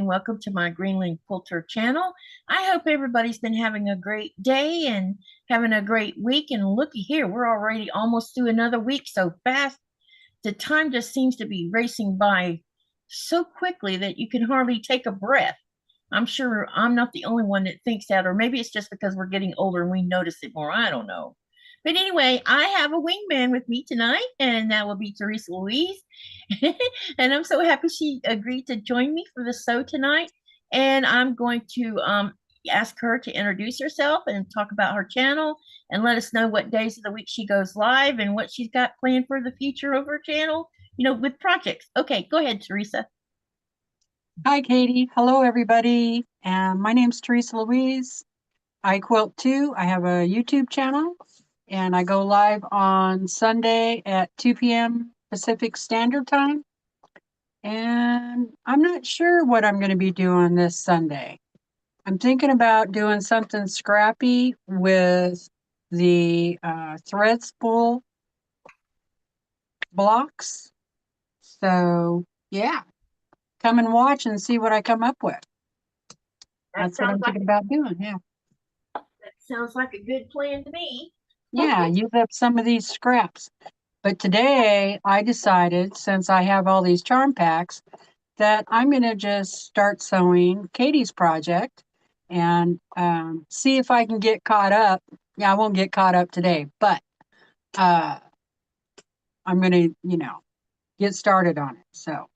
welcome to my Greenland Quilter channel. I hope everybody's been having a great day and having a great week. And looky here, we're already almost through another week so fast. The time just seems to be racing by so quickly that you can hardly take a breath. I'm sure I'm not the only one that thinks that, or maybe it's just because we're getting older and we notice it more. I don't know. But anyway, I have a wingman with me tonight, and that will be Teresa Louise. And I'm so happy she agreed to join me for the sew tonight. And I'm going to ask her to introduce herself and talk about her channel and let us know what days of the week she goes live and what she's got planned for the future of her channel, with projects. Okay, go ahead, Teresa. Hi, Katie. Hello, everybody. My name's Teresa Louise. I quilt too. I have a YouTube channel, and I go live on Sunday at 2 p.m. Pacific Standard Time. And I'm not sure what I'm going to be doing this Sunday. I'm thinking about doing something scrappy with the thread spool blocks. So, yeah. Come and watch and see what I come up with. That's what I'm thinking about doing, yeah. That sounds like a good plan to me. Yeah, use up some of these scraps. But today I decided, since I have all these charm packs, that I'm going to just start sewing Katie's project and see if I can get caught up. Yeah, I won't get caught up today, but I'm going to, get started on it. So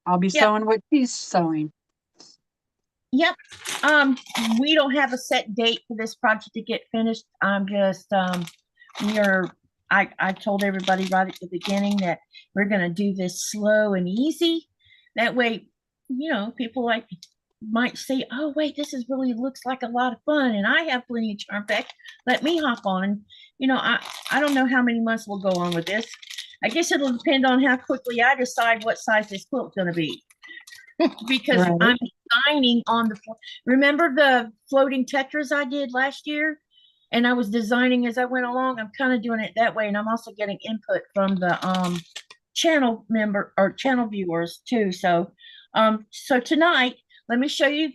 I'll be sewing what she's sewing. Yep. We don't have a set date for this project to get finished. I'm just I told everybody right at the beginning that we're gonna do this slow and easy. That way, people might say, oh wait, this is really looks like a lot of fun and I have plenty of charm packs. Let me hop on. I don't know how many months we'll go on with this. I guess it'll depend on how quickly I decide what size this quilt's gonna be. Because right. I'm designing on the floor. Remember the floating tetras I did last year? And I was designing as I went along. I'm kind of doing it that way. And I'm also getting input from the channel member or channel viewers too. So so tonight, let me show you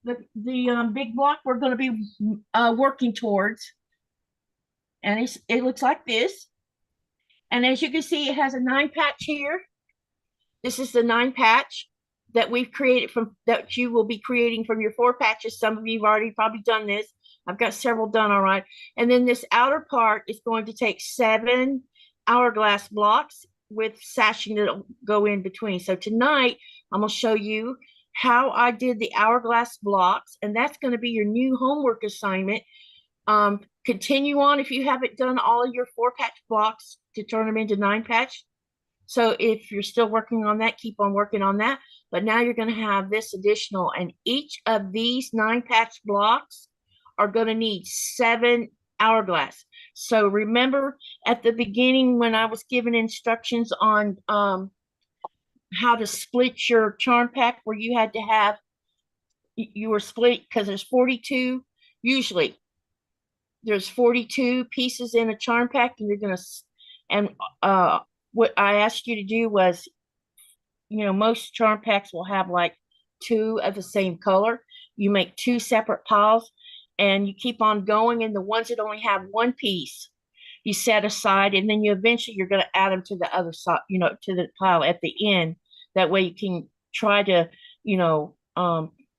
the big block we're going to be working towards. And it looks like this. And as you can see, it has a 9 patch here. This is the 9 patch that we've created that you will be creating from your 4 patches. Some of you have already probably done this. I've got several done all right. And then this outer part is going to take 7 hourglass blocks with sashing that'll go in between. So tonight, I'm going to show you how I did the hourglass blocks, and that's going to be your new homework assignment. Continue on if you haven't done all of your 4 patch blocks to turn them into 9 patch. So if you're still working on that, keep on working on that. But now you're going to have this additional, and each of these 9 patch blocks are going to need 7 hourglass. So remember at the beginning when I was giving instructions on how to split your charm pack, where you had to have, you were split because there's 42, usually there's 42 pieces in a charm pack, and you're going to, and what I asked you to do was, most charm packs will have like 2 of the same color. You make 2 separate piles and you keep on going, and the ones that only have 1 piece you set aside, and then you're going to add them to the other side, to the pile at the end. That way you can try to,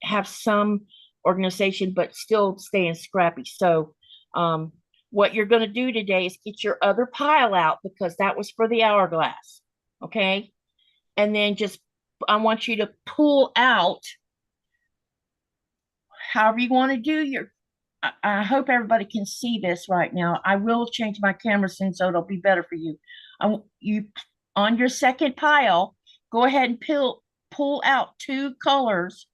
have some organization but still stay in scrappy. So what you're going to do today is get your other pile out, because that was for the hourglass. Okay. And then I want you to pull out however you want to do your, I hope everybody can see this right now. I will change my camera soon, so it'll be better for you. You on your second pile, go ahead and pull out 2 colors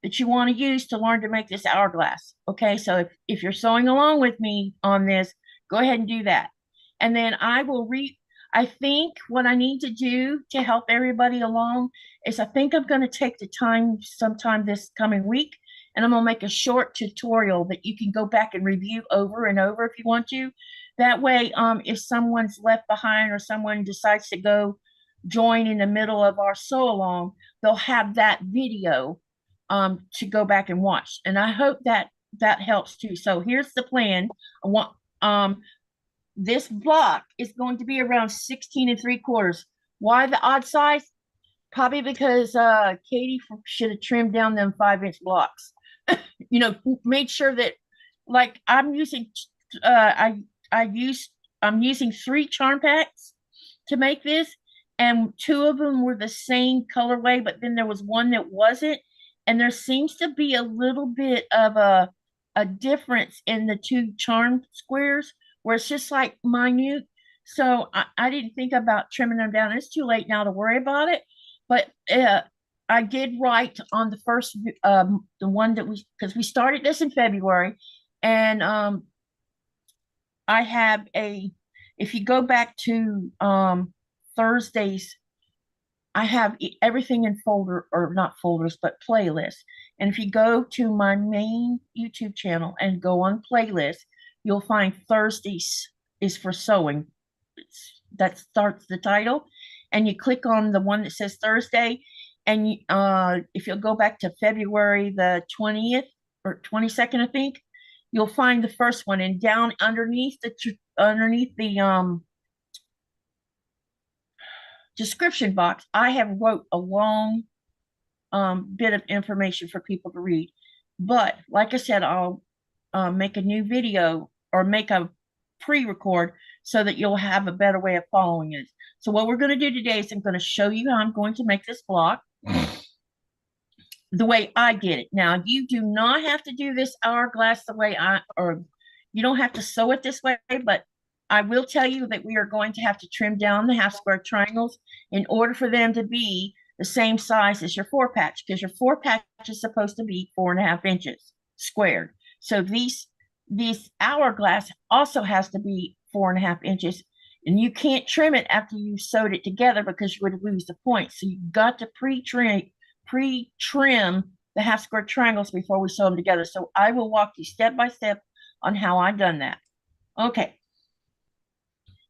that you want to use to learn to make this hourglass. Okay, so if you're sewing along with me on this, go ahead and do that. And then I think what I need to do to help everybody along is I think I'm going to take the time sometime this coming week, and I'm going to make a short tutorial that you can go back and review over and over if you want to. That way, if someone's left behind or someone decides to go join in the middle of our sew along, they'll have that video to go back and watch. And I hope that that helps too. So here's the plan. I want this block is going to be around 16 3/4. Why the odd size? Probably because Katie should have trimmed down them 5-inch blocks. You know, made sure that, like, I'm using I'm using 3 charm packs to make this, and 2 of them were the same colorway, but then there was one that wasn't, and there seems to be a little bit of a difference in the 2 charm squares where it's just like minute. So I didn't think about trimming them down. It's too late now to worry about it, but I did write on the first the one that because we started this in February, and I have if you go back to Thursdays, I have everything in folder, or not folders, but playlists. And if you go to my main YouTube channel and go on playlist, you'll find Thursdays is for sewing. That starts the title, and you click on the one that says Thursday, and if you'll go back to February the 20th or 22nd, I think, you'll find the first one, and down underneath the description box, I have wrote a long bit of information for people to read. But like I said, I'll make a new video or make a pre-record so that you'll have a better way of following it. So what we're going to do today is I'm going to show you how I'm going to make this block the way I did it. Now, you do not have to do this hourglass the way or you don't have to sew it this way, but I will tell you that we are going to have to trim down the half square triangles in order for them to be the same size as your 4-patch, because your 4-patch is supposed to be 4.5 inches squared. So these hourglass also has to be 4.5 inches, and you can't trim it after you sewed it together because you would lose the point. So you've got to pre-trim the half square triangles before we sew them together. So I will walk you step by step on how I've done that. Okay.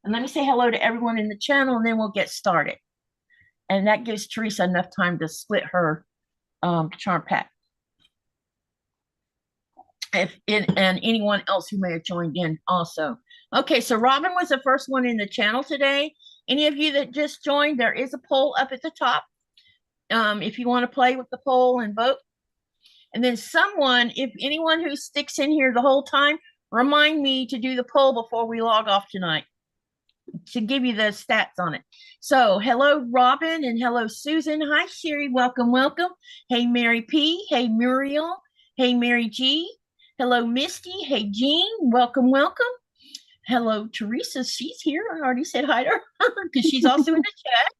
And let me say hello to everyone in the channel, and then we'll get started. And that gives Teresa enough time to split her charm pack. And anyone else who may have joined in also. Okay, so Robin was the first one in the channel today. Any of you that just joined, there is a poll up at the top. If you want to play with the poll and vote. And then if anyone who sticks in here the whole time, remind me to do the poll before we log off tonight, to give you the stats on it. So hello Robin, and hello Susan. Hi Sherry, welcome. Hey Mary P, hey Muriel, hey Mary G, hello Misty, hey Jean, welcome. Hello Teresa, she's here. I already said hi to her because she's also in the chat.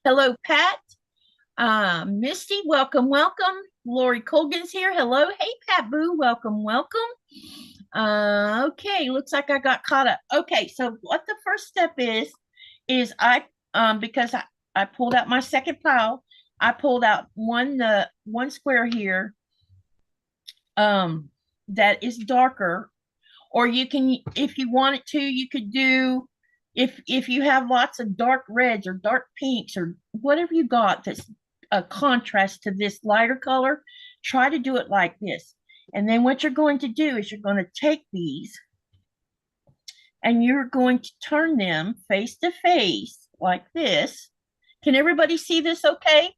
Hello Pat, Misty, welcome. Lori Colgan's here. Hello. Hey Pat Boo, welcome. Okay, looks like I got caught up. Okay, so what the first step is I because I pulled out my second pile, I pulled out one square here that is darker, or you can, if you wanted to, you could do, if you have lots of dark reds or dark pinks or whatever you got that's a contrast to this lighter color, try to do it like this. And then what you're going to do is you're going to take these and you're going to turn them face to face like this. Can everybody see this okay?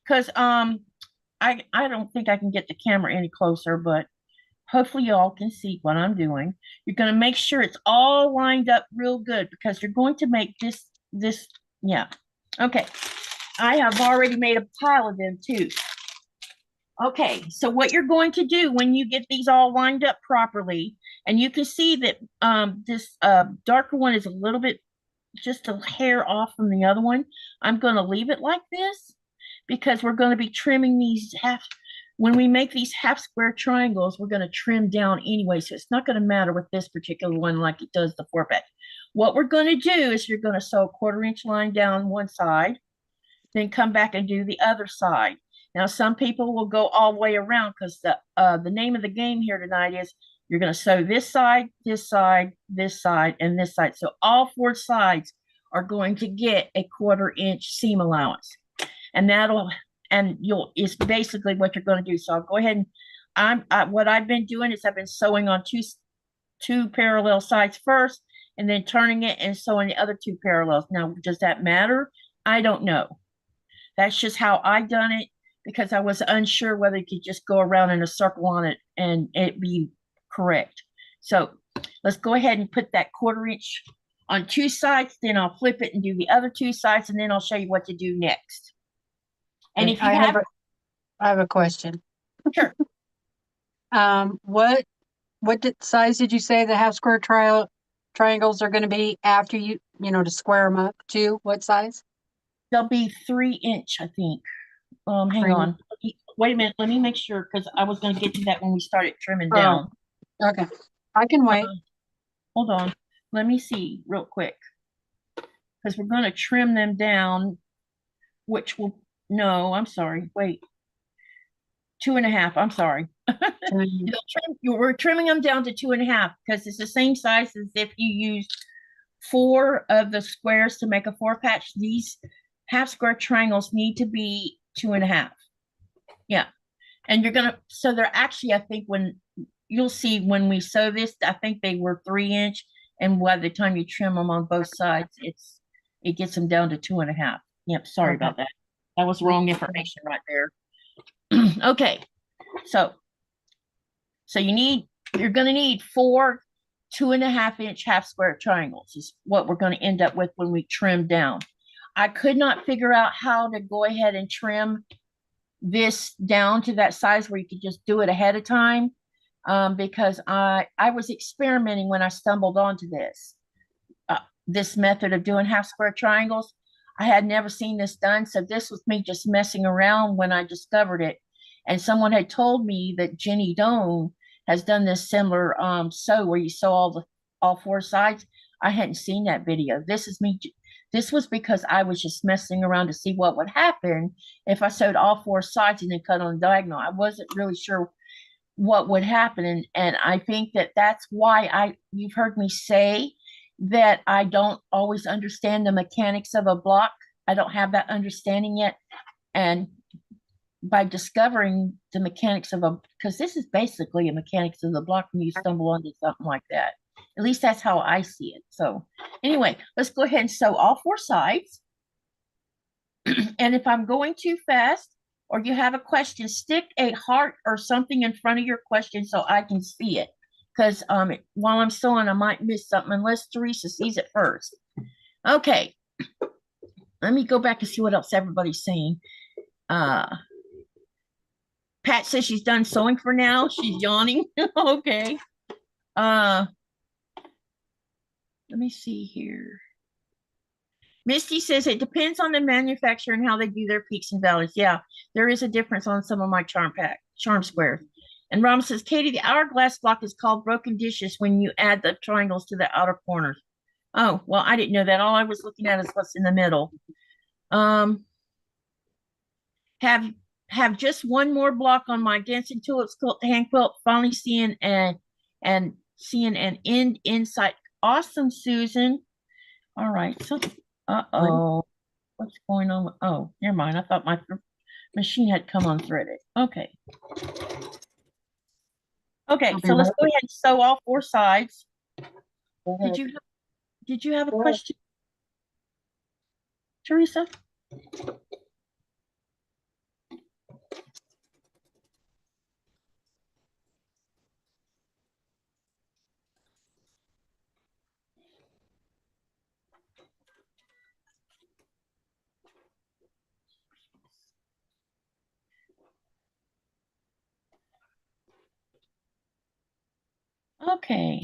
Because I don't think I can get the camera any closer, but hopefully y'all can see what I'm doing. You're going to make sure it's all lined up real good because you're going to make this, yeah. Okay, I have already made a pile of them too. Okay, so what you're going to do when you get these all lined up properly, and you can see that this darker one is a little bit, just a hair off from the other one. I'm going to leave it like this because we're going to be trimming these when we make these half square triangles, we're going to trim down anyway, so it's not going to matter with this particular one like it does the 4-patch. What we're going to do is you're going to sew a 1/4 inch line down one side, then come back and do the other side. Now, some people will go all the way around because the name of the game here tonight is you're going to sew this side, this side, this side, and this side. So all 4 sides are going to get a 1/4 inch seam allowance. And and it's basically what you're going to do. So I'll go ahead and what I've been doing is I've been sewing on two parallel sides first, and then turning it and sewing the other two parallels. Now, does that matter? I don't know. That's just how I done it because I was unsure whether you could just go around in a circle on it and it be correct. So let's go ahead and put that 1/4 inch on two sides, then I'll flip it and do the other two sides, and then I'll show you what to do next. And if you I have a question. Sure. What size did you say the half square triangles are going to be after you to square them up to? What size? They'll be 3 inch, I think. Hang on. Wait a minute. Let me make sure because I was going to get to that when we started trimming down. Okay. I can wait. Hold on. Let me see real quick. Because we're going to trim them down, which will, no, I'm sorry. Wait. 2.5. I'm sorry. We're trimming them down to 2.5 because it's the same size as if you used 4 of the squares to make a 4 patch. These half square triangles need to be 2.5. Yeah. And you're gonna, so they're actually, I think when you'll see when we sew this, I think they were 3 inch, and by the time you trim them on both sides, it gets them down to 2.5. Yep, sorry about that. That was wrong information right there. Okay, so you're gonna need 4 2.5 inch half square triangles is what we're going to end up with when we trim down. I could not figure out how to go ahead and trim this down to that size where you could just do it ahead of time because I was experimenting when I stumbled onto this method of doing half square triangles. I had never seen this done, so this was me just messing around when I discovered it. And someone had told me that Jenny Doan has done this similar sew where you sew all 4 sides. I hadn't seen that video. This was because I was just messing around to see what would happen if I sewed all 4 sides and then cut on diagonal. I wasn't really sure what would happen, and I think that's why you've heard me say that I don't always understand the mechanics of a block. I don't have that understanding yet, and by discovering the mechanics because this is basically a mechanics of the block when you stumble onto something like that. At least that's how I see it. So anyway, let's go ahead and sew all 4 sides. And if I'm going too fast or you have a question, stick a heart or something in front of your question so I can see it. Because while I'm sewing, I might miss something unless Teresa sees it first. Okay. Let me go back and see what else everybody's saying. Pat says she's done sewing for now. She's yawning. Okay. Let me see here. Misty says it depends on the manufacturer and how they do their peaks and valleys. Yeah, there is a difference on some of my charm squares. And Rom says, Katie, the hourglass block is called broken dishes when you add the triangles to the outer corners. Oh, well, I didn't know that. All I was looking at is what's in the middle. Have just one more block on my Dancing Tulips quilt hand quilt. Finally seeing an end inside. Awesome, Susan. All right. So, what's going on? Oh, never mind. I thought my machine had come unthreaded. Okay. Okay. So let's go ahead and sew all 4 sides. Did you have a question, Teresa? Okay.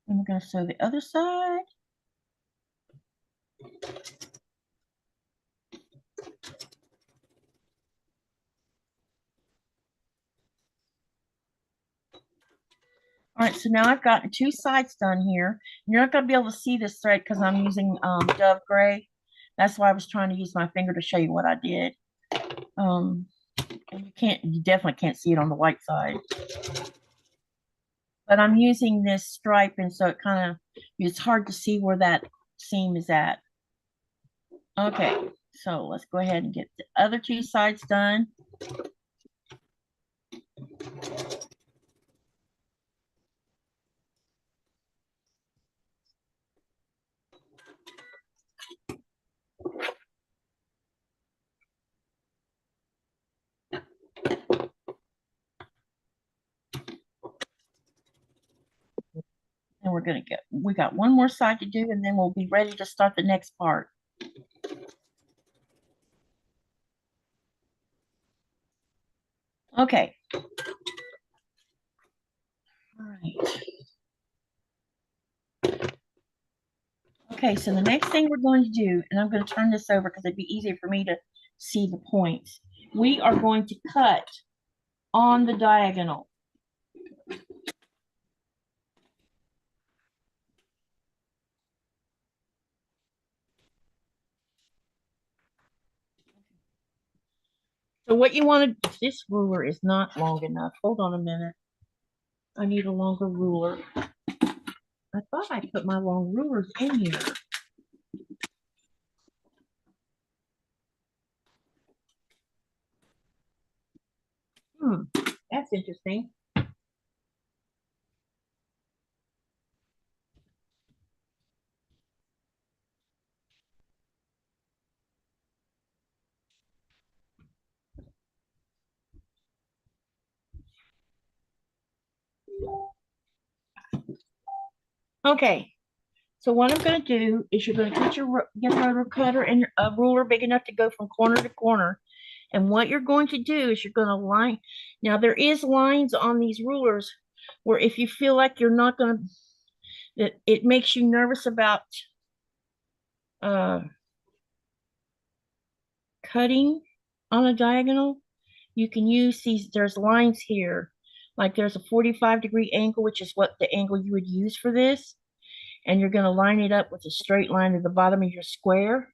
And we're going to sew the other side. All right, so now I've gotten 2 sides done here. You're not going to be able to see this thread because I'm using Dove Gray. That's why I was trying to use my finger to show you what I did. And you definitely can't see it on the white side. But I'm using this stripe, and so it's hard to see where that seam is at. Okay, so let's go ahead and get the other two sides done. And we got one more side to do, and then we'll be ready to start the next part. Okay. All right. Okay, so the next thing we're going to do, and I'm going to turn this over because it'd be easier for me to see the points. We are going to cut on the diagonal. So what you want to, this ruler is not long enough. Hold on a minute. I need a longer ruler. I thought I put my long rulers in here. That's interesting. Okay, so what I'm going to do is you're going to get get a rubber cutter and a ruler big enough to go from corner to corner. And what you're going to do is you're going to line. Now there is lines on these rulers where if you feel like you're not going to, that it makes you nervous about cutting on a diagonal, you can use these. There's lines here, like there's a 45-degree angle, which is what the angle you would use for this. And you're going to line it up with a straight line at the bottom of your square.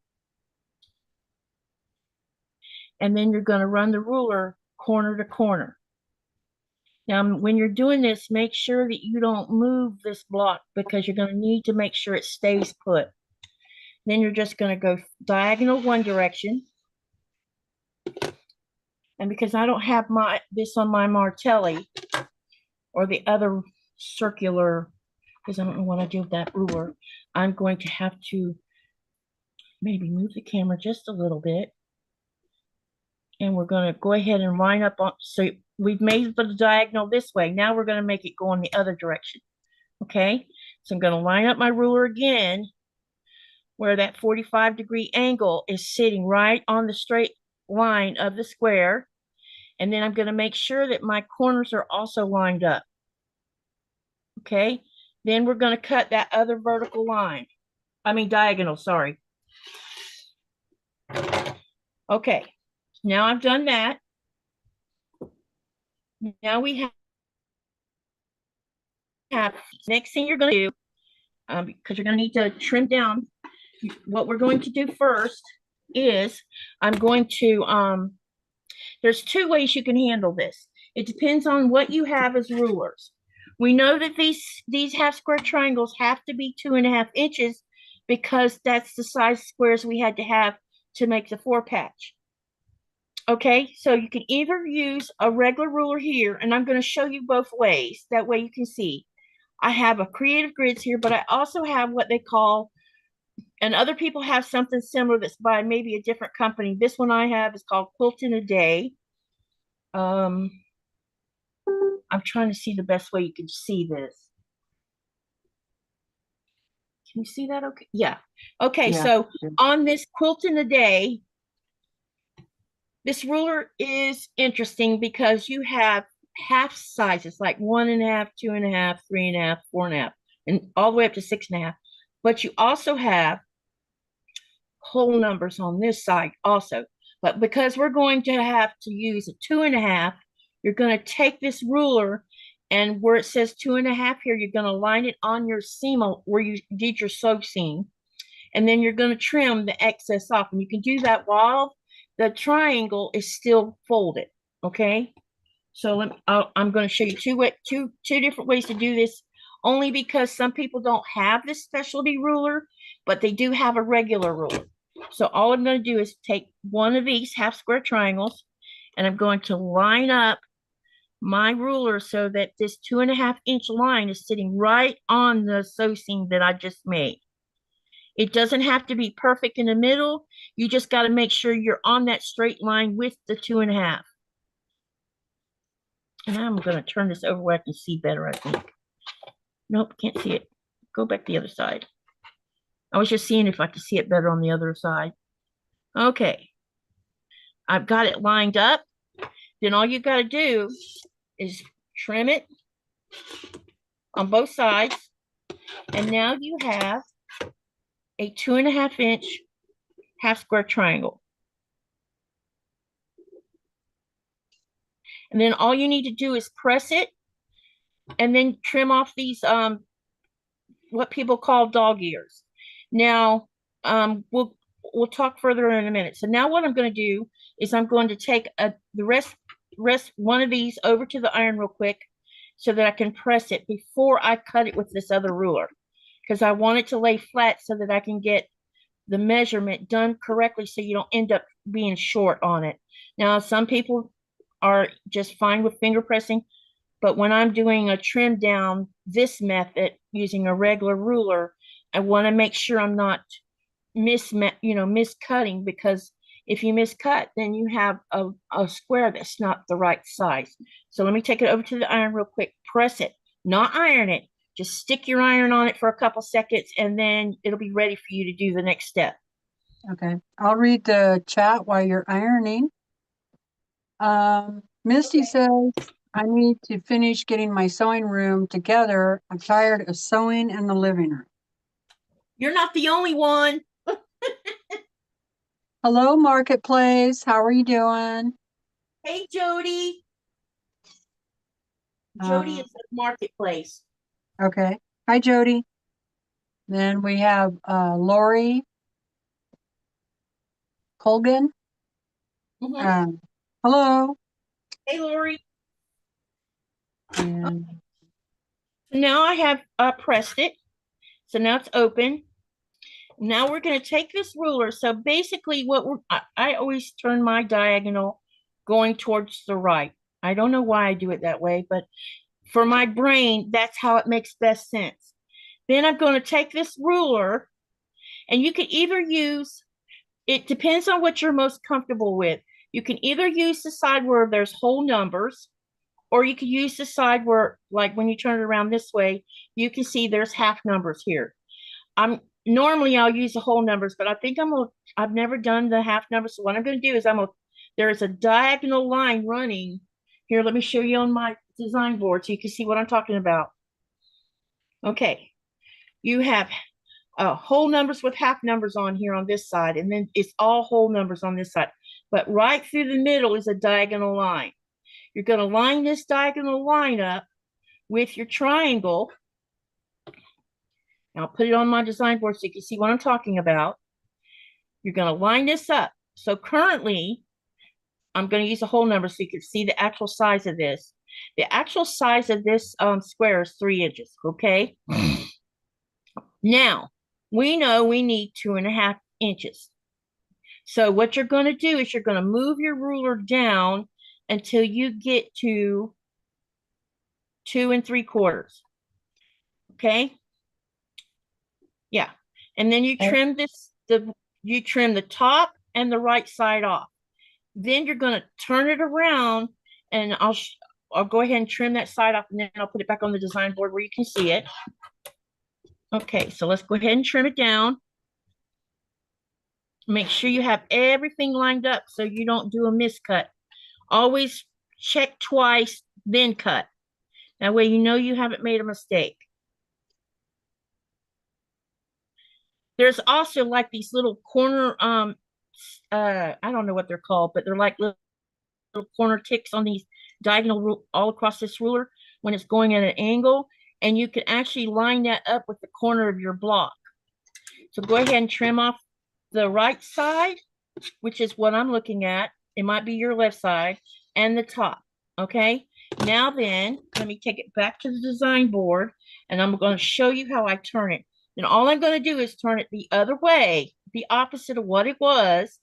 And then you're going to run the ruler corner to corner. Now, when you're doing this, make sure that you don't move this block because you're going to need to make sure it stays put. Then you're just going to go diagonal one direction. And because I don't have this on my Martelli or the other circular, because I don't know what I do with that ruler, I'm going to have to maybe move the camera just a little bit. And we're going to go ahead and line up on, so we've made the diagonal this way. Now we're going to make it go in the other direction. Okay, so I'm going to line up my ruler again where that 45-degree angle is sitting right on the straight line of the square. And then I'm going to make sure that my corners are also lined up. Okay, then we're going to cut that other vertical line. I mean diagonal, sorry. Okay, now I've done that. Now we have next thing you're going to do, because you're going to need to trim down. What we're going to do first is I'm going to, there's two ways you can handle this. It depends on what you have as rulers. We know that these half square triangles have to be 2.5 inches because that's the size squares we had to have to make the 4 patch. Okay, so you can either use a regular ruler here, and I'm going to show you both ways. That way you can see. I have a Creative Grids here, but I also have what they call, and other people have something similar that's by maybe a different company. This one I have is called Quilting a Day. I'm trying to see the best way you can see this. Can you see that okay? Yeah. Okay, yeah. So on this Quilting a Day, this ruler is interesting because you have half sizes like 1.5, 2.5, 3.5, 4.5, and all the way up to 6.5. But you also have whole numbers on this side also. But because we're going to have to use a 2.5, you're going to take this ruler, and where it says 2.5 here, you're going to line it on your seam where you did your sew seam. And then you're going to trim the excess off. And you can do that while the triangle is still folded. Okay. So I'm going to show you two different ways to do this, only because some people don't have this specialty ruler, but they do have a regular ruler. So all I'm going to do is take one of these half square triangles, and I'm going to line up my ruler so that this 2.5-inch line is sitting right on the sew seam that I just made. It doesn't have to be perfect in the middle. You just got to make sure you're on that straight line with the 2.5. And I'm going to turn this over where I can see better, I think. Nope, can't see it. Go back the other side. I was just seeing if I could see it better on the other side. Okay. I've got it lined up. Then all you got to do is trim it on both sides. And now you have a 2.5-inch half square triangle. And then all you need to do is press it and then trim off these what people call dog ears. Now we'll talk further in a minute. So now what I'm going to do is I'm going to take the rest one of these over to the iron real quick so that I can press it before I cut it with this other ruler, because I want it to lay flat so that I can get the measurement done correctly so you don't end up being short on it. Now some people are just fine with finger pressing, but when I'm doing a trim down this method using a regular ruler, I want to make sure I'm not miscutting, because if you miscut, then you have a square that's not the right size. So let me take it over to the iron real quick, press it, not iron it, just stick your iron on it for a couple seconds, and then it'll be ready for you to do the next step. Okay, I'll read the chat while you're ironing. Misty says, I need to finish getting my sewing room together. I'm tired of sewing in the living room. You're not the only one. Hello, Marketplace. How are you doing? Hey, Jody. Jody is at Marketplace. Okay. Hi, Jody. Then we have Lori Colgan. Hello. Hey, Lori. And so now I have pressed it. So now it's open. Now we're going to take this ruler. So basically I always turn my diagonal going towards the right. I don't know why I do it that way, but for my brain, that's how it makes best sense. Then I'm going to take this ruler, and you can either use, it depends on what you're most comfortable with. You can either use the side where there's whole numbers, or you can use the side where, like when you turn it around this way, you can see there's half numbers here. Normally I'll use the whole numbers, but I think I've never done the half numbers. So what I'm going to do is there's a diagonal line running here. Let me show you on my design board so you can see what I'm talking about. Okay, you have whole numbers with half numbers on here on this side, and then it's all whole numbers on this side. But right through the middle is a diagonal line. You're going to line this diagonal line up with your triangle. I'll put it on my design board so you can see what I'm talking about. You're going to line this up. So currently, I'm going to use a whole number so you can see the actual size of this. The actual size of this square is 3 inches, okay? Now, we know we need 2.5 inches. So what you're going to do is you're going to move your ruler down until you get to 2 3/4. Okay? Yeah. And then you trim you trim the top and the right side off. Then you're going to turn it around, and I'll go ahead and trim that side off, and then I'll put it back on the design board where you can see it. Okay, so let's go ahead and trim it down. Make sure you have everything lined up so you don't do a miscut. Always check twice, then cut. That way you know you haven't made a mistake. There's also like these little corner, I don't know what they're called, but they're like little corner ticks on these diagonal all across this ruler when it's going at an angle, and you can actually line that up with the corner of your block. So go ahead and trim off the right side, which is what I'm looking at. It might be your left side, and the top. Okay, now then, let me take it back to the design board, and I'm going to show you how I turn it. And all I'm going to do is turn it the other way the opposite of what it was.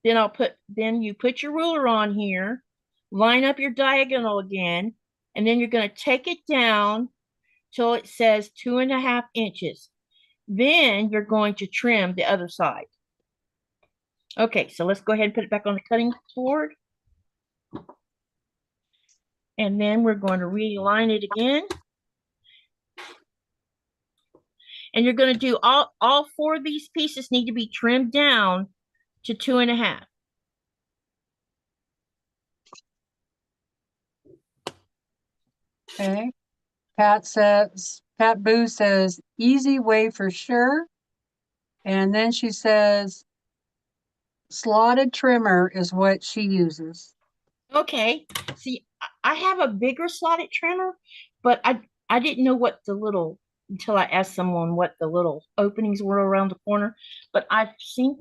Then you put your ruler on here, line up your diagonal again, and then you're going to take it down till it says 2.5 inches. Then you're going to trim the other side. Okay, so let's go ahead and put it back on the cutting board. And then we're going to realign it again. And you're going to do all 4 of these pieces need to be trimmed down to 2.5. Okay. Pat Boo says, easy way for sure. And then she says, slotted trimmer is what she uses. Okay. See, I have a bigger slotted trimmer, but I didn't know what the little, until I asked someone what the little openings were around the corner. But I think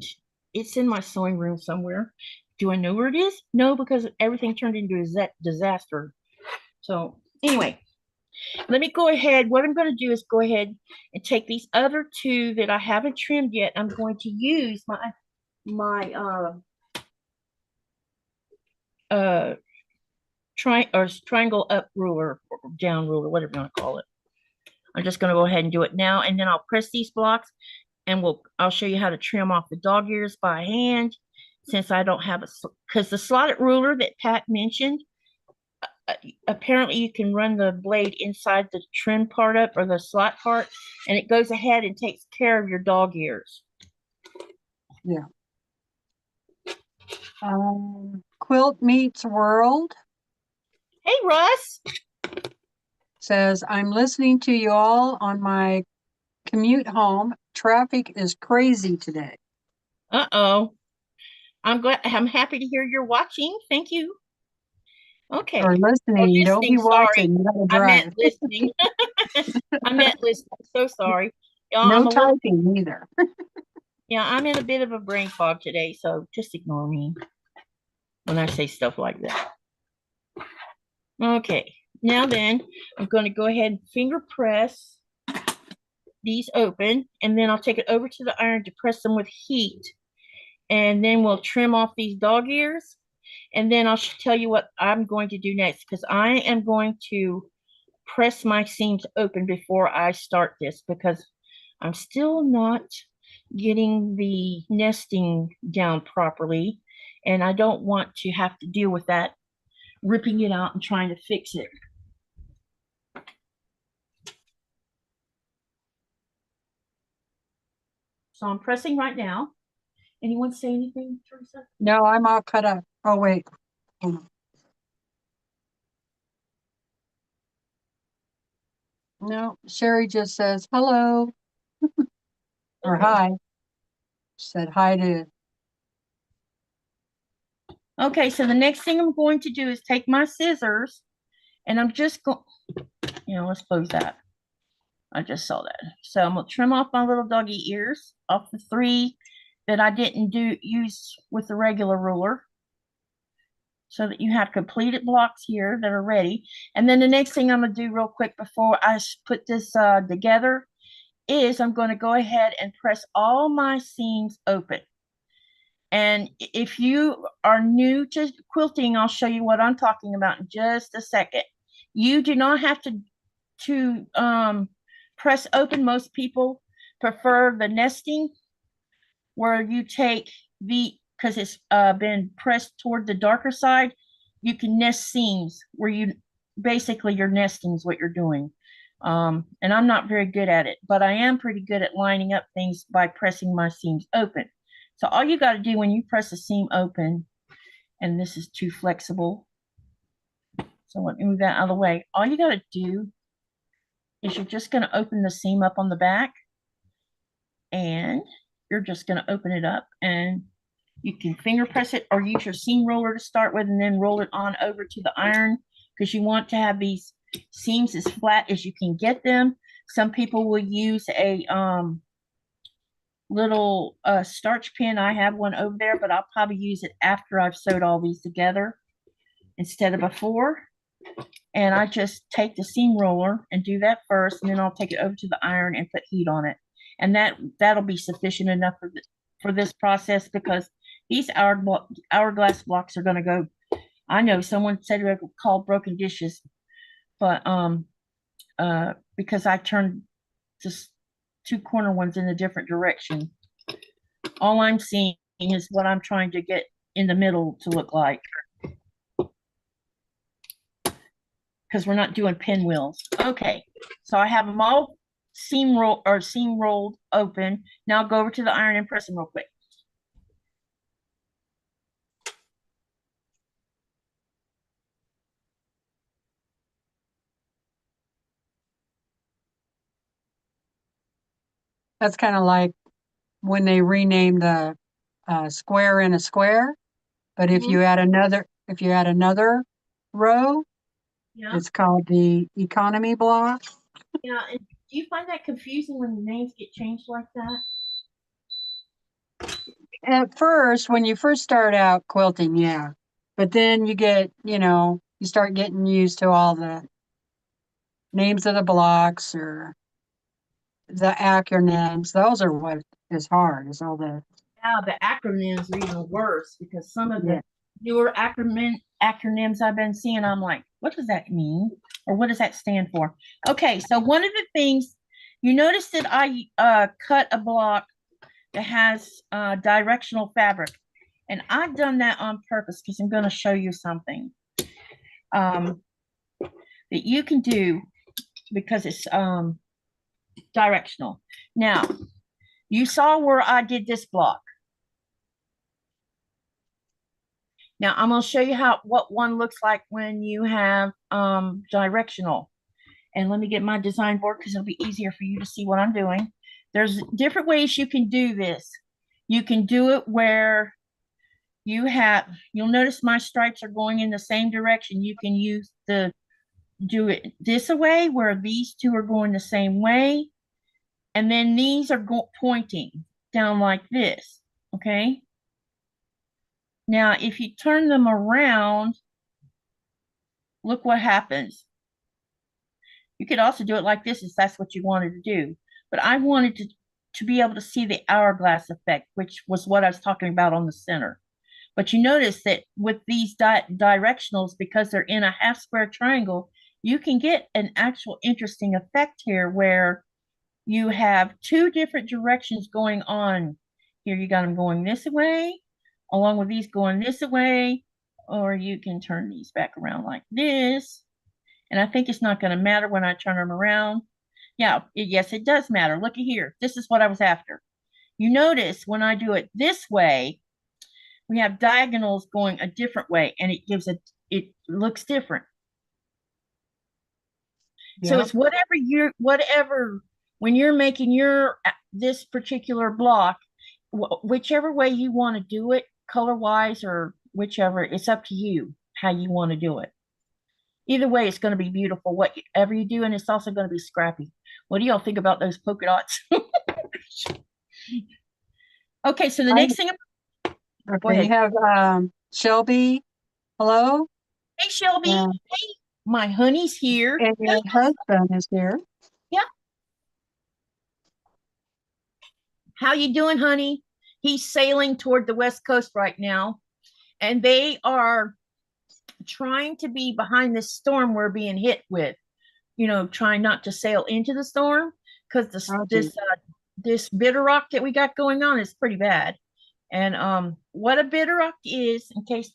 it's in my sewing room somewhere. Do I know where it is? No, because everything turned into a disaster. So anyway, let me go ahead. What I'm going to do is go ahead and take these other 2 that I haven't trimmed yet. I'm going to use my triangle up ruler or down ruler, whatever you want to call it. I'm just going to go ahead and do it now, and then I'll press these blocks, and I'll show you how to trim off the dog ears by hand, since I don't have because the slotted ruler that Pat mentioned, apparently you can run the blade inside the trim part up, or the slot part, and it goes ahead and takes care of your dog ears. Yeah. Quilt Meets World. Hey, Russ. Says, I'm listening to you all on my commute home. Traffic is crazy today. Uh-oh. I'm happy to hear you're watching. Thank you. Okay. Or listening. Or Don't be listening, sorry. watching. You gotta drive. I meant listening. I meant listening. So sorry. No typing either. Yeah, I'm in a bit of a brain fog today, so just ignore me when I say stuff like that. Okay, now then, I'm going to go ahead and finger press these open, and then I'll take it over to the iron to press them with heat. And then we'll trim off these dog ears. And then I'll tell you what I'm going to do next, because I am going to press my seams open before I start this, because I'm still not getting the nesting down properly, and I don't want to have to deal with that, ripping it out and trying to fix it. So I'm pressing right now. Anyone say anything, Teresa? No, I'm all cut up. Oh, wait. No, Sherry just says hello. Or hi. She said hi to. Okay, so the next thing I'm going to do is take my scissors, and I'm just going, let's close that. I just saw that. So I'm going to trim off my little doggy ears off the 3 that I didn't use with the regular ruler, so that you have completed blocks here that are ready. And then the next thing I'm going to do real quick before I put this together is I'm going to go ahead and press all my seams open. And if you are new to quilting, I'll show you what I'm talking about in just a second. You do not have to press open. Most people prefer the nesting, where you take because it's been pressed toward the darker side, you can nest seams where your nesting is what you're doing. And I'm not very good at it, but I am pretty good at lining up things by pressing my seams open. So all you got to do when you press a seam open, and this is too flexible, so let me move that out of the way. All you got to do is you're just going to open the seam up on the back, and you're just going to open it up, and you can finger press it or use your seam roller to start with, and then roll it on over to the iron, because you want to have these seams as flat as you can get them. Some people will use a little starch pin. I have one over there, but I'll probably use it after I've sewed all these together instead of before. And I just take the seam roller and do that first, and then I'll take it over to the iron and put heat on it, and that'll be sufficient enough for this process because these hourglass blocks are going to go. I know someone said it would call broken dishes, but because I turned just two corner ones in a different direction. All I'm seeing is what I'm trying to get in the middle to look like. Because we're not doing pinwheels. Okay, so I have them all seam rolled open. Now I'll go over to the iron and press them real quick. That's kind of like when they renamed the square in a square. But if you add another row, Yeah. it's called the economy block. Yeah, and do you find that confusing when the names get changed like that? At first, when you first start out quilting, yeah. But then you get, you start getting used to all the names of the blocks or the acronyms. Those are what is hard, is all the. Yeah, the acronyms are even worse because some of Yeah. the newer acronyms I've been seeing, I'm like, what does that mean? Or what does that stand for? Okay, so one of the things, you notice that I cut a block that has directional fabric. And I've done that on purpose because I'm going to show you something that you can do because it's directional. Now, you saw where I did this block. Now, I'm going to show you what one looks like when you have directional. And let me get my design board because it'll be easier for you to see what I'm doing. There's different ways you can do this. You can do it where you'll notice my stripes are going in the same direction. You can do it this way where these two are going the same way. And then these are pointing down like this, okay? Now, if you turn them around, look what happens. You could also do it like this if that's what you wanted to do. But I wanted to be able to see the hourglass effect, which was what I was talking about on the center. But you notice that with these directionals, because they're in a half square triangle, you can get an actual interesting effect here where you have two different directions going on. Here you got them going this way, along with these going this way, or you can turn these back around like this. And I think it's not going to matter when I turn them around. Yeah, yes, it does matter. Look at here. This is what I was after. You notice when I do it this way, we have diagonals going a different way, and it looks different. Yeah. So it's whatever when you're making this particular block, whichever way you want to do it, color wise or whichever, it's up to you how you want to do it. Either way, it's going to be beautiful, whatever you do, and it's also going to be scrappy. What do y'all think about those polka dots? Okay, so the next thing. Okay, you have Shelby. Hello. Hey, Shelby. Hey, my honey's here. And your husband is here. Yeah. How you doing, honey? He's sailing toward the West Coast right now, and they are trying to be behind this storm we're being hit with. Trying not to sail into the storm because this bitter rock that we got going on is pretty bad. And what a bitter rock is, in case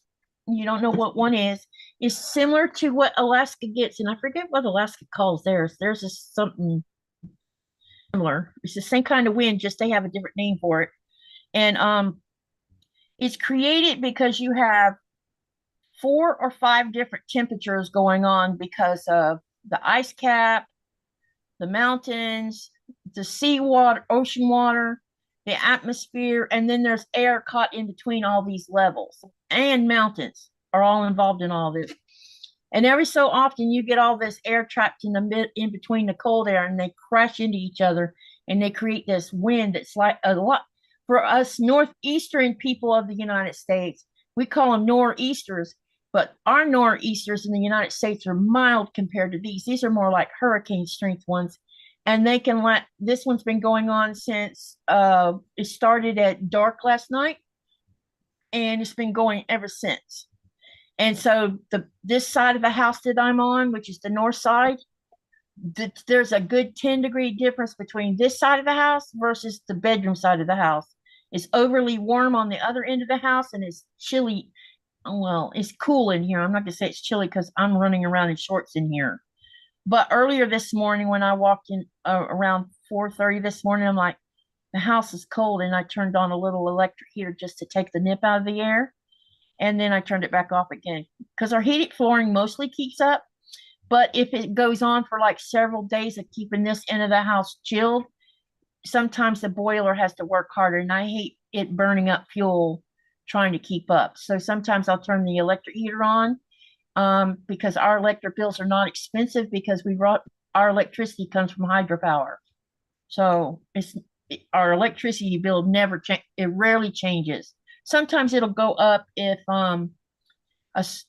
you don't know what one is similar to what Alaska gets. And I forget what Alaska calls theirs. Theirs is something similar. It's the same kind of wind, just they have a different name for it. And it's created because you have 4 or 5 different temperatures going on because of the ice cap, the mountains, the seawater, ocean water, the atmosphere, and then there's air caught in between all these levels, and mountains are all involved in all this. And every so often you get all this air trapped in between the cold air, and they crash into each other, and they create this wind that's like a lot. For us northeastern people of the United States, we call them nor'easters, but our nor'easters in the United States are mild compared to these. These are more like hurricane strength ones. and they can let, this one's been going on since it started at dark last night, and it's been going ever since. And so this side of the house that I'm on, which is the north side, there's a good 10-degree difference between this side of the house versus the bedroom side of the house. It's overly warm on the other end of the house, and it's chilly. Well, it's cool in here. I'm not gonna say it's chilly because I'm running around in shorts in here. But earlier this morning, when I walked in around 4:30 this morning, I'm like, the house is cold, and I turned on a little electric heater just to take the nip out of the air, and then I turned it back off again because our heated flooring mostly keeps up. But if it goes on for like several days of keeping this end of the house chilled, sometimes the boiler has to work harder, and I hate it burning up fuel trying to keep up. So sometimes I'll turn the electric heater on because our electric bills are not expensive because our electricity comes from hydropower. So our electricity bill never change. It rarely changes. Sometimes it'll go up if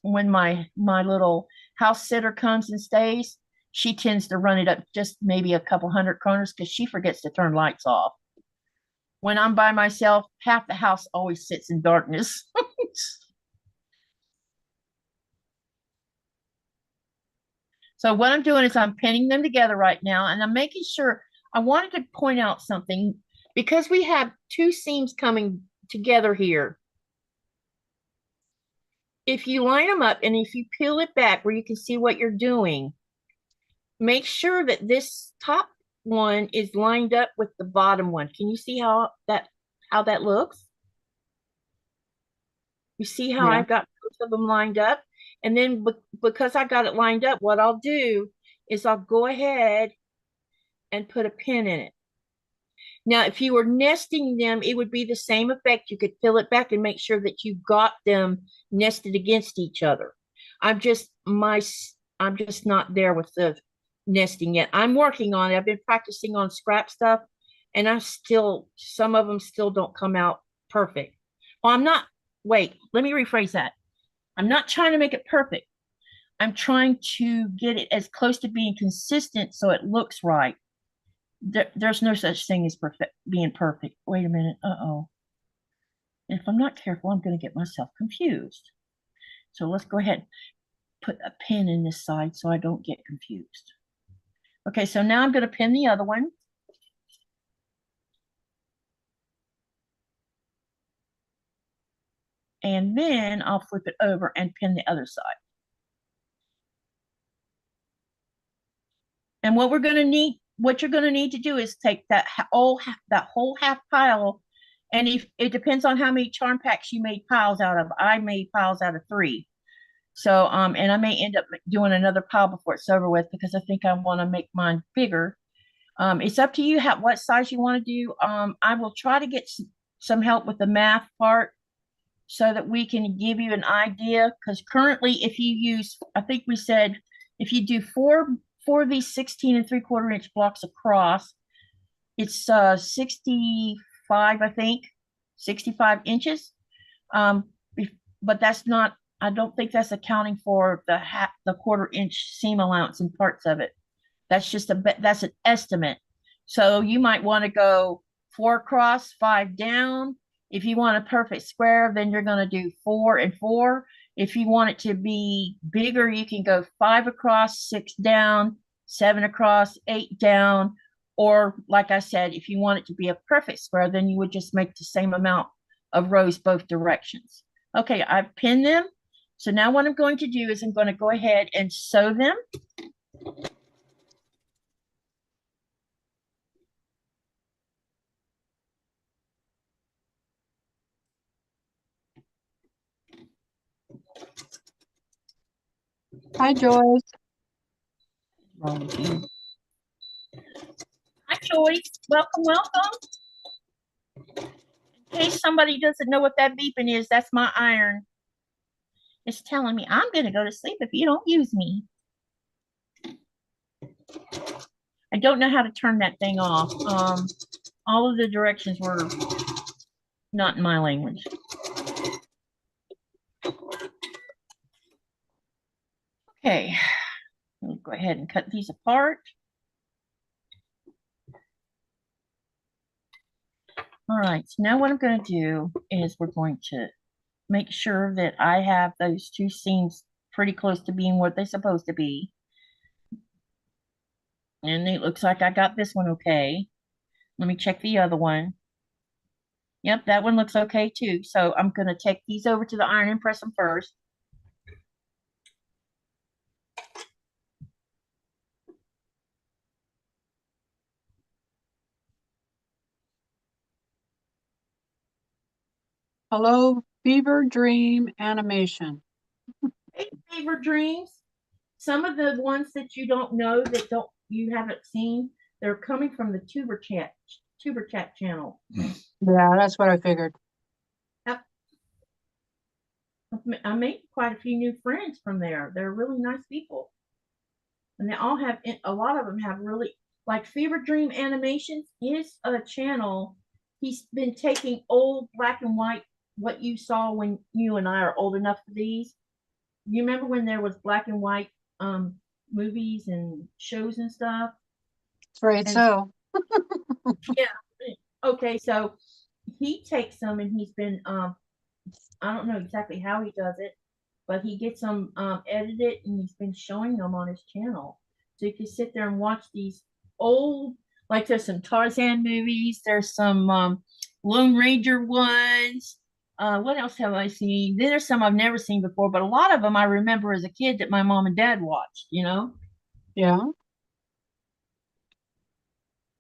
when my little house sitter comes and stays, she tends to run it up just maybe a couple hundred kroners because she forgets to turn lights off. When I'm by myself, half the house always sits in darkness. So what I'm doing is I'm pinning them together right now, and I'm making sure. I wanted to point out something because we have two seams coming together here. If you line them up and if you peel it back where you can see what you're doing, make sure that this top one is lined up with the bottom one. Can you see how that looks? You see how I've got both of them lined up? And then because I got it lined up, what I'll do is I'll go ahead and put a pin in it. Now, if you were nesting them, it would be the same effect. You could peel it back and make sure that you got them nested against each other. I'm just not there with the nesting yet. I'm working on it. I've been practicing on scrap stuff, and some of them still don't come out perfect. Well, wait, let me rephrase that. I'm not trying to make it perfect. I'm trying to get it as close to being consistent so it looks right. There's no such thing as being perfect. Wait a minute. Uh-oh. If I'm not careful, I'm going to get myself confused. So let's go ahead and put a pin in this side so I don't get confused. Okay, so now I'm going to pin the other one. And then I'll flip it over and pin the other side. And what you're going to need to do is take that whole half pile, and if it depends on how many charm packs you made piles out of. I made piles out of 3. So and I may end up doing another pile before it's over with because I think I want to make mine bigger. It's up to you what size you want to do. I will try to get some help with the math part so that we can give you an idea, because currently if you use, I think we said, if you do four of these 16 3/4 inch blocks across, it's 65, I think, 65 inches. But that's not, I don't think that's accounting for the 1/4 inch seam allowance in parts of it. That's just that's an estimate. So you might want to go 4 across, 5 down. If you want a perfect square, then you're going to do 4 and 4. If you want it to be bigger, you can go 5 across, 6 down, 7 across, 8 down. Or like I said, if you want it to be a perfect square, then you would just make the same amount of rows both directions. Okay, I've pinned them. So now what I'm going to do is I'm going to go ahead and sew them. Hi, Joyce. Wrong with you? Hi, Joyce. Welcome, welcome. In case somebody doesn't know what that beeping is, that's my iron. It's telling me I'm going to go to sleep if you don't use me. I don't know how to turn that thing off. All of the directions were not in my language. Okay, we'll go ahead and cut these apart. All right, so now what I'm going to do is we're going to make sure that I have those two seams pretty close to being what they're supposed to be. And it looks like I got this one okay. Let me check the other one. Yep, that one looks okay too. So I'm going to take these over to the iron and press them first. Hello, Fever Dream Animation. Hey, Fever Dreams. Some of the ones that you don't know that you haven't seen, they're coming from the Tuber Chat channel. Yeah, that's what I figured. Yep. I made quite a few new friends from there. They're really nice people. And they all have, a lot of them have really, like Fever Dream Animations is a channel. He's been taking old black and white, what you saw when you and I are old enough for these. You remember when there was black and white movies and shows and stuff? That's right. And So, yeah, okay, so he takes them and he's been I don't know exactly how he does it, but he gets them edited and he's been showing them on his channel. So you can sit there and watch these old, like there's some Tarzan movies, there's some Lone Ranger ones. What else have I seen? Then there's some I've never seen before, but a lot of them I remember as a kid that my mom and dad watched, you know? yeah,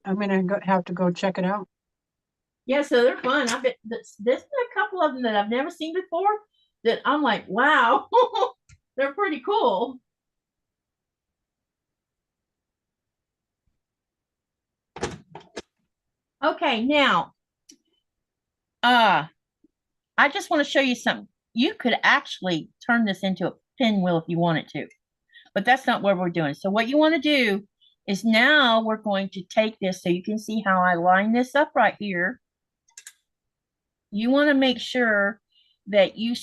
I'm gonna have to go check it out. Yeah, so they're fun. I bet there's been a couple of them that I've never seen before that I'm like, wow, they're pretty cool. Okay, now, I just want to show you something. You could actually turn this into a pinwheel if you wanted to, but that's not what we're doing. So what you want to do is now we're going to take this so you can see how I line this up right here. You want to make sure that you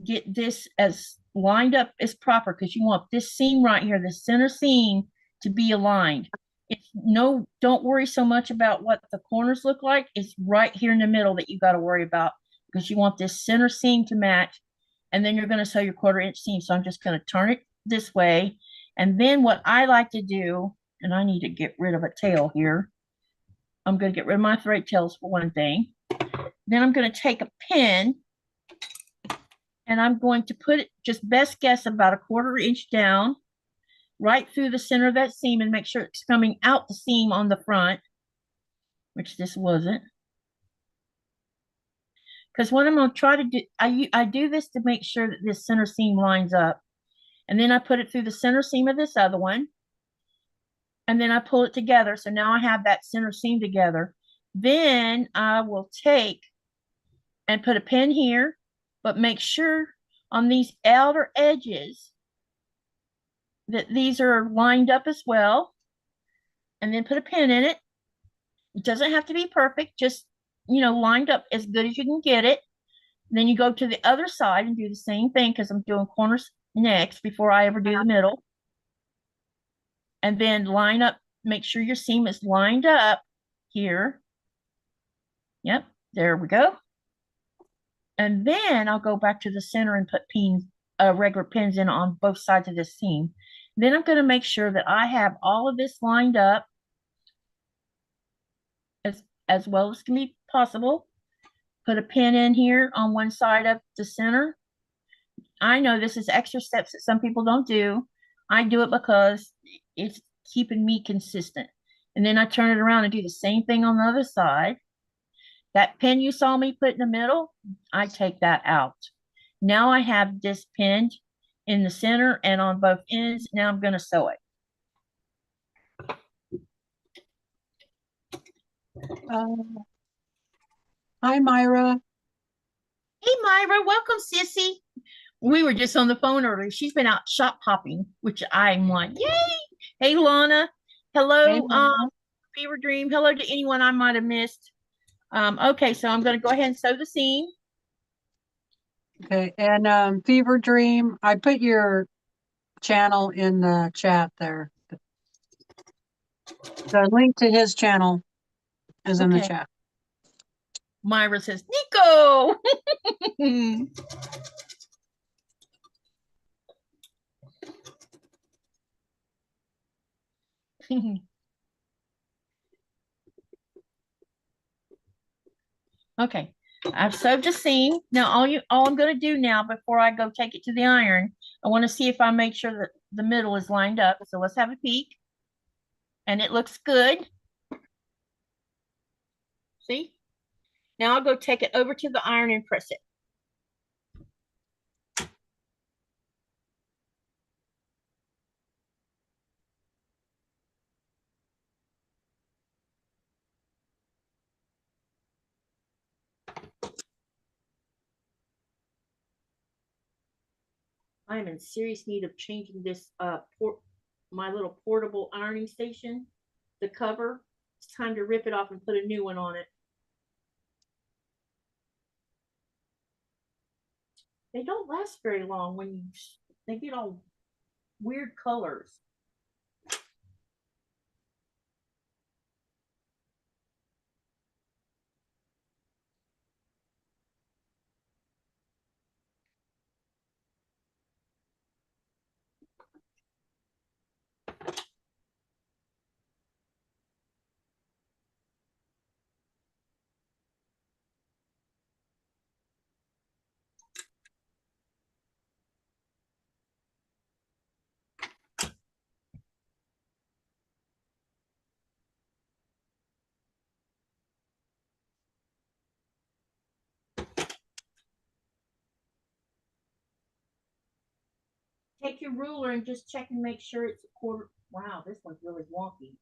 get this as lined up as proper because you want this seam right here, the center seam, to be aligned. It's no, don't worry so much about what the corners look like. It's right here in the middle that you got to worry about because you want this center seam to match. And then you're going to sew your 1/4 inch seam. So I'm just going to turn it this way. And then what I like to do, and I need to get rid of a tail here. I'm going to get rid of my thread tails for one thing. Then I'm going to take a pin and I'm going to put it, just best guess, about a 1/4 inch down right through the center of that seam and make sure it's coming out the seam on the front, which this wasn't. Because what I'm going to try to do, I do this to make sure that this center seam lines up. And then I put it through the center seam of this other one. And then I pull it together. So now I have that center seam together. Then I will take and put a pin here, but make sure on these outer edges that these are lined up as well. And then put a pin in it. It doesn't have to be perfect, just, lined up as good as you can get it. Then you go to the other side and do the same thing because I'm doing corners next before I ever do the middle. And then line up, make sure your seam is lined up here. Yep, there we go. And then I'll go back to the center and put regular pins in on both sides of this seam. Then I'm going to make sure that I have all of this lined up as well as can be possible. Put a pin in here on one side of the center. I know this is extra steps that some people don't do. I do it because it's keeping me consistent. And then I turn it around and do the same thing on the other side. That pin you saw me put in the middle, I take that out. Now I have this pinned in the center and on both ends. Now I'm going to sew it. Hi, Myra. Hey, Myra, welcome, sissy. We were just on the phone earlier. She's been out shop hopping, which I'm like, yay. Hey, Lana. Hello, Hey, Fever Dream. Hello to anyone I might have missed. Okay, so I'm going to go ahead and sew the seam. okay, and Fever Dream, I put your channel in the chat there. The link to his channel is in the chat. Myra says, Nico. Okay, I've sewed the seam. Now all I'm going to do now before I go take it to the iron, I want to see if I make sure that the middle is lined up. So let's have a peek. And it looks good. See? Now I'll go take it over to the iron and press it. I am in serious need of changing this my little portable ironing station, the cover. It's time to rip it off and put a new one on it. They don't last very long when they get all weird colors. Take your ruler and just check and make sure it's a quarter. Wow, this one's really wonky.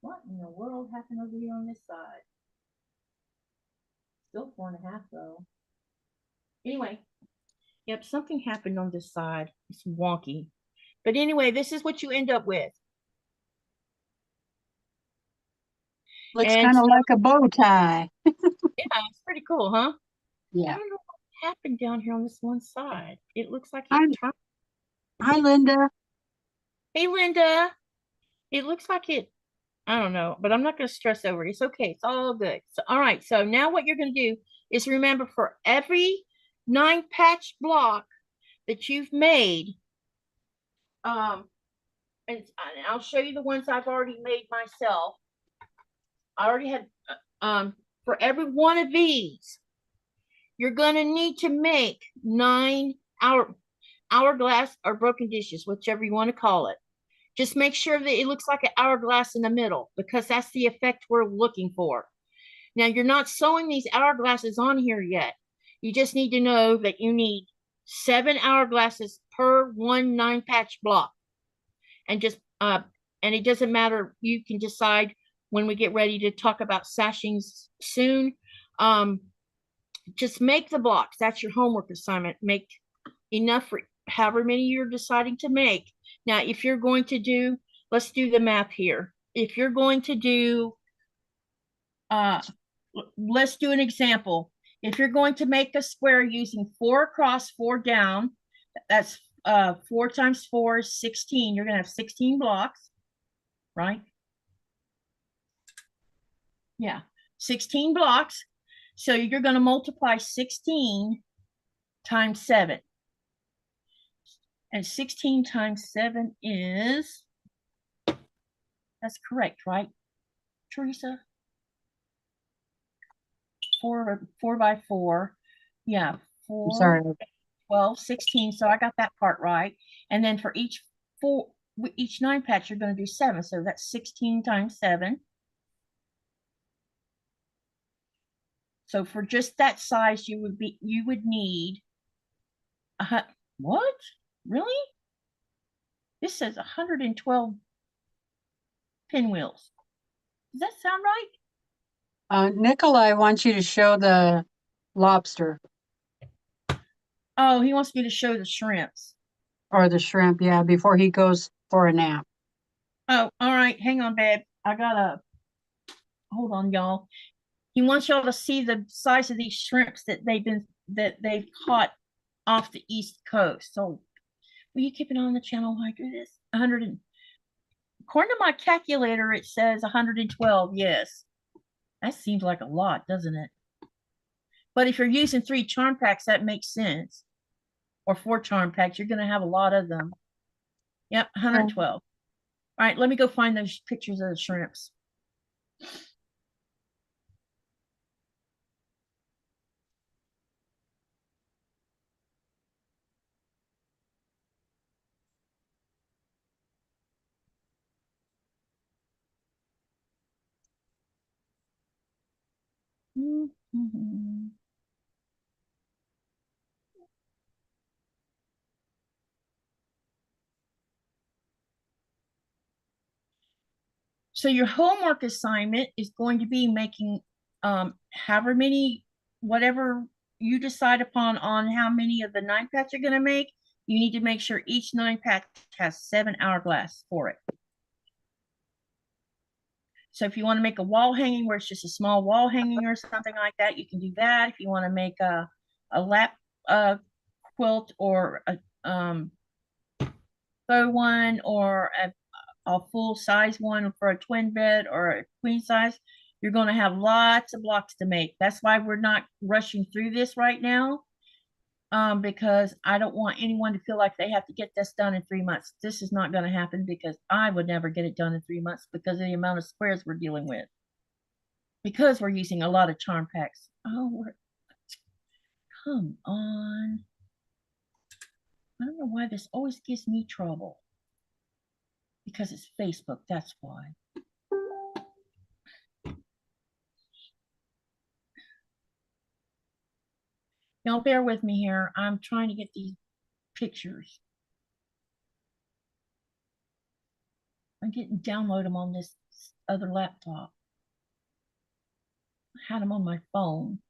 What in the world happened over here on this side? Still 4.5 though. Anyway, yep, something happened on this side. It's wonky. But anyway, this is what you end up with. Looks kind of like a bow tie. Yeah, it's pretty cool, huh? Yeah. I don't know what happened down here on this one side. It looks like Hi, hi, Linda. Hey, Linda. It looks like it. I don't know, but I'm not going to stress over it. It's okay. It's all good. So, all right. So now what you're going to do is remember for every 9 patch block that you've made, and I'll show you the ones I've already made myself. I already had, for every one of these, you're going to need to make 9 hourglass or broken dishes, whichever you want to call it. Just make sure that it looks like an hourglass in the middle because that's the effect we're looking for. Now, you're not sewing these hourglasses on here yet. You just need to know that you need 7 hourglasses per 1 9-patch block. And just, and it doesn't matter. You can decide when we get ready to talk about sashings soon. Just make the blocks. That's your homework assignment. Make enough for however many you're deciding to make. Now, if you're going to do, let's do the math here. If you're going to do, let's do an example. If you're going to make a square using 4 across, 4 down, that's 4 times 4 is 16. You're going to have 16 blocks, right? Yeah, 16 blocks. So you're going to multiply 16 times 7. And 16 times 7 is, that's correct, right, Teresa? 4 by 4. Yeah, 4, Sorry. 12, 16. So I got that part right. And then for each 9 patch, you're going to do 7. So that's 16 times 7. So for just that size, you would need what? Really? This says 112 pinwheels. Does that sound right? Nikolaj wants you to show the lobster. Oh, he wants me to show the shrimps. Or the shrimp, yeah, before he goes for a nap. Oh, all right. Hang on, babe. Hold on, y'all. He wants y'all to see the size of these shrimps that they've caught off the East Coast. So will you keep it on the channel while I do this? According to my calculator, it says 112. Yes. That seems like a lot, doesn't it? But if you're using 3 charm packs, that makes sense. Or 4 charm packs, you're going to have a lot of them. Yep, 112. All right, let me go find those pictures of the shrimps. Mm-hmm. So your homework assignment is going to be making however many, whatever you decide upon on how many of the 9 packs you're going to make. You need to make sure each 9 pack has 7 hourglass for it. So if you want to make a wall hanging where it's just a small wall hanging or something like that, you can do that. If you want to make a lap quilt or a throw one or a full size one for a twin bed or a queen size, you're going to have lots of blocks to make. That's why we're not rushing through this right now, because I don't want anyone to feel like they have to get this done in 3 months. This is not going to happen because I would never get it done in 3 months because of the amount of squares we're dealing with. Because we're using a lot of charm packs. Oh, come on. I don't know why this always gives me trouble. Because it's Facebook, that's why. Now bear with me here. I'm trying to get these pictures. I'm getting download them on this other laptop. I had them on my phone.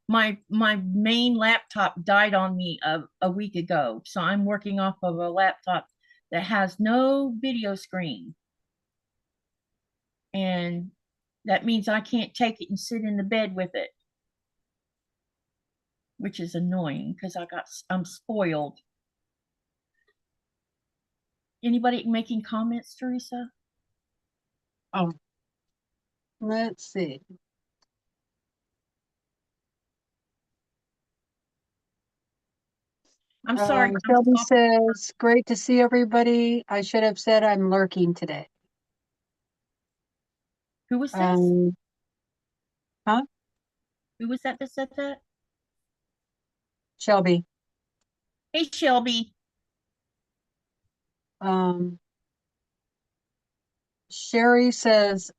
My main laptop died on me a week ago, so I'm working off of a laptop that has no video screen. And that means I can't take it and sit in the bed with it, which is annoying because I'm spoiled. Anybody making comments, Teresa? Oh, let's see. I'm sorry. Shelby says, great to see everybody. I should have said I'm lurking today. Who was this? Huh? Who was that said that? Shelby. Hey, Shelby. Sherry says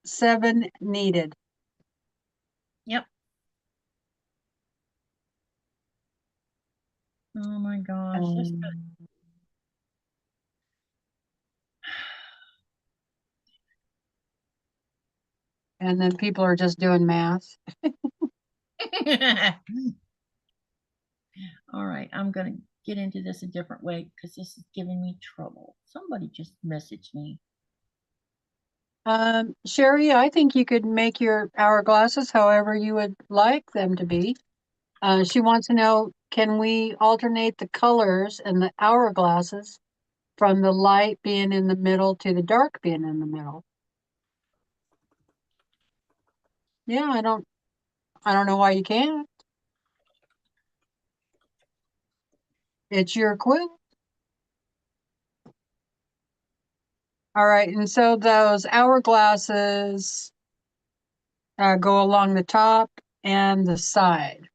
7 needed. Yep. Oh my gosh. And then people are just doing math. All right, I'm going to get into this a different way because this is giving me trouble. Somebody just messaged me. Sherry, I think you could make your hourglasses however you would like them to be. She wants to know, can we alternate the colors and the hourglasses from the light being in the middle to the dark being in the middle? Yeah, I don't know why you can't. It's your quilt. All right, and so those hourglasses go along the top and the side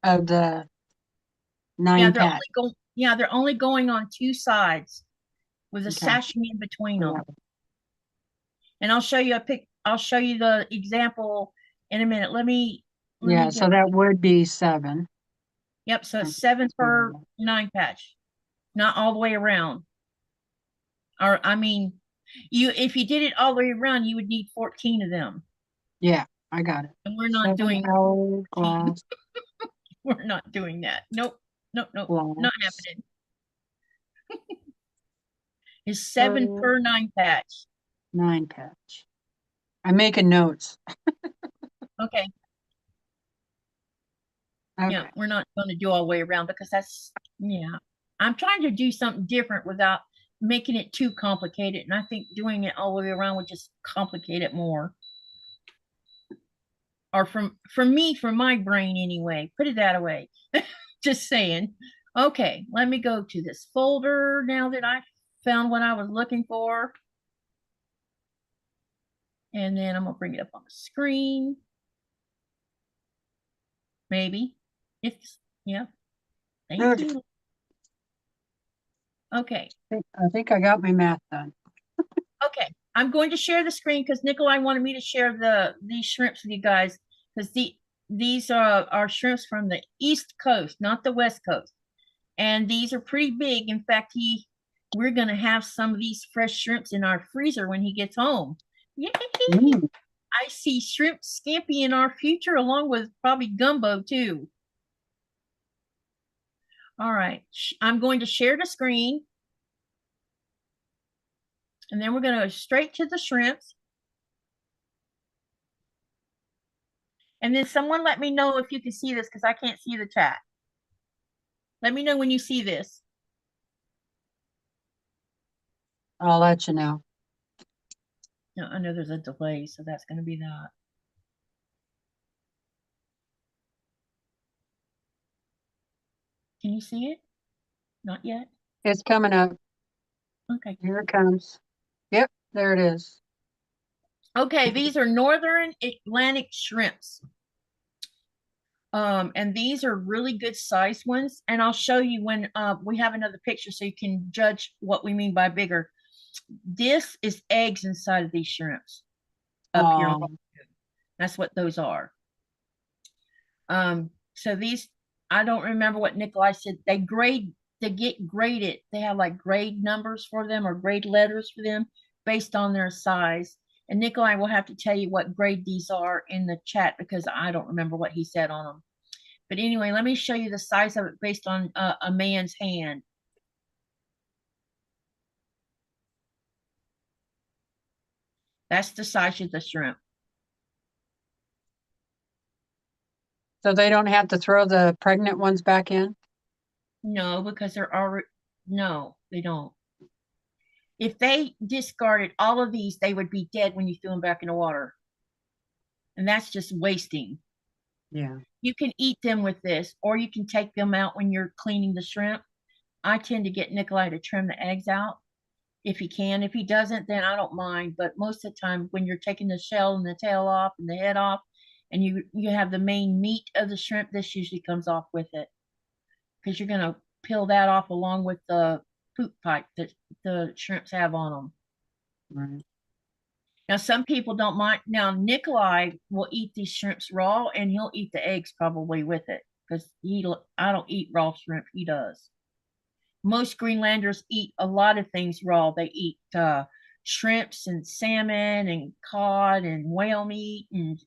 of the 9 pack. They're only going on 2 sides with a sashing in between them. And I'll show you I'll show you the example in a minute. Let me so that would be 7. Yep, so it's 7 per 9 patch, not all the way around. Or I mean, if you did it all the way around, you would need 14 of them. Yeah, I got it. And we're not doing hourglass. We're not doing that. Nope, not happening. It's 7 per 9 patch. 9 patch. I'm making notes. Okay. Yeah, we're not going to do all the way around because that's, I'm trying to do something different without making it too complicated. And I think doing it all the way around would just complicate it more. or from me, from my brain anyway. Put it that way. Just saying. Okay, let me go to this folder now that I found what I was looking for. And then I'm gonna bring it up on the screen. Maybe. It's, yeah. Thank Okay. you. Okay. I think I got my math done. Okay. I'm going to share the screen because Nikolaj wanted me to share these shrimps with you guys because these are shrimps from the East Coast, not the West Coast. And these are pretty big. In fact, we're gonna have some of these fresh shrimps in our freezer when he gets home. Yay! Mm. I see shrimp scampi in our future along with probably gumbo too. All right, I'm going to share the screen. And then we're going to go straight to the shrimps. And then someone let me know if you can see this because I can't see the chat. Let me know when you see this. I'll let you know. No, I know there's a delay, so that's going to be that. Can you see it? Not yet. It's coming up. Okay. Here it comes. Yep, there it is. Okay, these are Northern Atlantic shrimps. And these are really good sized ones. And I'll show you when we have another picture so you can judge what we mean by bigger. This is eggs inside of these shrimps up here. That's what those are. So these, I don't remember what Nikolaj said. They get graded. They have like grade numbers for them or grade letters for them based on their size. And Nikolaj will have to tell you what grade these are in the chat because I don't remember what he said on them. But anyway, let me show you the size of it based on a man's hand. That's the size of the shrimp. So they don't have to throw the pregnant ones back in? No, because they're already, no, they don't. If they discarded all of these, they would be dead when you threw them back in the water. And that's just wasting. Yeah. You can eat them with this, or you can take them out when you're cleaning the shrimp. I tend to get Nikolaj to trim the eggs out if he can. If he doesn't, then I don't mind. But most of the time, when you're taking the shell and the tail off and the head off, and you have the main meat of the shrimp, this usually comes off with it because you're going to peel that off along with the poop pipe that the shrimps have on them. Right. Now, some people don't mind. Now, Nikolaj will eat these shrimps raw, and he'll eat the eggs probably with it because I don't eat raw shrimp. He does. Most Greenlanders eat a lot of things raw. They eat shrimps and salmon and cod and whale meat and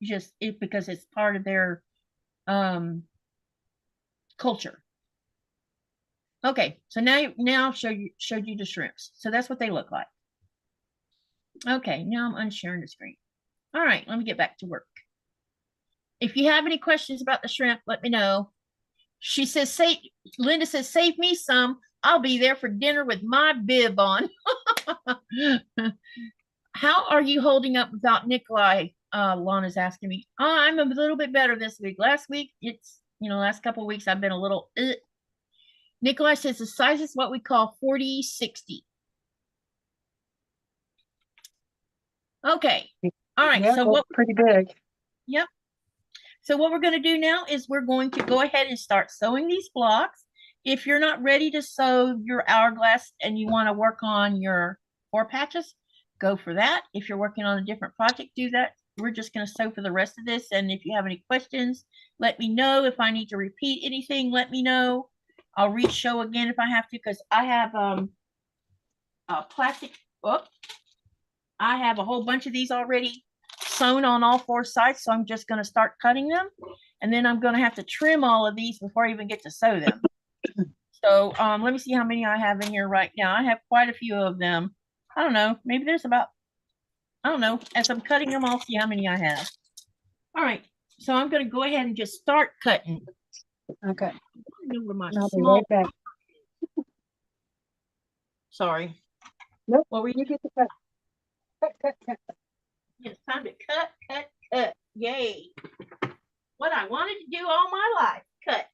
just it because it's part of their culture. Okay, so now showed you the shrimps. So that's what they look like. Okay, now I'm unsharing the screen. All right, let me get back to work. If you have any questions about the shrimp, let me know. She says, Linda says, save me some. I'll be there for dinner with my bib on. How are you holding up without Nikolaj? Lana's asking me. I'm a little bit better this week. Last week, last couple of weeks, I've been a little. Nikolaj says the size is what we call 40-60. Okay. All right. Yeah, so what? Pretty big. Yep. So what we're going to do now is we're going to go ahead and start sewing these blocks. If you're not ready to sew your hourglass and you want to work on your 4 patches, go for that. If you're working on a different project, do that. We're just going to sew for the rest of this. And if you have any questions, let me know. If I need to repeat anything, let me know. I'll re-show again if I have to because I have plastic. I have a whole bunch of these already sewn on all 4 sides, so I'm just going to start cutting them, and then I'm going to have to trim all of these before I even get to sew them. So let me see how many I have in here right now. I have quite a few of them. I don't know, maybe there's about, I don't know, as I'm cutting them, I'll see how many I have. All right, so I'm going to go ahead and just start cutting. Okay. I'll be right back. Sorry. Nope. What were you get to cut? Cut. It's time to cut. Yay. What I wanted to do all my life. Cut.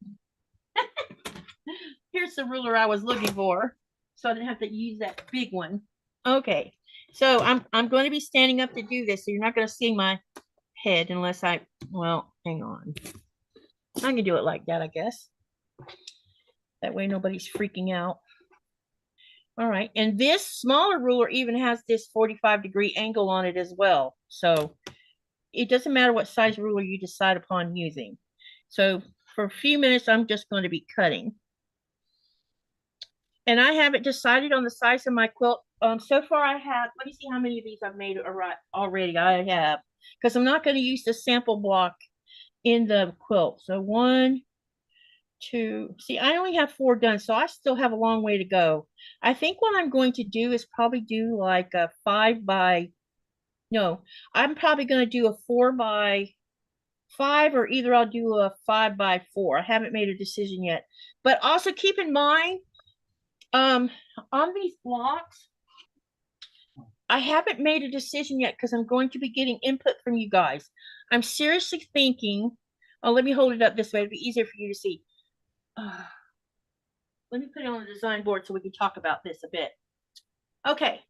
Here's the ruler I was looking for, so I didn't have to use that big one. Okay, so I'm going to be standing up to do this, so you're not going to see my head unless well, hang on. I can do it like that, I guess. That way nobody's freaking out. All right, and this smaller ruler even has this 45-degree angle on it as well. So it doesn't matter what size ruler you decide upon using. So for a few minutes, I'm just going to be cutting. And I haven't decided on the size of my quilt. So far I have, let me see how many of these I've made already. I have, because I'm not going to use the sample block in the quilt. So 1, 2, see, I only have 4 done, so I still have a long way to go. I think what I'm going to do is probably do like a 5 by, no, I'm probably going to do a 4 by 5, or either I'll do a 5 by 4. I haven't made a decision yet. But also keep in mind, on these blocks, I haven't made a decision yet because I'm going to be getting input from you guys. I'm seriously thinking, let me hold it up this way. It'll be easier for you to see. Let me put it on the design board so we can talk about this a bit. Okay,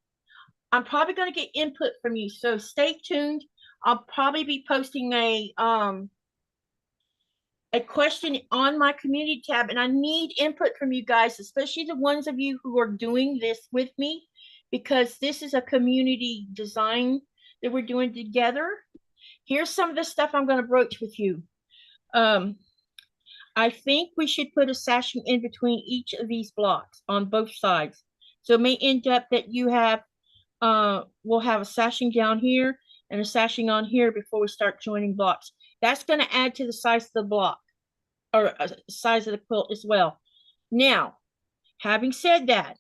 I'm probably going to get input from you, so stay tuned. I'll probably be posting a question on my community tab, and I need input from you guys, especially the ones of you who are doing this with me, because this is a community design that we're doing together. Here's some of the stuff I'm going to broach with you. I think we should put a sashing in between each of these blocks on both sides. So it may end up that you have, we'll have a sashing down here and a sashing on here before we start joining blocks. That's going to add to the size of the block, or size of the quilt as well. Now, having said that,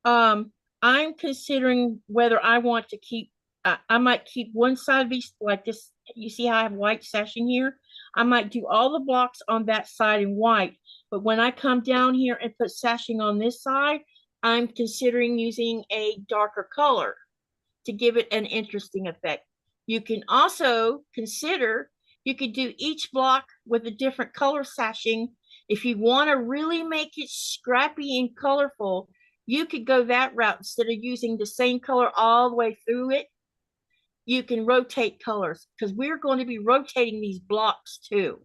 I'm considering whether I want to keep, I might keep one side of these like this. You see how I have white sashing here? I might do all the blocks on that side in white, but when I come down here and put sashing on this side, I'm considering using a darker color to give it an interesting effect. You can also consider, you could do each block with a different color sashing. If you want to really make it scrappy and colorful, you could go that route. Instead of using the same color all the way through it, you can rotate colors, because we're going to be rotating these blocks too.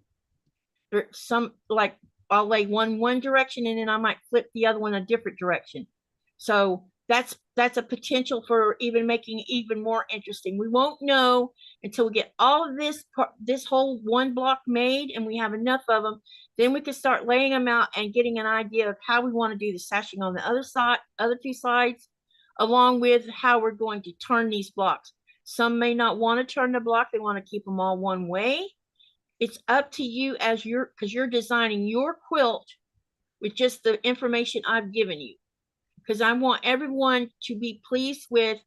There's some, like, I'll lay one direction and then I might flip the other one a different direction. So that's a potential for even making it even more interesting. We won't know until we get all of this whole one block made and we have enough of them. Then we can start laying them out and getting an idea of how we want to do the sashing on the other side, other 2 sides, along with how we're going to turn these blocks. Some may not want to turn the block. They want to keep them all one way. It's up to you as because you're designing your quilt with just the information I've given you. Because I want everyone to be pleased with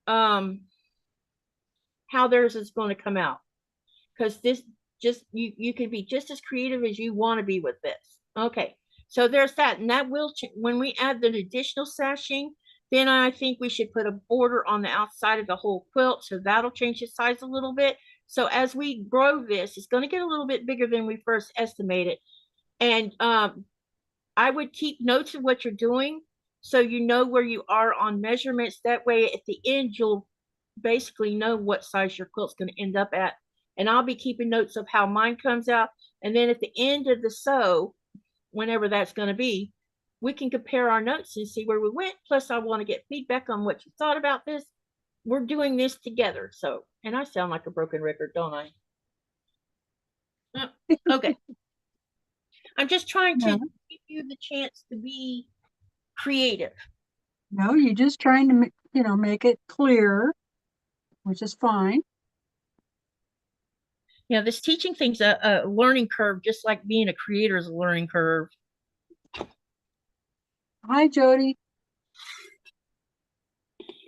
how theirs is going to come out. Because this you can be just as creative as you want to be with this. Okay, so there's that. And that will, when we add the additional sashing, then I think we should put a border on the outside of the whole quilt. So that'll change the size a little bit. So as we grow this, it's going to get a little bit bigger than we first estimated. And I would keep notes of what you're doing so you know where you are on measurements. That way at the end, you'll basically know what size your quilt's going to end up at. And I'll be keeping notes of how mine comes out. And then at the end of the sew, whenever that's going to be, we can compare our notes and see where we went. Plus, I want to get feedback on what you thought about this. We're doing this together. So, and I sound like a broken record, don't I? Okay. I'm just trying to give you the chance to be creative. No, you're just trying to, make it clear, which is fine. Yeah, this teaching thing's a learning curve, just like being a creator is a learning curve. Hi, Jody.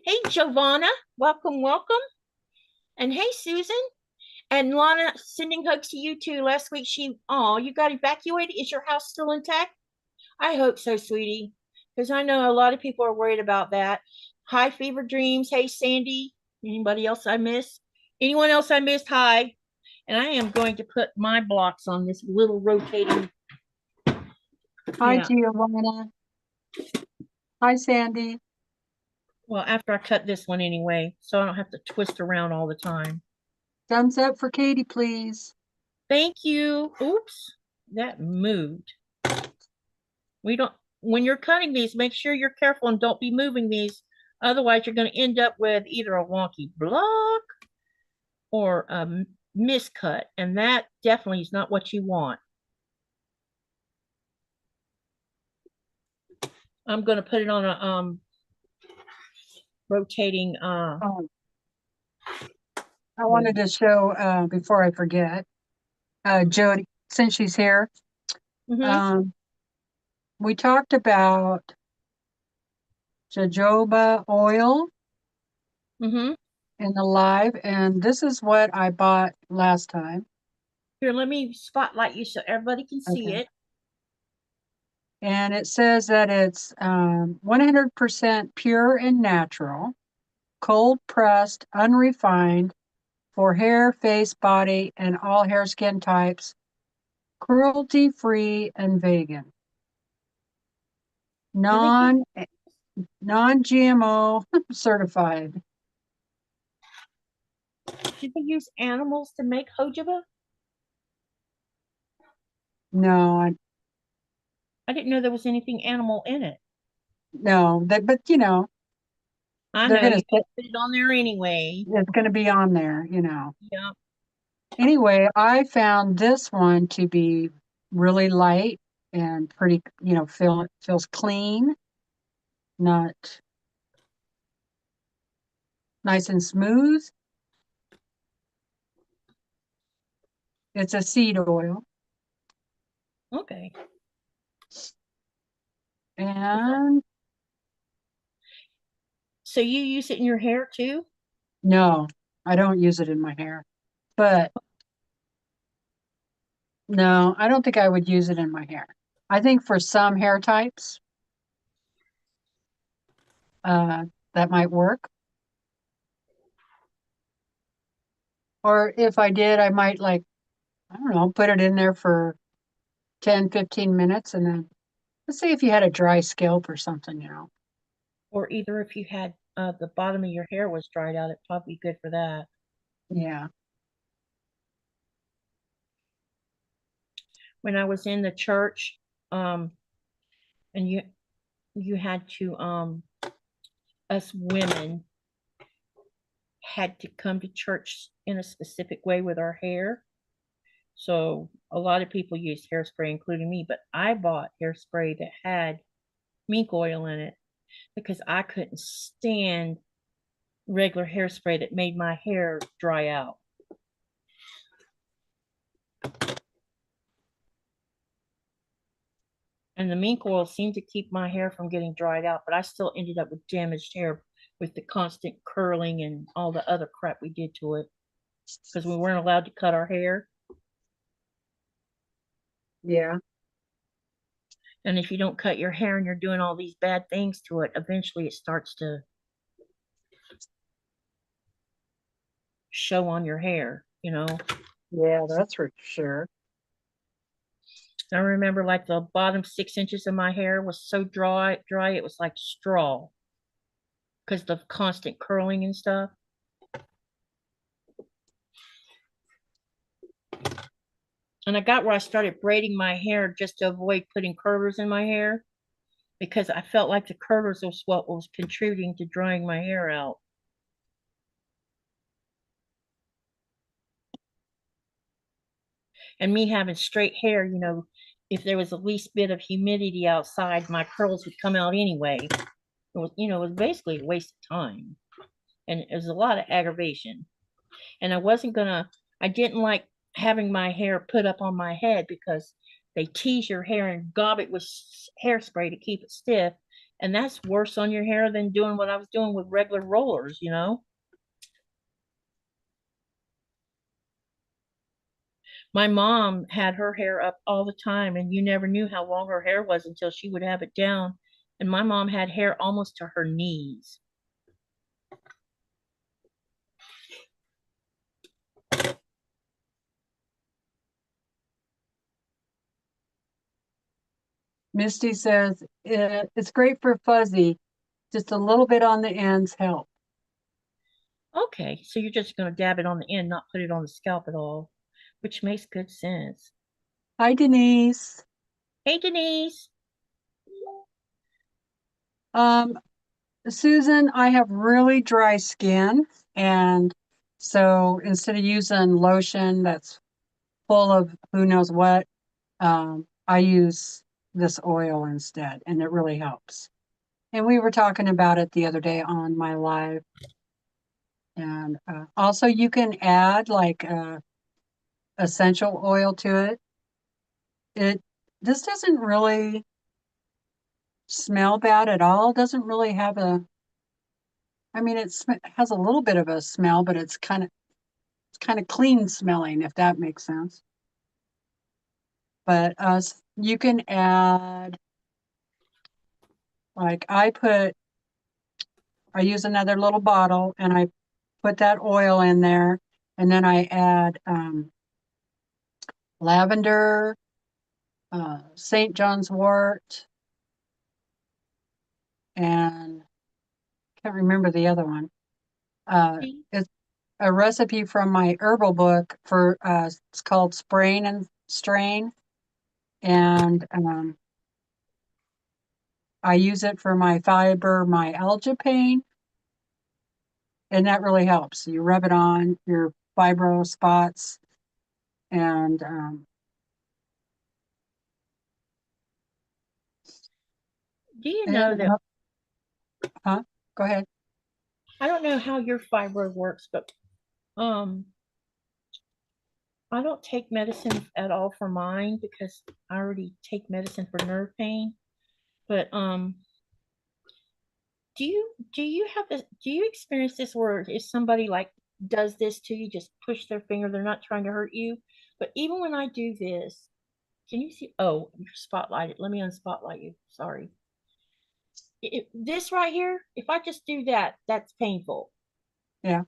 Hey, Giovanna. Welcome, welcome. And hey, Susan. And Lana, sending hugs to you too. Last week you got evacuated. Is your house still intact? I hope so, sweetie, because I know a lot of people are worried about that. Hi, Fever Dreams. Hey, Sandy. Anybody else I missed? Anyone else I missed? Hi. And I am going to put my blocks on this little rotating. Hi, Yeah. Giovanna. Hi, Sandy. Well, after I cut this one anyway, so I don't have to twist around all the time. Thumbs up for Katie, please. Thank you. Oops, that moved. When you're cutting these, make sure you're careful and don't be moving these. Otherwise, you're going to end up with either a wonky block or a miscut, and that definitely is not what you want. I'm going to put it on a rotating. Oh, I wanted to show before I forget, Jody, since she's here. Mhm. We talked about jojoba oil Mhm. in the live, and this is what I bought last time. Here, let me spotlight you so everybody can see it. And it says that it's 100% pure and natural, cold pressed, unrefined for hair, face, body, and all hair skin types, cruelty free and vegan. Non-GMO certified. Did they use animals to make jojoba? No, I didn't know there was anything animal in it. no, but you know, I they're know gonna you put it on there anyway. it's gonna be on there, you know. Yeah. Anyway, I found this one to be really light and pretty, you know, feels clean, not nice and smooth. It's a seed oil. Okay. And So you use it in your hair too? no, I don't use it in my hair. But no, I don't think I would use it in my hair. I think for some hair types, that might work. Or if I did, I might like, I don't know, put it in there for 10, 15 minutes and then let's say if you had a dry scalp or something, you know. Or either if you had the bottom of your hair was dried out, it'd probably be good for that. Yeah. When I was in the church, and you had to us women had to come to church in a specific way with our hair. So a lot of people used hairspray, including me, but I bought hairspray that had mink oil in it because I couldn't stand regular hairspray that made my hair dry out. And the mink oil seemed to keep my hair from getting dried out, but I still ended up with damaged hair with the constant curling and all the other crap we did to it because we weren't allowed to cut our hair. Yeah. And if you don't cut your hair and you're doing all these bad things to it, eventually it starts to show on your hair, you know. Yeah, that's for sure. I remember like the bottom 6 inches of my hair was so dry, it was like straw because of constant curling and stuff. And I got where I started braiding my hair just to avoid putting curlers in my hair because I felt like the curlers was what was contributing to drying my hair out. And me having straight hair, you know, if there was the least bit of humidity outside, my curls would come out anyway. It was, you know, it was basically a waste of time. And it was a lot of aggravation. And I didn't like having my hair put up on my head because they tease your hair and gob it with hairspray to keep it stiff. And that's worse on your hair than doing what I was doing with regular rollers, you know? My mom had her hair up all the time, and you never knew how long her hair was until she would have it down. And my mom had hair almost to her knees. Misty says it's great for fuzzy. Just a little bit on the ends help. Okay, so you're just going to dab it on the end, not put it on the scalp at all, which makes good sense. Hi, Denise. Hey, Denise. Um, Susan, I have really dry skin, and so instead of using lotion that's full of who knows what, I use this oil instead, and it really helps. And we were talking about it the other day on my live. And also, you can add like essential oil to it. This doesn't really smell bad at all. It doesn't really have a. I mean, has a little bit of a smell, but it's kind of clean smelling, if that makes sense. But you can add, like I use another little bottle and I put that oil in there, and then I add lavender, St. John's wort, and can't remember the other one. It's a recipe from my herbal book for it's called Sprain and Strain, and I use it for my fibromyalgia pain, and that really helps. You rub it on your fibro spots, and Do you know that huh? Go ahead. I don't know how your fibro works, but um I don't take medicine at all for mine because I already take medicine for nerve pain. But do you have this do you experience this where if somebody like does this to you, just push their finger, they're not trying to hurt you? But even when I do this, can you see? Oh, you're spotlighted. Let me unspotlight you. Sorry. This right here, if I just do that, that's painful. Yeah,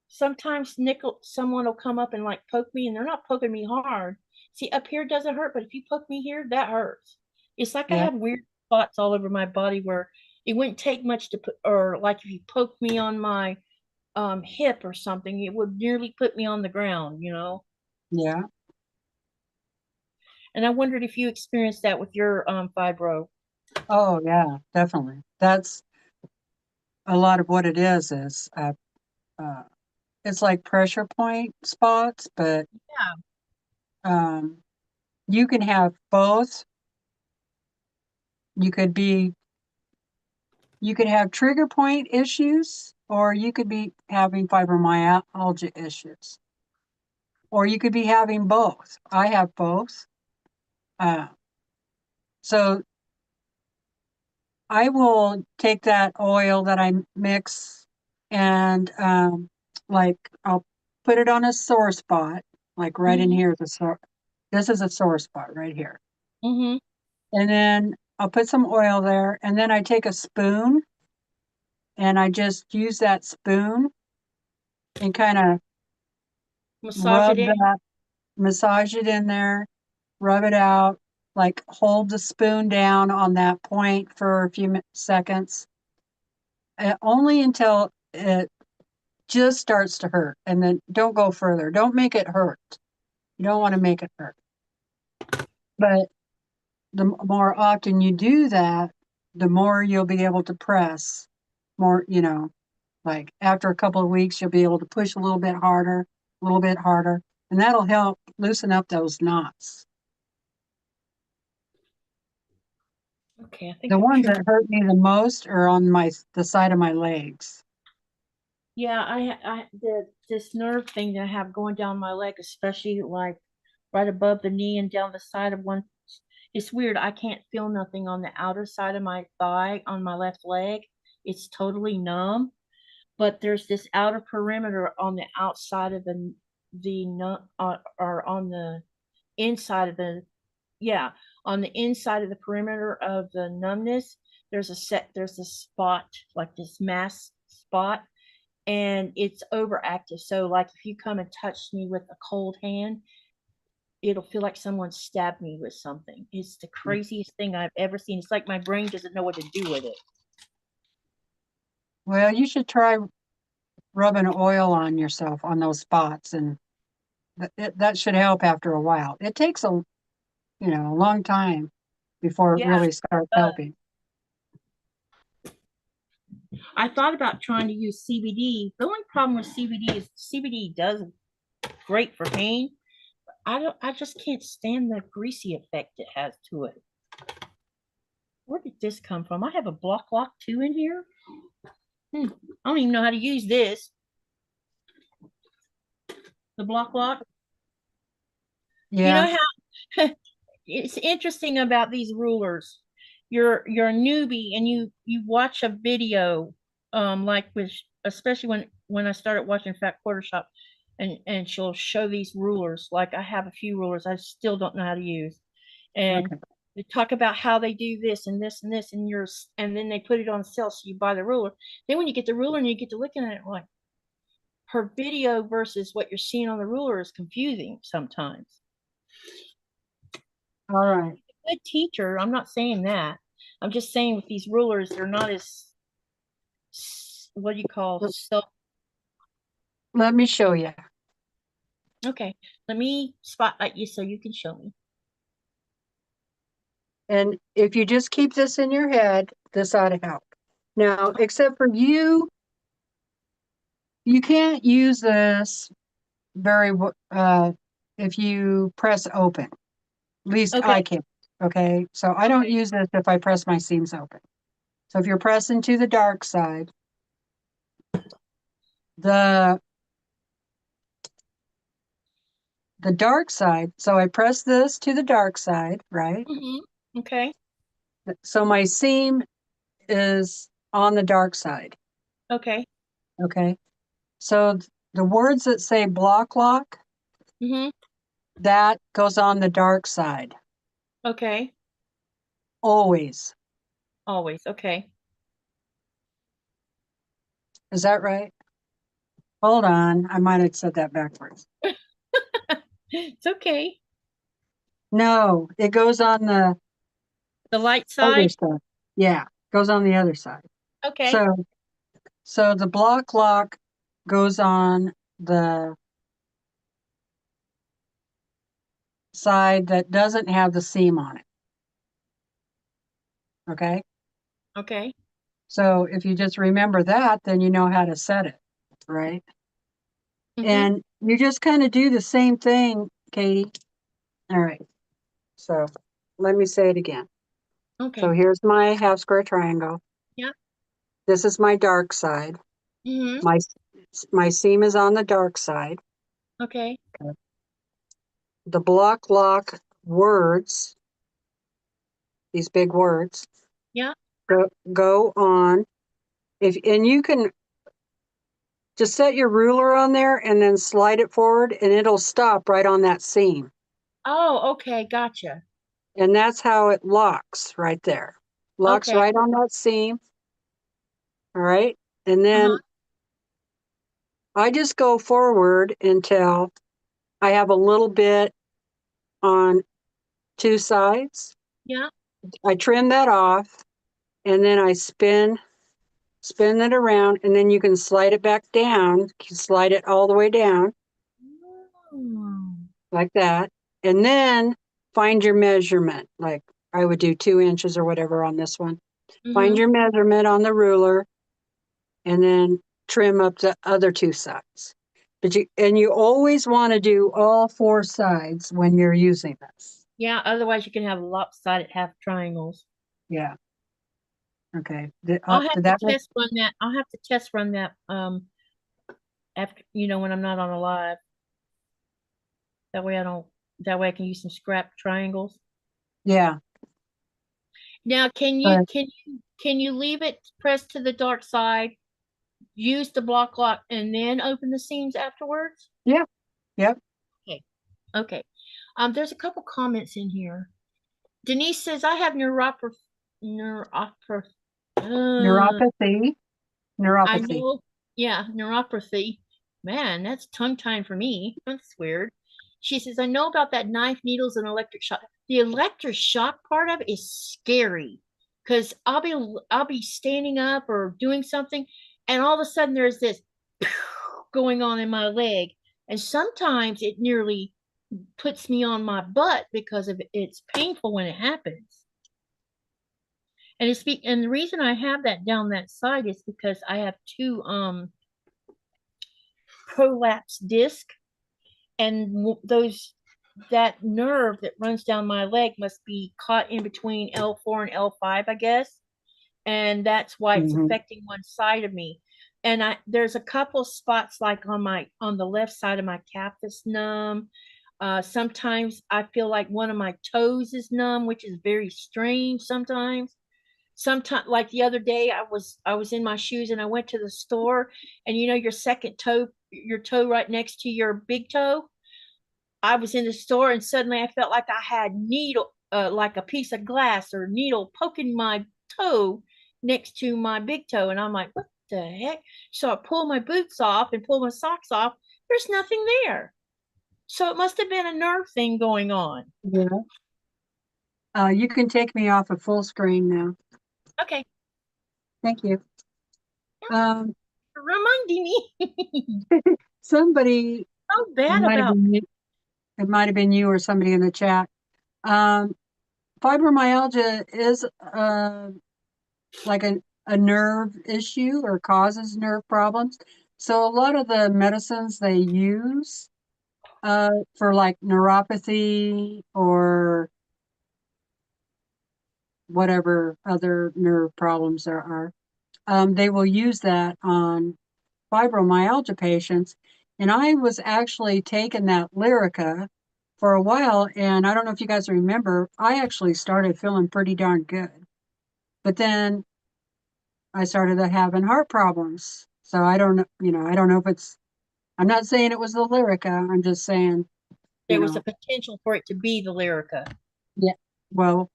Sometimes someone will come up and like poke me, and they're not poking me hard. See, up here doesn't hurt, but if you poke me here, that hurts. It's like I yeah, have weird spots all over my body where it wouldn't take much to put, or like if you poke me on my hip or something, it would nearly put me on the ground. yeah. And I wondered if you experienced that with your fibro. Oh, yeah, definitely. That's a lot of what it is. Uh, it's like pressure point spots, but Yeah. um, you can have both. You could be, you could have trigger point issues, or you could be having fibromyalgia issues, or you could be having both. I have both. Uh, so I will take that oil that I mix and like I'll put it on a sore spot, like right in Mm-hmm. here. This is a sore spot right here. Mm-hmm. And then I'll put some oil there, and then I take a spoon and I just use that spoon and kind of Massage it rub in. that, massage it in there, rub it out, like hold the spoon down on that point for a few seconds, only until it just starts to hurt. And then don't go further. Don't make it hurt. You don't want to make it hurt. But the more often you do that, the more you'll be able to press more, like after a couple of weeks, you'll be able to push a little bit harder, and that'll help loosen up those knots. Okay, I think The I'm ones sure. that hurt me the most are on the side of my legs. Yeah, this nerve thing that I have going down my leg, especially like right above the knee and down the side of one. It's weird. I can't feel nothing on the outer side of my thigh on my left leg. It's totally numb. But there's this outer perimeter on the outside of the or on the inside of the yeah on the inside of the perimeter of the numbness. There's a spot, like this mass spot, and it's overactive. So like if you come and touch me with a cold hand, it'll feel like someone stabbed me with something. It's the craziest thing I've ever seen. It's like my brain doesn't know what to do with it. Well, you should try rubbing oil on yourself on those spots, and that should help after a while. It takes a long time before it Yeah. really starts helping. I thought about trying to use CBD. The only problem with CBD is CBD does great for pain. I just can't stand the greasy effect it has to it. Where did this come from? I have a block lock too in here. I don't even know how to use this. The block lock. Yeah. You know how it's interesting about these rulers. You're a newbie and you watch a video, like with, especially when I started watching Fat Quarter Shop, and she'll show these rulers. Like I have a few rulers I still don't know how to use, and Okay. they talk about how they do this and this and this, and then they put it on sale, so you buy the ruler. Then when you get the ruler and you get to looking at it, like her video versus what you're seeing on the ruler is confusing sometimes. All right. Good teacher, I'm not saying that. I'm just saying with these rulers, they're not as, what do you call, so. Let me show you. Okay, let me spotlight you so you can show me. And if you just keep this in your head, this ought to help. Now, except for you can't use this very if you press open. At least Okay. I can't. Okay, so I don't use this if I press my seams open. So if you're pressing to the dark side, the dark side, so I press this to the dark side, right? Okay. So my seam is on the dark side. Okay. Okay. So the words that say block lock, that goes on the dark side. Okay. Always. Always. Okay. Is that right? Hold on. I might have said that backwards. It's okay. No, it goes on the light other side. side. Yeah, goes on the other side. Okay. So the block lock goes on the side that doesn't have the seam on it. Okay. Okay. So if you just remember that, then you know how to set it, right? And you just kind of do the same thing, Katie. All right. So let me say it again. Okay. So here's my half square triangle. Yeah. This is my dark side. My seam is on the dark side. Okay. The block lock words, these big words, Yeah. go on. And you can just set your ruler on there and then slide it forward and it'll stop right on that seam. Oh, okay. Gotcha. And that's how it locks right there. Locks right on that seam. All right. And then I just go forward until I have a little bit on two sides. Yeah. I trim that off and then I spin it around, and then you can slide it back down. You can slide it all the way down like that. And then find your measurement. Like I would do 2 inches or whatever on this one. Find your measurement on the ruler and then trim up the other 2 sides. But you always want to do all 4 sides when you're using this. Yeah, otherwise you can have lopsided half triangles. Yeah. Okay. I'll have to test run that. I'll have to test run that after, when I'm not on a live. That way I can use some scrap triangles. Yeah. Now, can you leave it pressed to the dark side, use the block lock, and then open the seams afterwards? Yeah. Yep. Okay. There's a couple comments in here. Denise says, I have neuropathy. Neuropathy. I know. Yeah, neuropathy. Man, that's tongue-tied for me. That's weird. She says, I know about that knife, needles, and electric shock. The electric shock part of it is scary because I'll be standing up or doing something, and all of a sudden there's this going on in my leg, and sometimes it nearly puts me on my butt because of it's painful when it happens. And the reason I have that down that side is because I have two prolapse disc, and that nerve that runs down my leg must be caught in between L4 and L5, I guess, and that's why it's affecting one side of me. And there's a couple spots like on the left side of my calf that's numb. Sometimes I feel like one of my toes is numb, which is very strange sometimes. Sometimes, like the other day, I was in my shoes and I went to the store, and your second toe, your toe right next to your big toe. I was in the store and suddenly I felt like I had needle, like a piece of glass or needle poking my toe next to my big toe, and I'm like, what the heck? So I pull my boots off and pull my socks off. There's nothing there. So it must have been a nerve thing going on. Yeah. You can take me off of full screen now. Okay. Thank you. Reminding me. Somebody, So bad about it might have been you or somebody in the chat. Fibromyalgia is like a nerve issue or causes nerve problems. So a lot of the medicines they use for like neuropathy or whatever other nerve problems there are, they will use that on fibromyalgia patients. And I was actually taking that Lyrica for a while, and I don't know if you guys remember, I actually started feeling pretty darn good. But then I started having heart problems. So I don't know, I don't know if I'm not saying it was the Lyrica. I'm just saying there was a potential for it to be the Lyrica. Yeah. Well,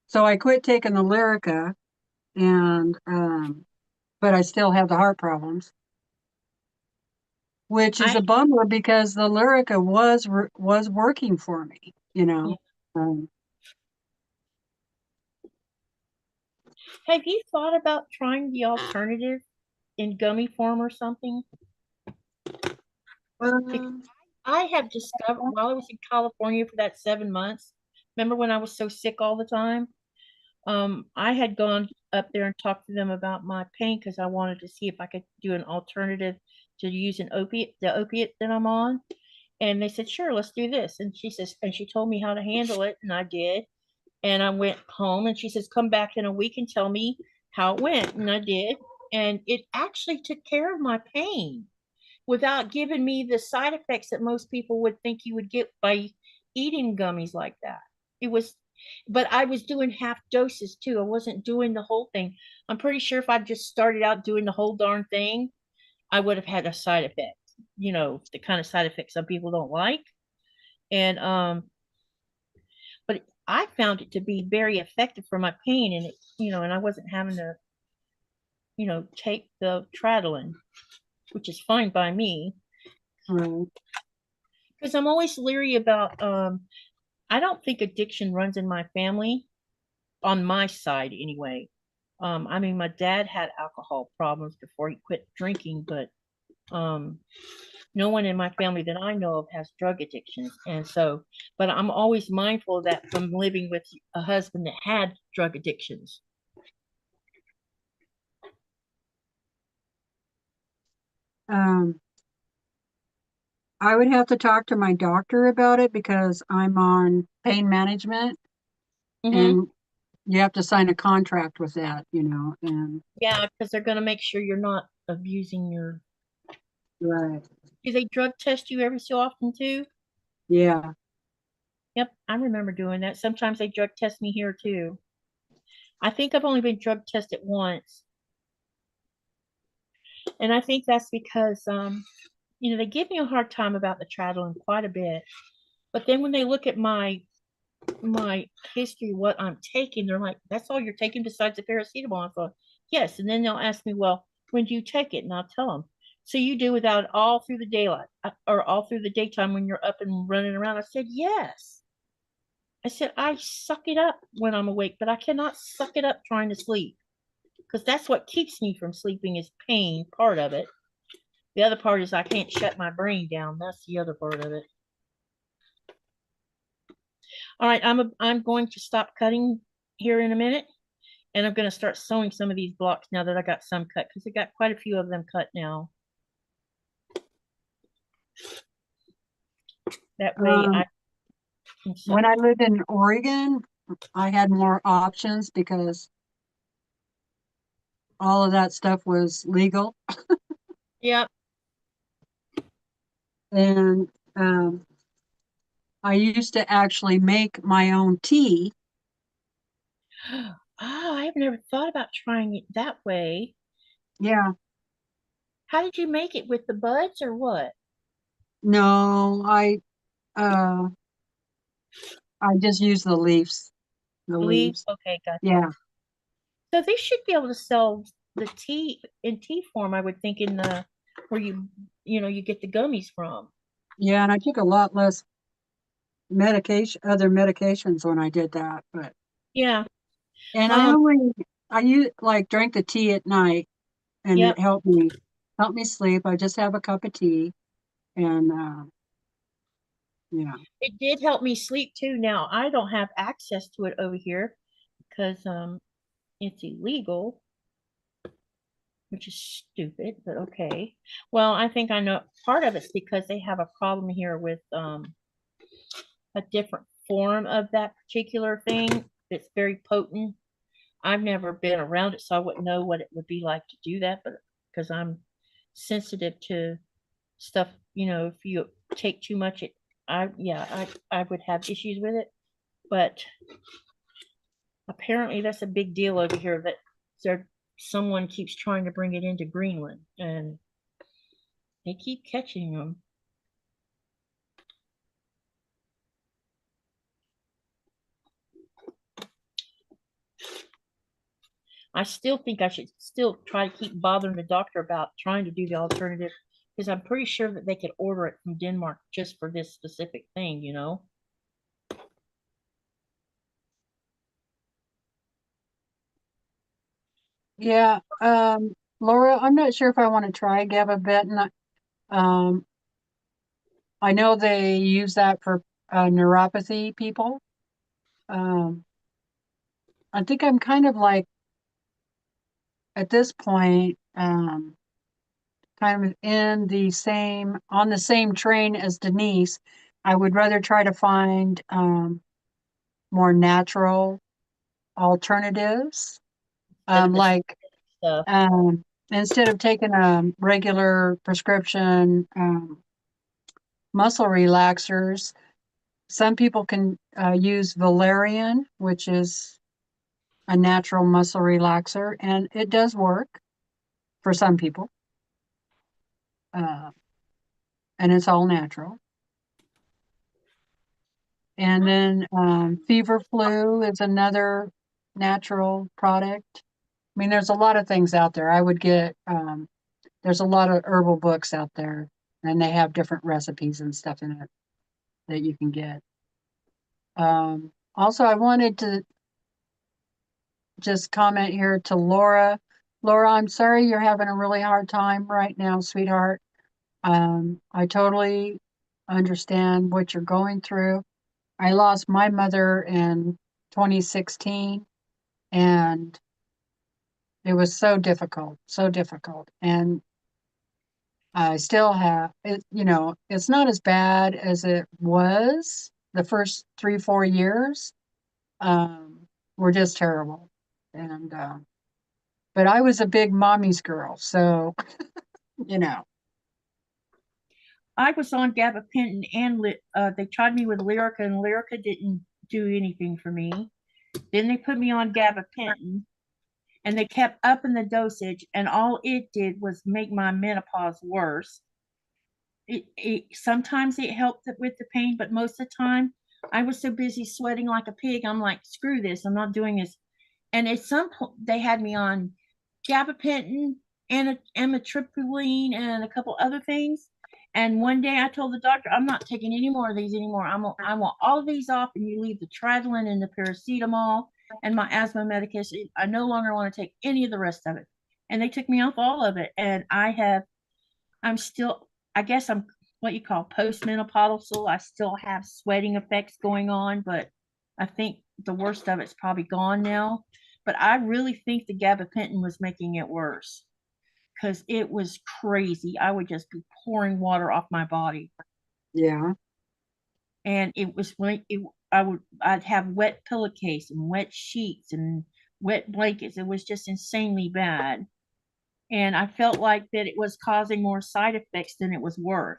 so I quit taking the Lyrica, and but I still have the heart problems, which is a bummer because the Lyrica was working for me, Yeah. Have you thought about trying the alternative in gummy form or something? I have discovered while I was in California for that 7 months. Remember when I was so sick all the time? I had gone up there and talked to them about my pain because I wanted to see if I could do an alternative to use the opiate that I'm on. And they said, sure, let's do this. And she told me how to handle it, and I did. And I went home, and she says, come back in a week and tell me how it went. And I did. And it actually took care of my pain without giving me the side effects that most people would think you would get by eating gummies like that. It was, but I was doing half doses too. I wasn't doing the whole thing. I'm pretty sure if I just started out doing the whole darn thing, I would have had a side effect, the kind of side effects some people don't like. And, but I found it to be very effective for my pain, and and I wasn't having to, take the Tradolin, which is fine by me. Because I'm always leery about I don't think addiction runs in my family, on my side anyway. I mean, my dad had alcohol problems before he quit drinking, but no one in my family that I know of has drug addictions. And so, but I'm always mindful of that from living with a husband that had drug addictions. I would have to talk to my doctor about it because I'm on pain management, and you have to sign a contract with that, and yeah, because they're going to make sure you're not abusing your. Right. Do they drug test you every so often too? Yeah. Yep, I remember doing that. Sometimes they drug test me here too. I think I've only been drug tested once. And I think that's because they give me a hard time about the Tradolin quite a bit. But then when they look at my history, what I'm taking, they're like, that's all you're taking besides the paracetamol. I thought, yes. And then they'll ask me, well, when do you take it? And I'll tell them. So you do without all through the daylight or all through the daytime when you're up and running around? I said, yes. I said, I suck it up when I'm awake, but I cannot suck it up trying to sleep because that's what keeps me from sleeping is pain, part of it. The other part is I can't shut my brain down. That's the other part of it. All right, I'm going to stop cutting here in a minute, and I'm going to start sewing some of these blocks now that I got some cut because I got quite a few of them cut now. That way I can sew. When I lived in Oregon, I had more options because all of that stuff was legal. Yep. And I used to actually make my own tea. Oh, I've never thought about trying it that way. Yeah. How did you make it, with the buds or what? No, I just use the leaves. The Leaves? leaves. Okay, gotcha. Yeah. So they should be able to sell the tea in tea form, I would think, in the where you get the gummies from. Yeah, and I took a lot less other medications when I did that, but Yeah. and Um, I use like drank the tea at night and it yep. helped me sleep. I just have a cup of tea and yeah. It did help me sleep too. Now I don't have access to it over here because it's illegal, which is stupid, but okay. Well, I think I know part of it's because they have a problem here with a different form of that particular thing that's very potent. I've never been around it, so I wouldn't know what it would be like to do that, but because I'm sensitive to stuff, if you take too much, I would have issues with it. But apparently that's a big deal over here that someone keeps trying to bring it into Greenland and they keep catching them. I still think I should still try to keep bothering the doctor about trying to do the alternative because I'm pretty sure that they could order it from Denmark just for this specific thing. Yeah. Laura, I'm not sure if I want to try gabapentin. Um, I know they use that for neuropathy people. Um, I think I'm kind of like at this point, kind of on the same train as Denise. I would rather try to find more natural alternatives. Instead of this Like stuff. instead of taking a regular prescription muscle relaxers, some people can use valerian, which is a natural muscle relaxer, and it does work for some people. Uh, and it's all natural. And then fever flu is another natural product. I mean, there's a lot of things out there. I would get, there's a lot of herbal books out there, and they have different recipes and stuff in it that you can get. Also, I wanted to just comment here to Laura. Laura, I'm sorry you're having a really hard time right now, sweetheart. I totally understand what you're going through. I lost my mother in 2016, and it was so difficult, so difficult. And I still have it, it's not as bad as it was the first 3, 4 years. Were just terrible. And but I was a big mommy's girl, so you know. I was on gabapentin and they tried me with Lyrica, and Lyrica didn't do anything for me. Then they put me on gabapentin, and they kept upping the dosage, and all it did was make my menopause worse. It sometimes it helped with the pain, but most of the time I was so busy sweating like a pig. I'm like, screw this, I'm not doing this. And at some point they had me on gabapentin amitriptyline and a couple other things. And one day I told the doctor, I'm not taking any more of these anymore. I want all of these off, and you leave the Tridolin and the paracetamol and my asthma medication. I no longer want to take any of the rest of it. And they took me off all of it. And I'm still, I guess I'm what you call postmenopausal. I still have sweating effects going on, but I think the worst of it's probably gone now. But I really think the gabapentin was making it worse because it was crazy. I would just be pouring water off my body, Yeah. and it was when I'd have wet pillowcase and wet sheets and wet blankets. It was just insanely bad, and I felt like that it was causing more side effects than it was worth.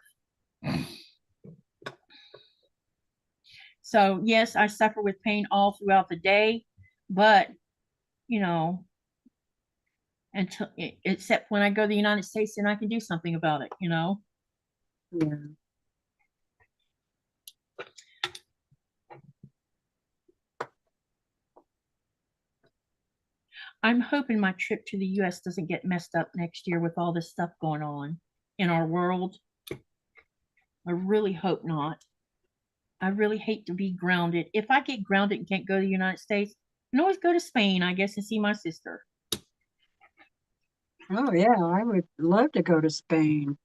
So yes, I suffer with pain all throughout the day, but you know, until except when I go to the United States, then I can do something about it. Yeah. I'm hoping my trip to the US doesn't get messed up next year with all this stuff going on in our world. I really hope not. I really hate to be grounded. If I get grounded and can't go to the United States, I can always go to Spain, I guess, and see my sister. Oh, yeah. I would love to go to Spain.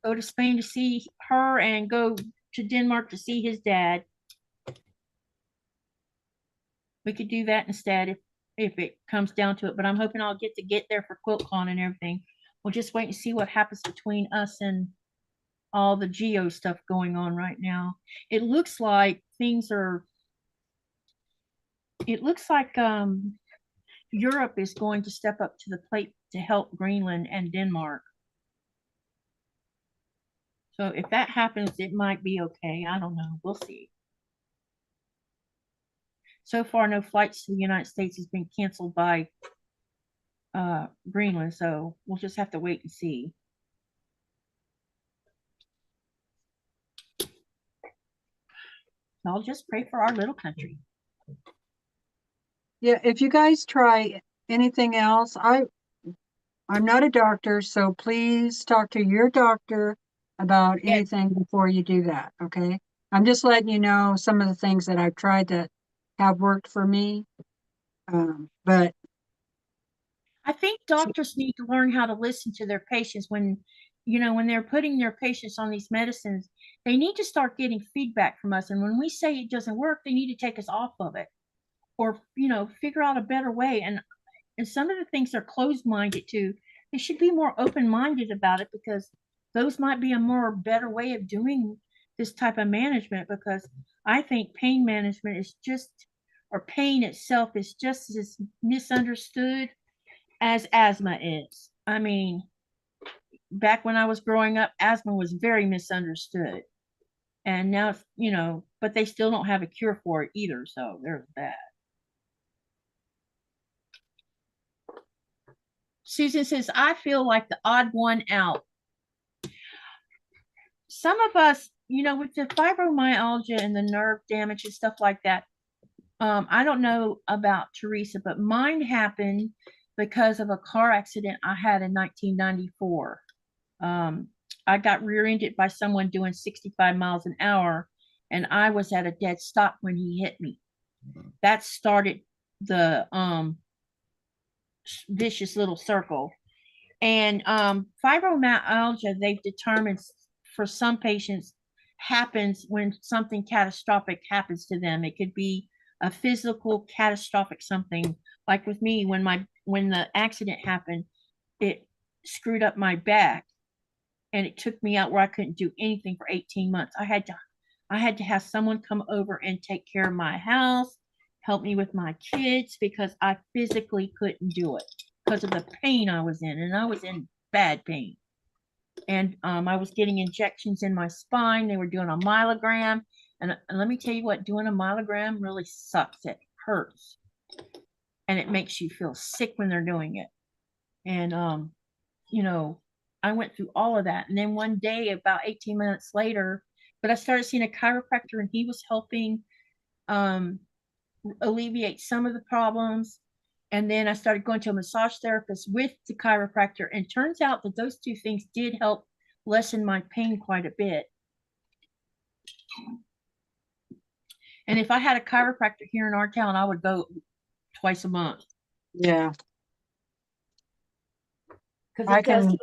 Go to Spain to see her and go to Denmark to see his dad. We could do that instead if it comes down to it. But I'm hoping I'll get there for QuiltCon and everything. We'll just wait and see what happens between us and all the geo stuff going on right now. It looks like Europe is going to step up to the plate to help Greenland and Denmark. So if that happens, it might be okay. I don't know. We'll see. So far, no flights to the United States has been canceled by Greenland, so we'll just have to wait and see. I'll just pray for our little country. Yeah, if you guys try anything else, I'm not a doctor, so please talk to your doctor about Yes. anything before you do that, okay? I'm just letting you know some of the things that I've tried that have worked for me. But I think doctors need to learn how to listen to their patients when they're putting their patients on these medicines. They need to start getting feedback from us. And when we say it doesn't work, they need to take us off of it or, figure out a better way. And some of the things they're closed-minded to, they should be more open-minded about it, because those might be a more better way of doing this type of management, because I think pain management is just, or pain itself is just as misunderstood as asthma is. I mean, back when I was growing up, asthma was very misunderstood. And now, but they still don't have a cure for it either. So there's that. Susan says, I feel like the odd one out. Some of us, with the fibromyalgia and the nerve damage and stuff like that, I don't know about Teresa, but mine happened because of a car accident I had in 1994. I got rear-ended by someone doing 65 miles an hour, and I was at a dead stop when he hit me. That started the vicious little circle. And fibromyalgia, they've determined for some patients, happens when something catastrophic happens to them. It could be a physical catastrophic something. Like with me, when the accident happened, it screwed up my back, and it took me out where I couldn't do anything for 18 months. I had to have someone come over and take care of my house, help me with my kids, because I physically couldn't do it because of the pain I was in, and I was in bad pain. And I was getting injections in my spine. They were doing a myelogram, and let me tell you what, doing a myelogram really sucks. It hurts, and it makes you feel sick when they're doing it. And I went through all of that. And then one day, about 18 minutes later, but I started seeing a chiropractor, and he was helping alleviate some of the problems. And then I started going to a massage therapist with the chiropractor, and turns out that those two things did help lessen my pain quite a bit. And if I had a chiropractor here in our town, I would go twice a month. Yeah. Because I it does can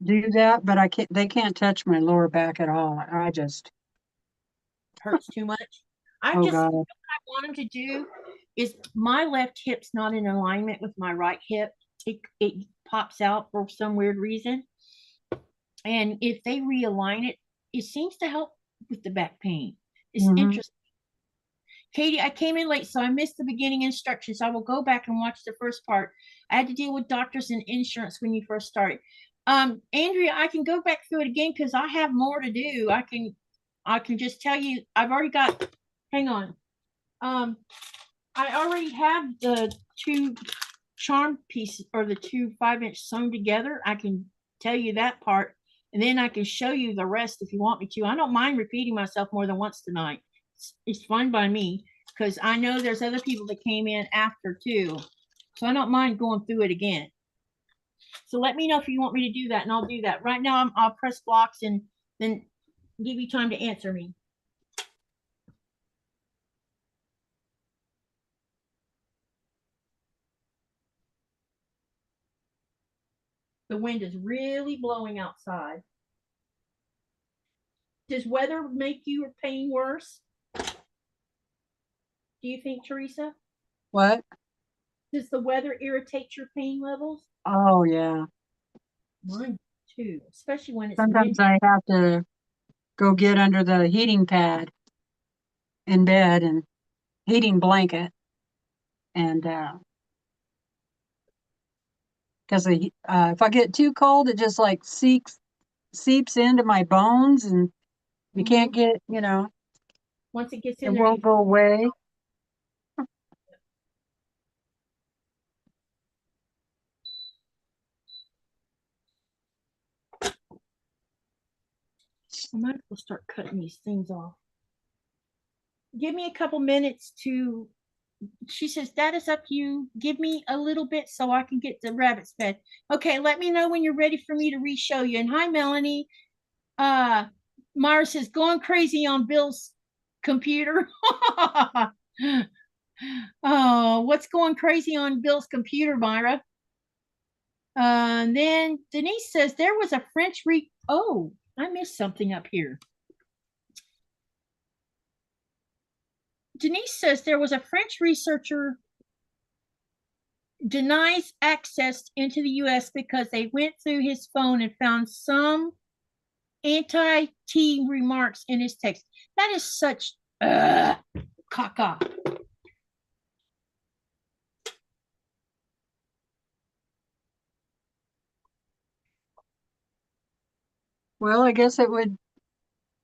do that, but I can't, they can't touch my lower back at all. I just, hurts too much. I oh just, God. what I want them to do is, my left hip's not in alignment with my right hip. It pops out for some weird reason. And if they realign it, it seems to help with the back pain. It's interesting. Katie, I came in late, so I missed the beginning instructions. I will go back and watch the first part. I had to deal with doctors and insurance when you first started. Andrea, I can go back through it again because I have more to do. I can just tell you, I've already got, hang on. I already have the two charm pieces, or the two 5-inch sewn together. I can tell you that part, and then I can show you the rest if you want me to. I don't mind repeating myself more than once tonight. It's fine by me, because I know there's other people that came in after too. So I don't mind going through it again. So let me know if you want me to do that, and I'll do that. Right now, I'll press blocks and then give you time to answer me. The wind is really blowing outside. Does weather make your pain worse? Do you think, Teresa? What? Does the weather irritate your pain levels? Oh yeah. Mine too, especially when it's Sometimes windy. I have to go get under the heating pad in bed and heating blanket, and because if I get too cold, it just like seeps into my bones, and you can't get, Once it gets it in there, won't go away. I might as well start cutting these things off. Give me a couple minutes to, she says, that is up to you. Give me a little bit so I can get the rabbit's bed. Okay, let me know when you're ready for me to re-show you. And hi, Melanie. Myra says, going crazy on Bill's computer. Oh, what's going crazy on Bill's computer, Myra? And then Denise says there was a French oh, I missed something up here. Denise says there was a French researcher denies access into the US because they went through his phone and found some anti-teen remarks in his text. That is such caca. Well, I guess it would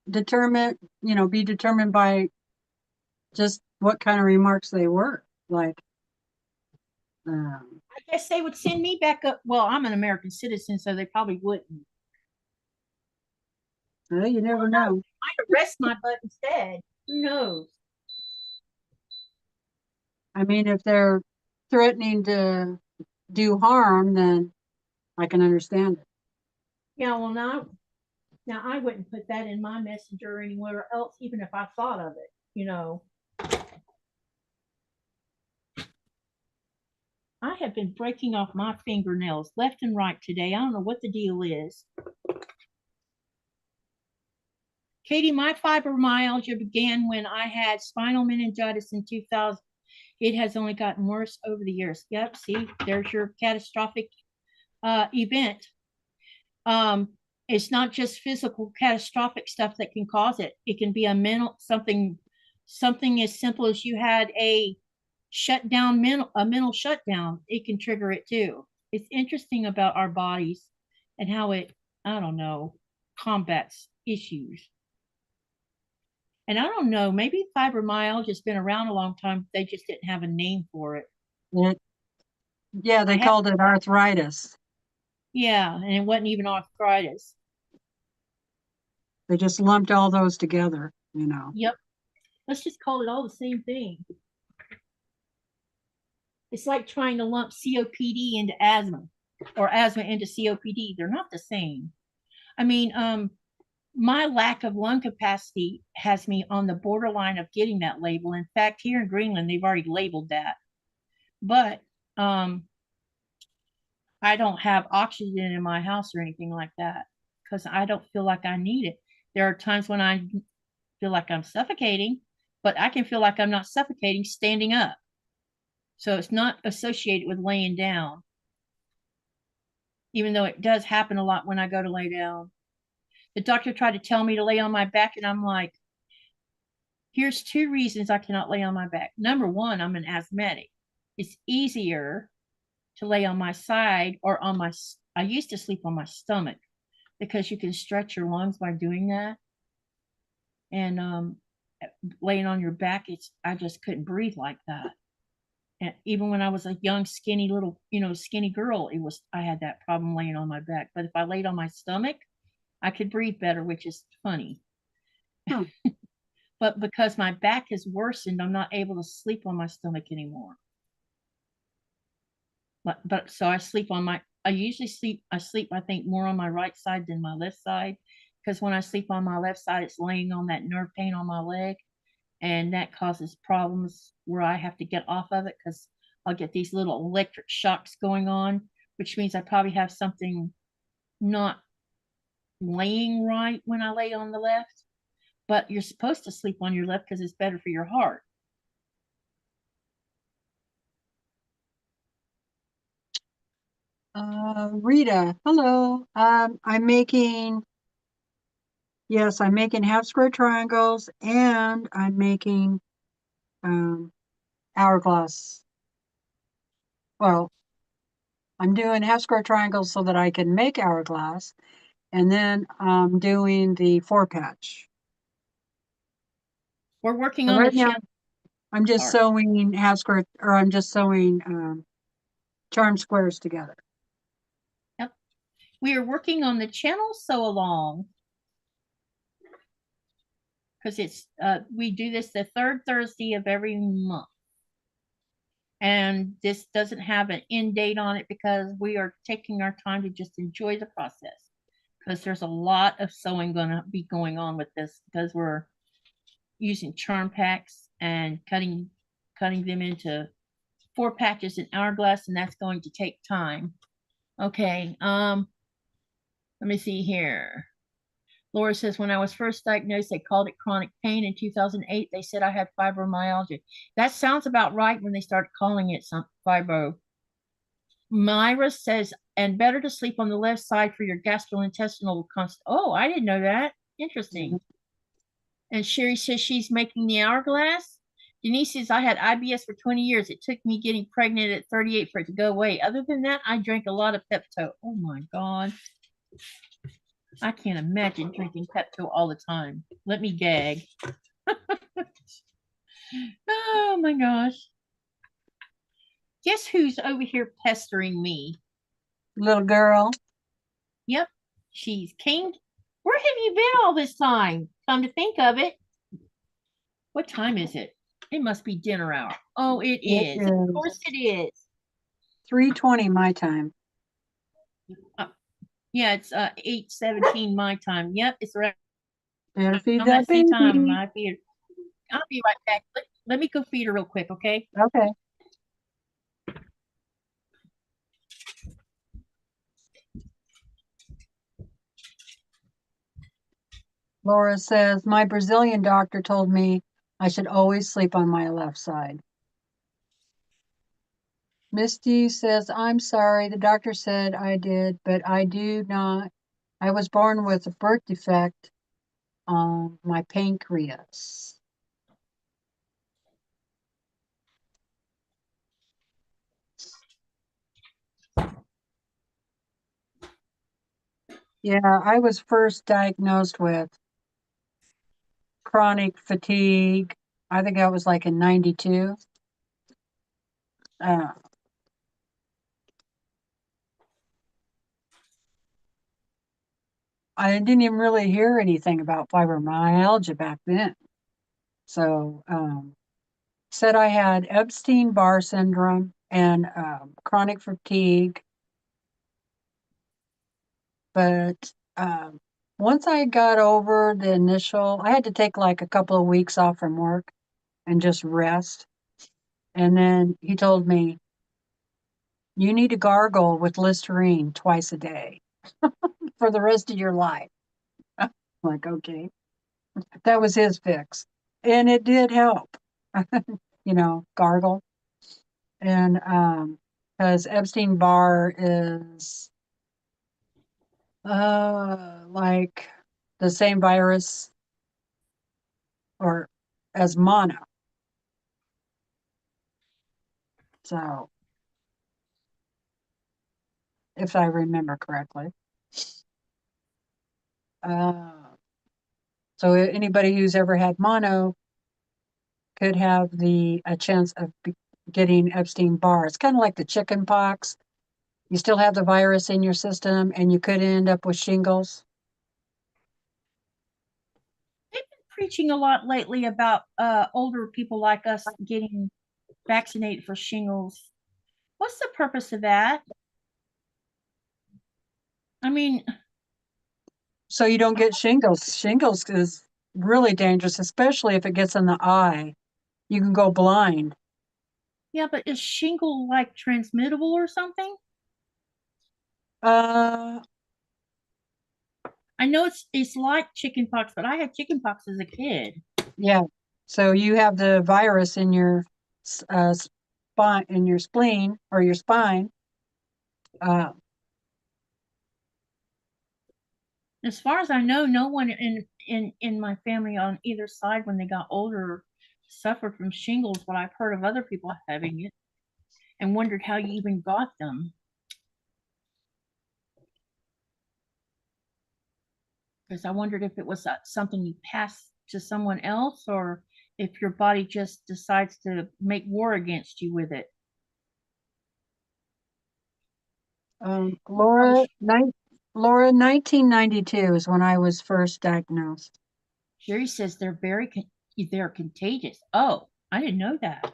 be determined by just what kind of remarks they were. Like, I guess they would send me back up. Well, I'm an American citizen, so they probably wouldn't. well, you never know. Might arrest my butt instead. Who knows? I mean, if they're threatening to do harm, then I can understand it. Yeah, well, now I wouldn't put that in my messenger or anywhere else, even if I thought of it. I have been breaking off my fingernails left and right today. I don't know what the deal is. Katie, my fibromyalgia began when I had spinal meningitis in 2000. It has only gotten worse over the years. Yep, see, there's your catastrophic event. It's not just physical catastrophic stuff that can cause it. It can be a mental something as simple as you had a mental shutdown. It can trigger it too. It's interesting about our bodies and how it, I don't know, combats issues. And I don't know, maybe fibromyalgia has been around a long time. They just didn't have a name for it. Yeah, they called it arthritis. Yeah, and it wasn't even arthritis. They just lumped all those together, Yep. Let's just call it all the same thing. It's like trying to lump COPD into asthma or asthma into COPD. They're not the same. I mean, my lack of lung capacity has me on the borderline of getting that label. In fact, here in Greenland, they've already labeled that. But I don't have oxygen in my house or anything like that because I don't feel like I need it. There are times when I feel like I'm suffocating, but I can feel like I'm not suffocating standing up. So it's not associated with laying down, even though it does happen a lot when I go to lay down. The doctor tried to tell me to lay on my back, and I'm like, here's two reasons I cannot lay on my back. Number one, I'm an asthmatic. It's easier to lay on my side or on my, I used to sleep on my stomach because you can stretch your lungs by doing that. And laying on your back, I just couldn't breathe like that. And even when I was a young, skinny little, skinny girl, I had that problem laying on my back. But if I laid on my stomach, I could breathe better, which is funny. Hmm. But because my back has worsened, I'm not able to sleep on my stomach anymore. But so I sleep on my, I sleep, I think, more on my right side than my left side. Because when I sleep on my left side, it's laying on that nerve pain on my leg. And that causes problems where I have to get off of it because I'll get these little electric shocks going on, which means I probably have something not laying right when I lay on the left. But you're supposed to sleep on your left because it's better for your heart. Rita, hello. I'm making half square triangles and I'm making hourglass. Well, I'm doing half square triangles so that I can make hourglass, and then I'm doing the 4-patch. We're working So on the right now, channel. I'm just sewing half square, or I'm just sewing charm squares together. Yep. We are working on the channel sew along because it's we do this the third Thursday of every month. And this doesn't have an end date on it because we are taking our time to just enjoy the process. Because there's a lot of sewing going to be going on with this because we're using charm packs and cutting them into 4 patches in hourglass, and that's going to take time. Okay, let me see here. Laura says, when I was first diagnosed, they called it chronic pain. In 2008, they said I had fibromyalgia. That sounds about right when they started calling it some fibro. Myra says, and better to sleep on the left side for your gastrointestinal Oh, I didn't know that. Interesting. And Sherry says she's making the hourglass. Denise says, I had IBS for 20 years. It took me getting pregnant at 38 for it to go away. Other than that, I drank a lot of Pepto. Oh my God. I can't imagine drinking Pepto all the time. Let me gag. Oh my gosh. Guess who's over here pestering me? Little girl. Yep. She's King. Where have you been all this time? Come to think of it. What time is it? It must be dinner hour. Oh, it is. Of course it is. 3:20 my time. Yeah, it's 8:17 my time. Yep, it's right. Better feed On that that same baby. time. I'll be right back. Let me go feed her real quick, okay? Okay. Laura says, my Brazilian doctor told me I should always sleep on my left side. Misty says, I'm sorry. The doctor said I did, but I do not. I was born with a birth defect on my pancreas. Yeah, I was first diagnosed with chronic fatigue. I think that was like in 92. I didn't even really hear anything about fibromyalgia back then. So, said I had Epstein-Barr syndrome, and chronic fatigue. But once I got over the initial, I had to take like a couple of weeks off from work and just rest. And then he told me, you need to gargle with Listerine twice a day for the rest of your life. I'm like, okay, that was his fix. And it did help, gargle. And because Epstein-Barr is like the same virus or as mono. So, if I remember correctly. So anybody who's ever had mono could have a chance of getting Epstein-Barr. It's kind of like the chicken pox. You still have the virus in your system and you could end up with shingles. They've been preaching a lot lately about older people like us getting vaccinated for shingles. What's the purpose of that? I mean, So you don't get shingles. Shingles is really dangerous, especially if it gets in the eye. You can go blind. yeah, but is shingle like transmittable or something? Uh, I know it's like chickenpox, but I had chickenpox as a kid. yeah. So you have the virus in your spine, in your spleen or your spine. Uh, As far as I know, no one in my family on either side when they got older suffered from shingles, but I've heard of other people having it and wondered how you even got them. Because I wondered if it was something you passed to someone else or if your body just decides to make war against you with it. Probably Laura, 1992 is when I was first diagnosed. Sherry says they're contagious. Oh, I didn't know that.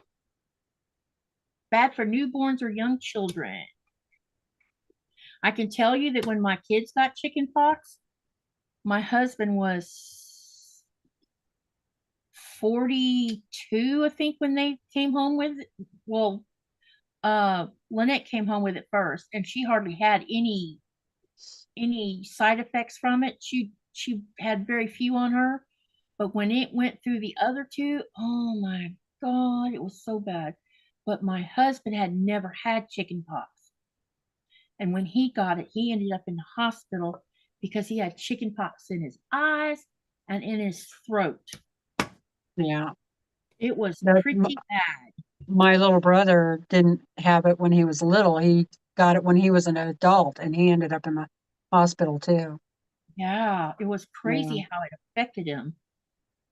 Bad for newborns or young children. I can tell you that when my kids got chicken pox, my husband was 42, I think, when they came home with it. Well, Lynette came home with it first, and she hardly had any side effects from it. She had very few on her, but when it went through the other two, oh my God, it was so bad. But my husband had never had chicken pox. And when he got it, he ended up in the hospital because he had chicken pox in his eyes and in his throat. Yeah. It was That, pretty bad. my little brother didn't have it when he was little. He got it when he was an adult and he ended up in the hospital too. Yeah, it was Yeah. crazy how it affected him.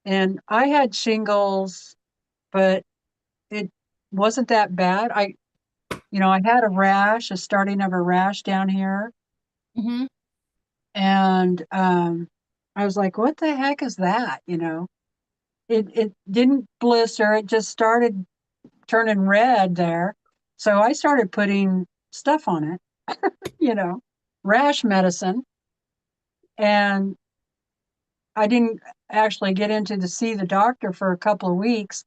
And I had shingles, but it wasn't that bad. I had a rash, a starting of a rash down here. Hmm. And I was like, what the heck is that? It didn't blister, it just started turning red there. So I started putting stuff on it, you know, rash medicine. And I didn't actually get into to see the doctor for a couple of weeks.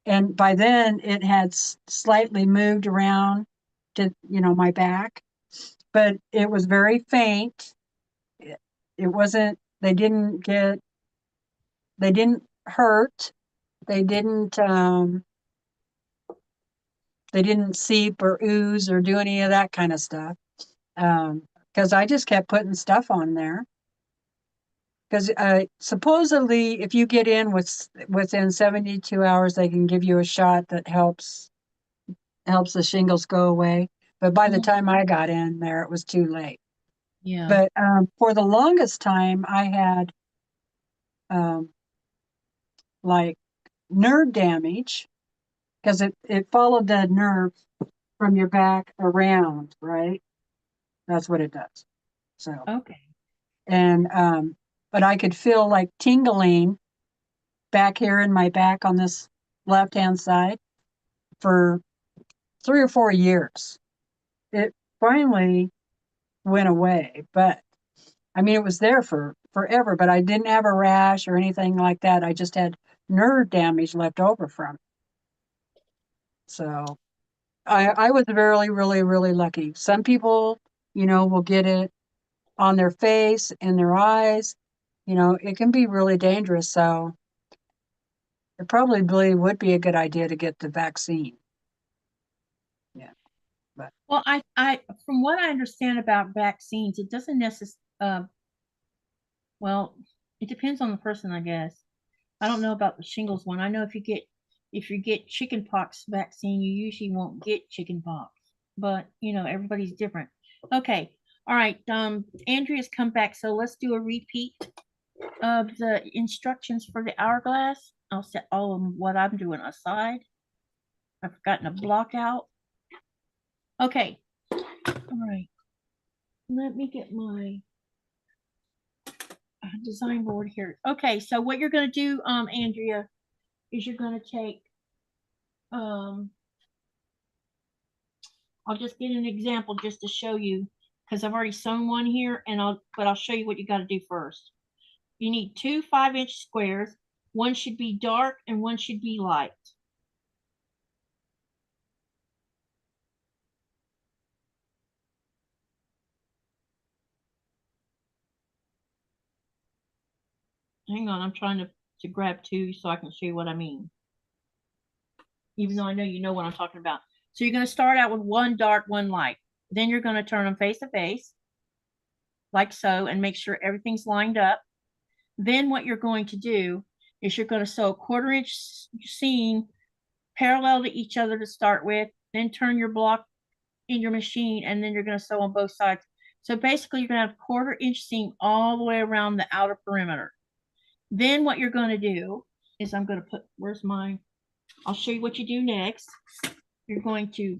And by then it had slightly moved around to, my back, but it was very faint. It wasn't, they didn't hurt. They didn't seep or ooze or do any of that kind of stuff. Because I just kept putting stuff on there. Because supposedly, if you get in within 72 hours, they can give you a shot that helps the shingles go away. But by the Hmm. time I got in there, it was too late. Yeah. But for the longest time, I had um, like nerve damage because it followed the nerve from your back around, right? That's what it does. So, Okay. and but I could feel like tingling back here in my back on this left hand side for 3 or 4 years. It finally went away, but I mean, it was there for forever, but I didn't have a rash or anything like that. I just had nerve damage left over from it. So I was really, really, really lucky. Some people, you know, will get it on their face and their eyes. You know, it can be really dangerous. So it probably would be a good idea to get the vaccine. Yeah. But Well, I, from what I understand about vaccines, it doesn't necessarily, well, it depends on the person, I guess. I don't know about the shingles one. I know if you get chickenpox vaccine, you usually won't get chickenpox, but you know, everybody's different. Okay. All right. Andrea's come back, so let's do a repeat of the instructions for the hourglass. I'll set all of what I'm doing aside. I've forgotten a block out. Okay. All right. Let me get my design board here. Okay, so what you're going to do, Andrea, is you're going to take, I'll just get an example just to show you, because I've already sewn one here, and I'll show you what you got to do first. You need 2 5-inch squares. One should be dark and one should be light. Hang on, I'm trying to grab 2 so I can show you what I mean. Even though I know you know what I'm talking about. So you're going to start out with one dark, one light. Then you're going to turn them face to face, like so, and make sure everything's lined up. Then what you're going to do is you're going to sew a 1/4 inch seam parallel to each other to start with, then turn your block in your machine, and then you're going to sew on both sides. So basically you're going to have a 1/4 inch seam all the way around the outer perimeter. Then what you're going to do is I'm going to put, I'll show you what you do next. You're going to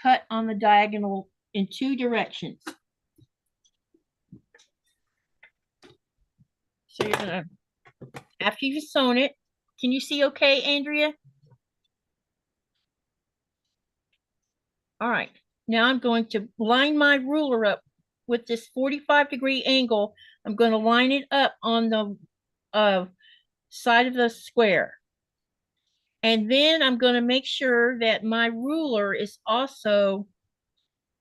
cut on the diagonal in 2 directions. So you're gonna, after you've sewn it, can you see okay, Andrea? All right, now I'm going to line my ruler up with this 45-degree angle. I'm going to line it up on the side of the square. And then I'm going to make sure that my ruler is also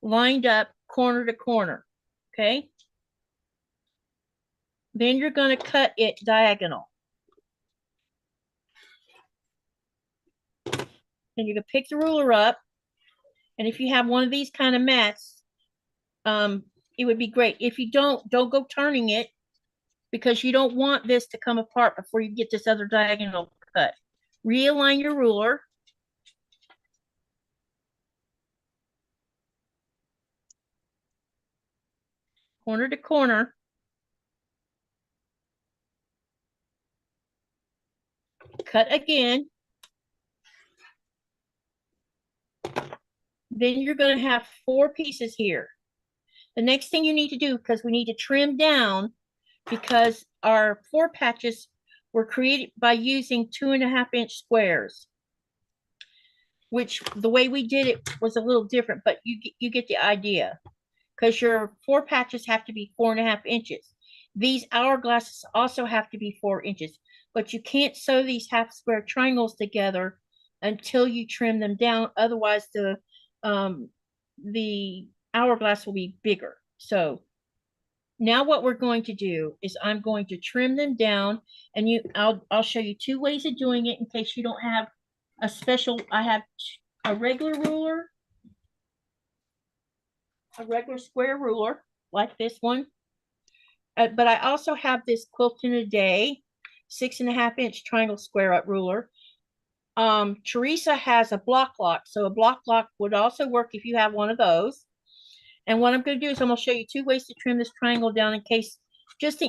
lined up corner to corner, okay? Then you're going to cut it diagonal. And you can pick the ruler up. And if you have one of these kind of mats, it would be great. If you don't go turning it, because you don't want this to come apart before you get this other diagonal cut. Realign your ruler. Corner to corner. Cut again. Then you're going to have 4 pieces here. The next thing you need to do, because we need to trim down, because our 4 patches were created by using 2.5-inch squares, which the way we did it was a little different, but you get the idea, because your 4 patches have to be 4.5 inches. These hourglasses also have to be 4 inches, but you can't sew these half square triangles together until you trim them down. Otherwise, the hourglass will be bigger. So now what we're going to do is I'm going to trim them down, and I'll show you 2 ways of doing it in case you don't have a special. I have a regular ruler, a regular square ruler like this one, but I also have this Quilting a Day 6.5-inch triangle square up ruler. Teresa has a block lock, so a block lock would also work if you have one of those. And what I'm going to do is I'm going to show you 2 ways to trim this triangle down in case,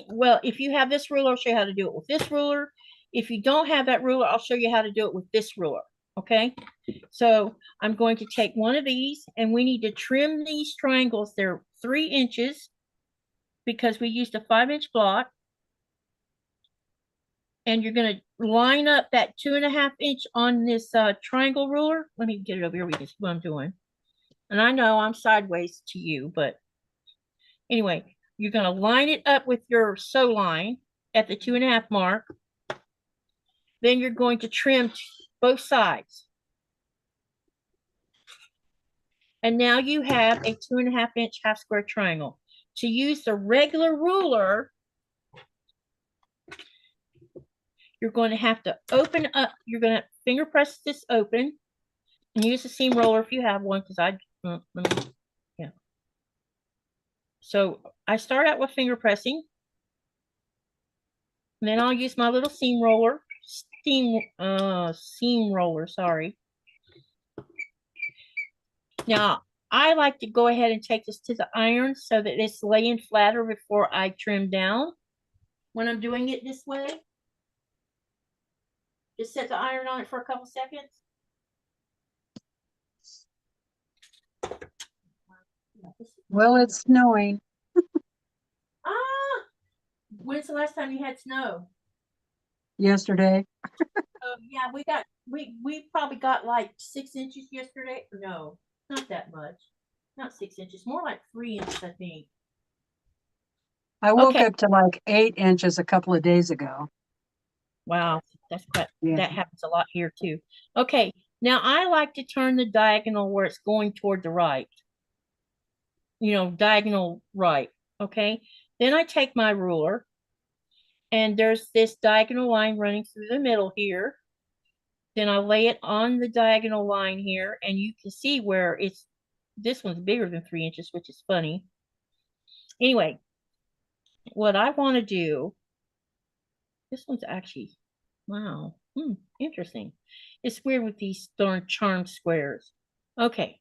well, if you have this ruler, I'll show you how to do it with this ruler. If you don't have that ruler, I'll show you how to do it with this ruler. Okay, so I'm going to take one of these, and we need to trim these triangles. They're 3 inches because we used a 5-inch block. And you're going to line up that 2.5 inch on this triangle ruler. Let me get it over here. We can see what I'm doing. And I know I'm sideways to you, but anyway, you're going to line it up with your sew line at the 2.5 mark. Then you're going to trim both sides. And now you have a 2.5 inch half square triangle. To use the regular ruler, you're going to have to open up, you're going to finger press this open and use the seam roller if you have one, because yeah. So I start out with finger pressing, and then I'll use my little seam roller, seam roller, sorry. Now, I like to go ahead and take this to the iron so that it's laying flatter before I trim down when I'm doing it this way. Just set the iron on it for a couple seconds. Well, it's snowing. Ah, when's the last time you had snow? Yesterday. Yeah, we probably got like 6 inches yesterday. No, not that much. Not 6 inches, more like 3 inches, I think. I woke up to like 8 inches a couple of days ago. Wow, that's quite, Yeah. that happens a lot here too. Okay, now I like to turn the diagonal where it's going toward the right. You know, diagonal right. Okay, then I take my ruler, and there's this diagonal line running through the middle here. Then I lay it on the diagonal line here, and you can see where it's, this one's bigger than 3 inches, which is funny. Anyway, what I want to do, this one's actually, wow, interesting. It's weird with these darn charm squares. Okay.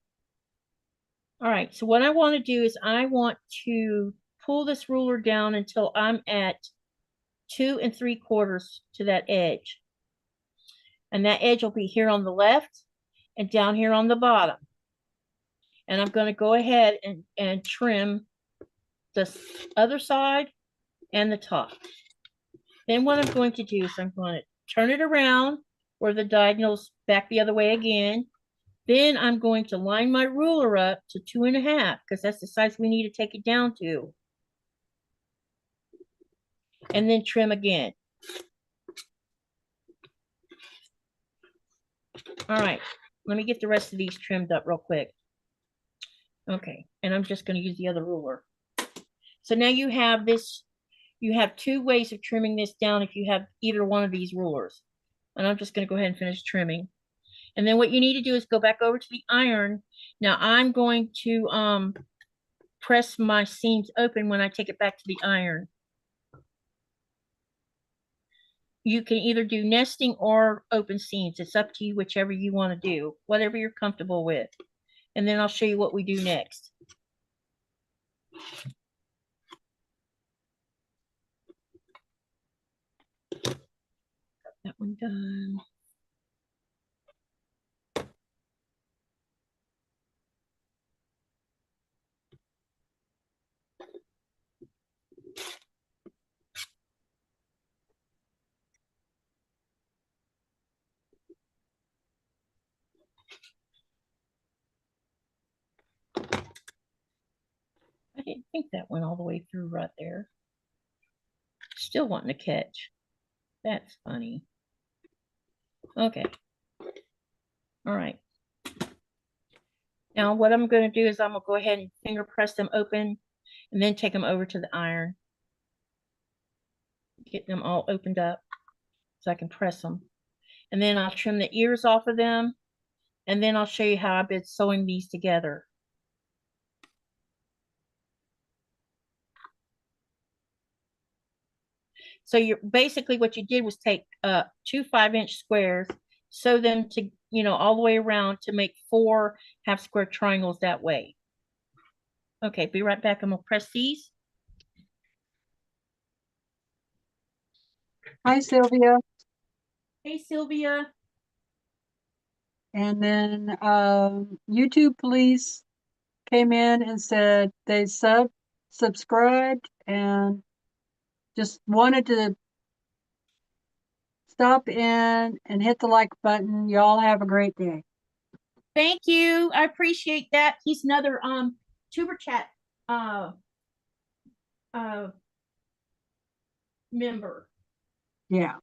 All right, so what I want to do is I want to pull this ruler down until I'm at 2 3/4 to that edge. And that edge will be here on the left and down here on the bottom. And I'm going to go ahead and trim the other side and the top. Then what I'm going to do is I'm going to turn it around where the diagonal's back the other way again. Then I'm going to line my ruler up to 2.5 because that's the size we need to take it down to. And then trim again. All right, let me get the rest of these trimmed up real quick. Okay, and I'm just going to use the other ruler. So now you have this, you have 2 ways of trimming this down if you have either one of these rulers. And I'm just going to go ahead and finish trimming. And then what you need to do is go back over to the iron. Now I'm going to press my seams open when I take it back to the iron. You can either do nesting or open seams. It's up to you, whichever you want to do, whatever you're comfortable with. And then I'll show you what we do next. Got that one done. I didn't think that went all the way through right there. Still wanting to catch. That's funny. Okay. All right. Now what I'm going to do is I'm going to go ahead and finger press them open and then take them over to the iron. Get them all opened up so I can press them. And then I'll trim the ears off of them. And then I'll show you how I've been sewing these together. So you're basically what you did was take 2 5-inch squares, sew them to, you know, all the way around to make 4 half square triangles that way. Okay, be right back. I'm gonna press these. Hi, Sylvia. Hey, Sylvia. And then YouTube police came in and said they subscribed and just wanted to stop in and hit the like button. Y'all have a great day. Thank you. I appreciate that. He's another tuber chat member. Yeah.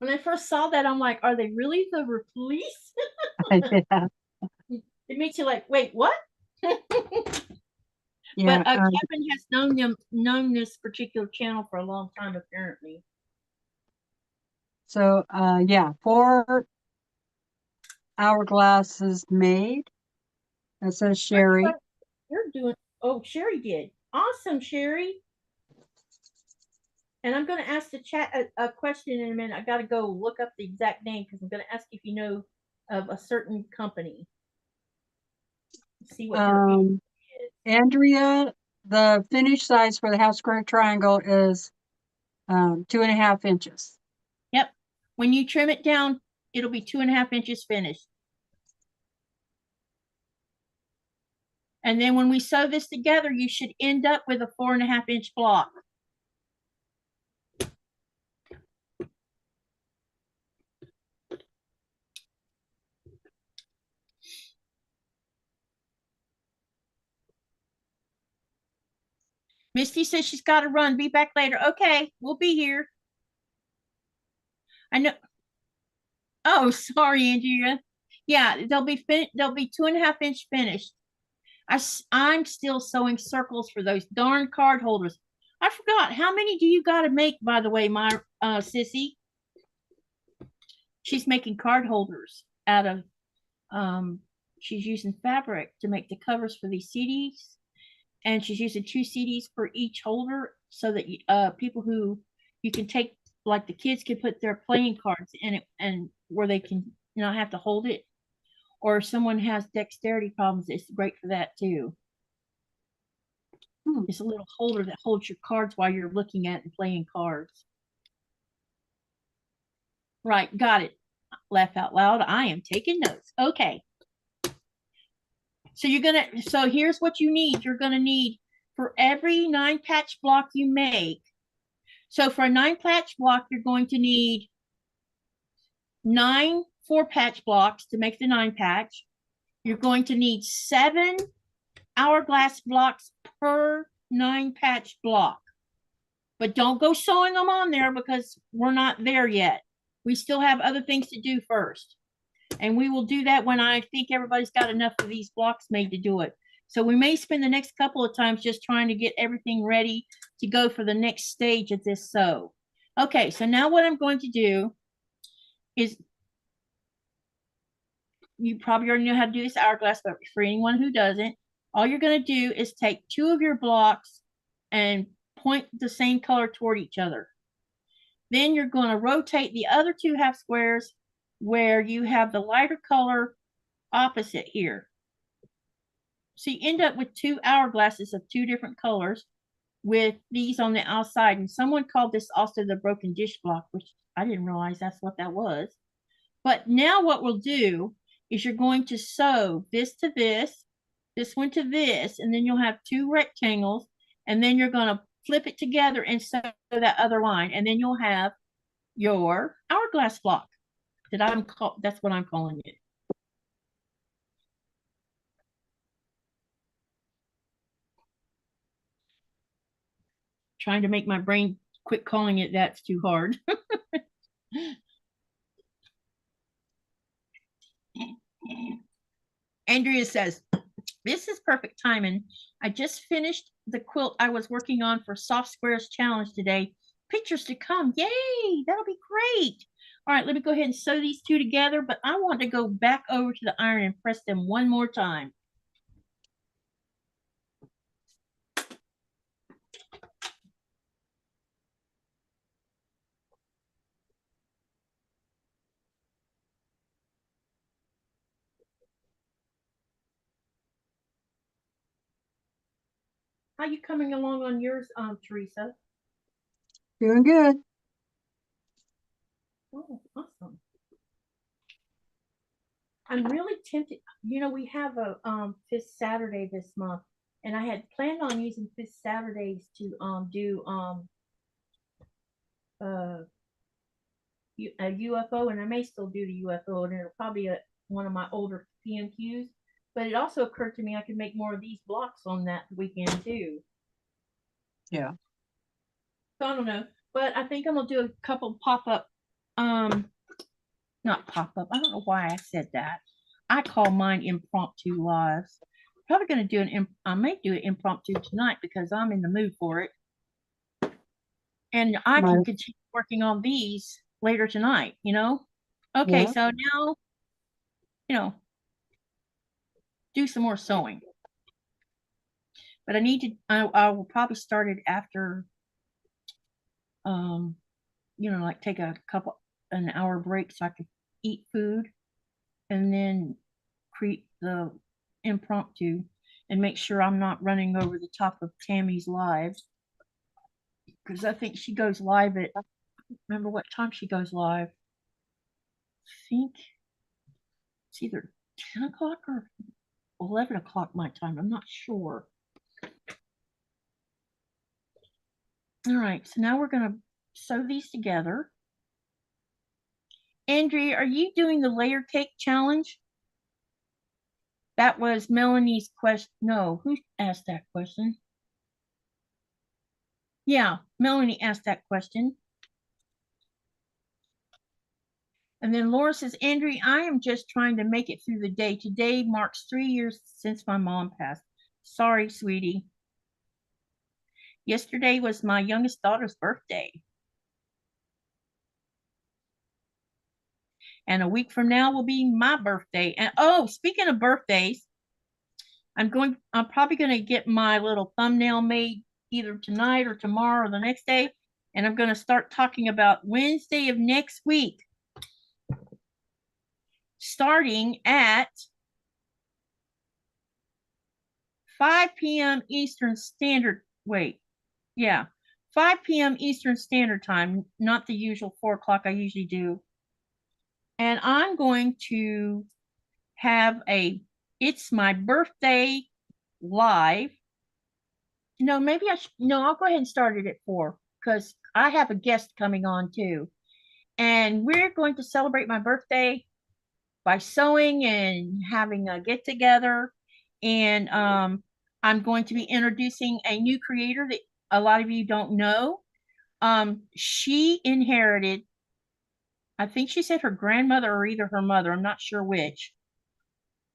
When I first saw that, I'm like, are they really the police? Yeah. It makes you like, wait, what? Yeah. But Kevin has known this particular channel for a long time, apparently. So yeah, 4 hourglasses made. That says Sherry. You're doing. Oh, Sherry did. Awesome, Sherry. And I'm going to ask the chat a question in a minute. I got to go look up the exact name because I'm going to ask if you know of a certain company. See what your is. Andrea, the finish size for the half square triangle is 2.5 inches. Yep. When you trim it down, it'll be 2.5 inches finished. And then when we sew this together, you should end up with a 4.5 inch block. Misty says she's got to run. Be back later. Okay, we'll be here. I know. Oh, sorry, Andrea. Yeah, they'll be 2.5 inch finished. I'm still sewing circles for those darn card holders. I forgot. How many do you got to make, by the way, my sissy? She's making card holders out of, she's using fabric to make the covers for these CDs. And she's using 2 CDs for each holder so that people who you can take, like the kids can put their playing cards in it and where they can not have to hold it. Or if someone has dexterity problems, it's great for that too. It's a little holder that holds your cards while you're looking at and playing cards. Right, got it. Laugh out loud. I am taking notes. Okay. So here's what you need. You're gonna need for every 9 patch block you make. So for a 9 patch block, you're going to need 9 4-patch blocks to make the 9 patch. You're going to need 7 hourglass blocks per 9 patch block. But don't go sewing them on there because we're not there yet. We still have other things to do first. And we will do that when I think everybody's got enough of these blocks made to do it. So we may spend the next couple of times just trying to get everything ready to go for the next stage of this sew. Okay, so now what I'm going to do is, you probably already know how to do this hourglass, but for anyone who doesn't, all you're going to do is take 2 of your blocks and point the same color toward each other. Then you're going to rotate the other 2 half squares where you have the lighter color opposite here. So you end up with 2 hourglasses of 2 different colors with these on the outside. And someone called this also the broken dish block, which I didn't realize that's what that was. But now what we'll do is you're going to sew this to this one to this, and then you'll have 2 rectangles, and then you're going to flip it together and sew that other line, and then you'll have your hourglass block. That's what I'm calling it. Trying to make my brain quit calling it that's too hard. Andrea says, this is perfect timing. I just finished the quilt I was working on for Soft Squares Challenge today. Pictures to come. Yay, that'll be great. All right, let me go ahead and sew these 2 together, but I want to go back over to the iron and press them one more time. How you coming along on yours, Teresa? Doing good. Oh, awesome. I'm really tempted. You know, we have a 5th Saturday this month, and I had planned on using 5th Saturdays to do a UFO, and I may still do the UFO, and it'll probably be one of my older PMQs. But it also occurred to me I could make more of these blocks on that weekend too. Yeah. So I don't know, but I think I'm gonna do a couple pop-up, not pop-up. I don't know why I said that. I call mine impromptu lives. Probably gonna do I may do an impromptu tonight because I'm in the mood for it, and I can continue working on these later tonight. Okay, Yeah. so now do some more sewing. But I need to, I will probably start it after, like take an hour break so I can eat food and then create the impromptu and make sure I'm not running over the top of Tammy's live. Because I think she goes live at, I don't remember what time she goes live. I think it's either 10 o'clock or 11 o'clock my time. I'm not sure. All right, so now we're going to sew these together. Andrea, are you doing the layer cake challenge? That was Melanie's question. No, who asked that question? Yeah, Melanie asked that question. And then Laura says, Andrea, I am just trying to make it through the day. Today marks 3 years since my mom passed. Sorry, sweetie. Yesterday was my youngest daughter's birthday. And a week from now will be my birthday. And oh, speaking of birthdays, I'm probably going to get my little thumbnail made either tonight or tomorrow or the next day. And I'm going to start talking about Wednesday of next week, starting at 5 p.m. Eastern Standard. Wait, yeah, 5 p.m. Eastern Standard Time, not the usual 4 o'clock I usually do. And I'm going to have It's My Birthday live. No, maybe I'll go ahead and start it at 4 because I have a guest coming on too. And we're going to celebrate my birthday by sewing and having a get together. And I'm going to be introducing a new creator that a lot of you don't know. She inherited, I think she said her grandmother or either her mother, I'm not sure which,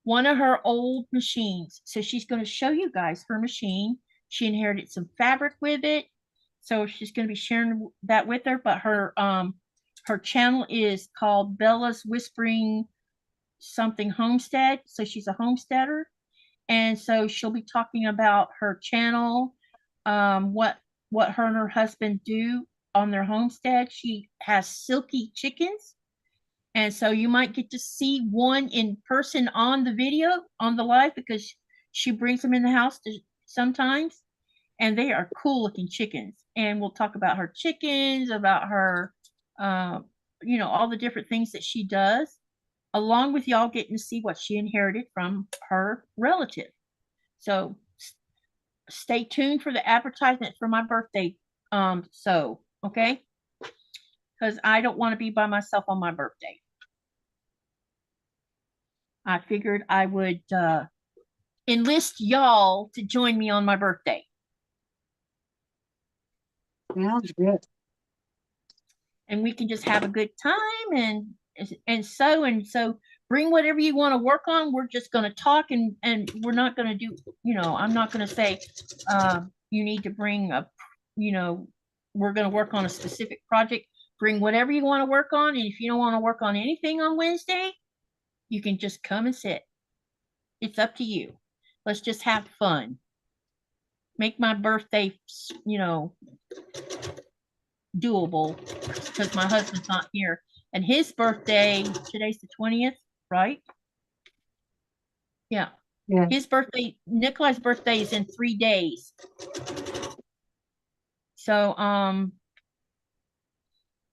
one of her old machines. So she's going to show you guys her machine. She inherited some fabric with it. So she's going to be sharing that with her. But her channel is called Bella's Whispering something Homestead. So she's a homesteader. And so she'll be talking about her channel, what her and her husband do on their homestead. She has silky chickens. And so you might get to see one in person on the video, on the live, because she brings them in the house sometimes. And they are cool looking chickens. And we'll talk about her chickens, about her, all the different things that she does, along with y'all getting to see what she inherited from her relative. So stay tuned for the advertisement for my birthday. Okay? Because I don't want to be by myself on my birthday. I figured I would enlist y'all to join me on my birthday. Sounds good. And we can just have a good time and so bring whatever you want to work on. We're just going to talk and we're not going to do, I'm not going to say you need to bring we're going to work on a specific project. Bring whatever you want to work on. And if you don't want to work on anything on Wednesday, you can just come and sit. It's up to you. Let's just have fun. Make my birthday, doable because my husband's not here. And his birthday, today's the 20th, right? Yeah. Yeah. His birthday, Nikolaj's birthday is in 3 days. So,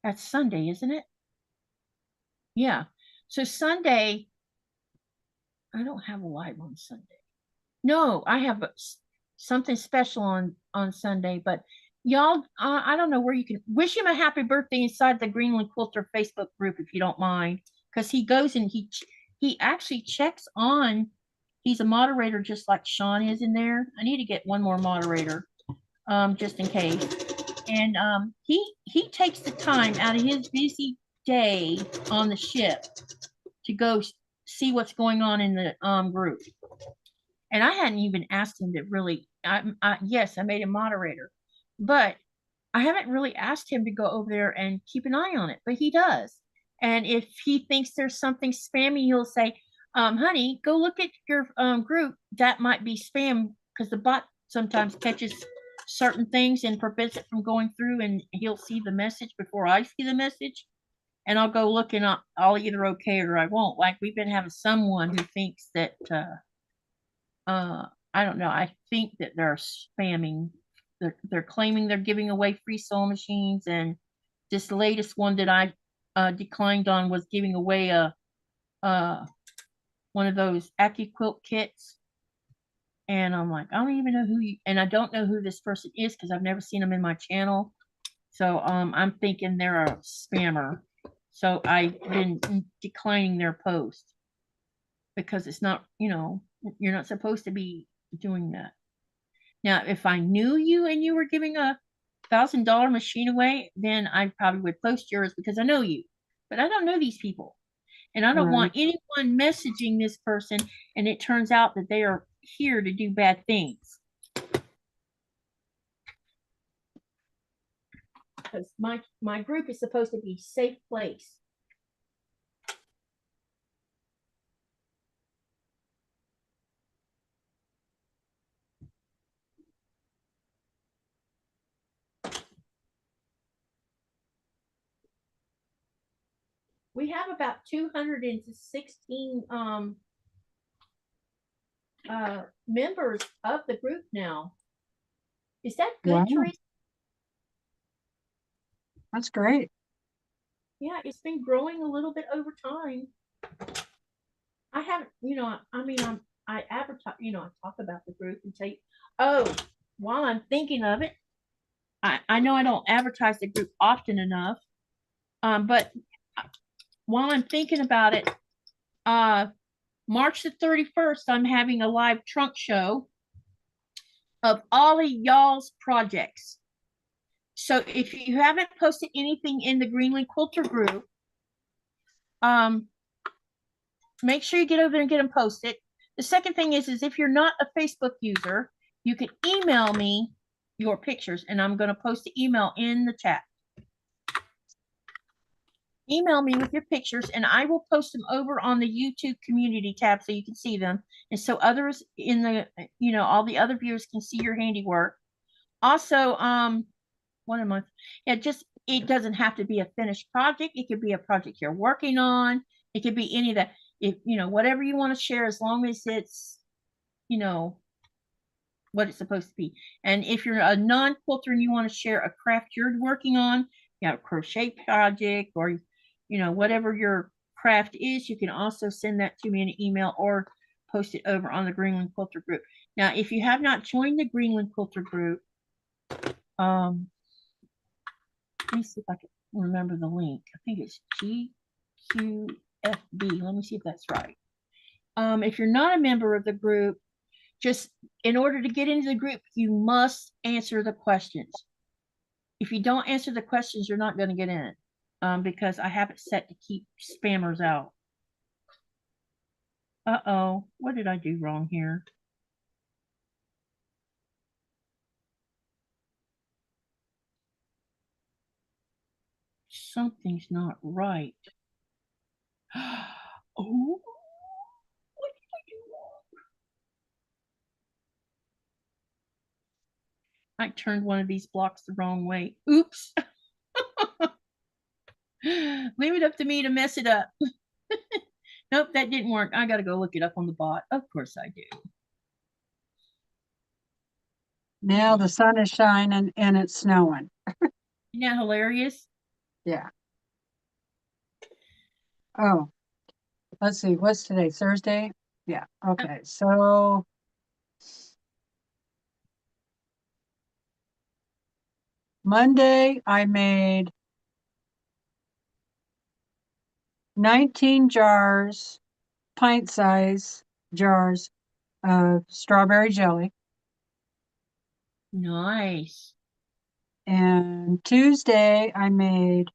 that's Sunday, isn't it? Yeah. So Sunday, I don't have a live on Sunday. No, I have something special on Sunday, but y'all, I don't know where you can wish him a happy birthday inside the Greenland Quilter Facebook group if you don't mind, because he goes and he actually checks on. He's a moderator just like Sean is in there. I need to get one more moderator, just in case. And he takes the time out of his busy day on the ship to go see what's going on in the group. And I hadn't even asked him to really. Yes, I made him moderator, but I haven't really asked him to go over there and keep an eye on it. But he does. And if he thinks there's something spammy, he'll say, "Honey, go look at your group. That might be spam because the bot sometimes catches certain things and prevents it from going through. And he'll see the message before I see the message." And I'll go look and I'll either okay it or I won't. Like we've been having someone who thinks that I don't know. I think that they're spamming. They're claiming they're giving away free sewing machines, and this latest one that I declined on was giving away a one of those AccuQuilt kits. And I'm like, I don't even know who you, and I don't know who this person is because I've never seen them in my channel. So I'm thinking they're a spammer. So I've been declining their post because it's not, you're not supposed to be doing that. Now, if I knew you and you were giving a $1,000 machine away, then I probably would post yours because I know you. But I don't know these people. And I don't want anyone messaging this person and it turns out that they are here to do bad things. Because my group is supposed to be a safe place. We have about 216 members of the group now. Is that good, Wow. Teresa? That's great. Yeah, it's been growing a little bit over time. I haven't, I advertise, I talk about the group and say, oh, while I'm thinking of it, I know I don't advertise the group often enough, but while I'm thinking about it, March the 31st, I'm having a live trunk show of all of y'all's projects. So if you haven't posted anything in the Greenland Quilter group, make sure you get over there and get them posted. The second thing is if you're not a Facebook user, you can email me your pictures and I'm going to post the email in the chat. Email me with your pictures and I will post them over on the YouTube community tab so you can see them. And so others in the, all the other viewers can see your handiwork. Also, one of my, it doesn't have to be a finished project. It could be a project you're working on. It could be any of that. If, whatever you want to share, as long as it's, what it's supposed to be. And if you're a non-quilter and you want to share a craft you're working on, a crochet project or, whatever your craft is, you can also send that to me in an email or post it over on the Greenland Quilter group. Now, if you have not joined the Greenland Quilter group, let me see if I can remember the link. I think it's GQFB. Let me see if that's right. If you're not a member of the group, just in order to get into the group, you must answer the questions. If you don't answer the questions, you're not going to get in because I have it set to keep spammers out. Uh-oh, what did I do wrong here? Something's not right. Oh, what did I do wrong? I turned one of these blocks the wrong way. Oops. Leave it up to me to mess it up. Nope, that didn't work. I got to go look it up on the bot. Of course I do. Now the sun is shining and it's snowing. Isn't that hilarious? Yeah. Oh, let's see. What's today? Thursday? Yeah. Okay. So Monday, I made 19 jars, pint size jars of strawberry jelly. Nice. And Tuesday, I made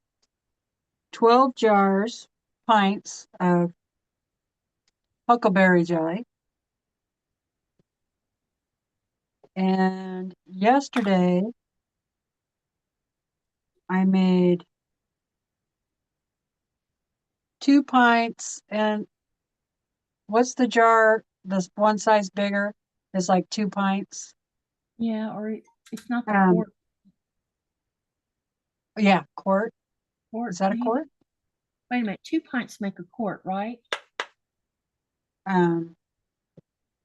12 jars, pints of huckleberry jelly. And yesterday, I made 2 pints. And what's the jar? This one size bigger is like 2 pints. Yeah, or it's not the Um, quart. yeah, quart. Quart. Is that a Maybe. quart? Wait a minute. 2 pints make a quart, right? Um,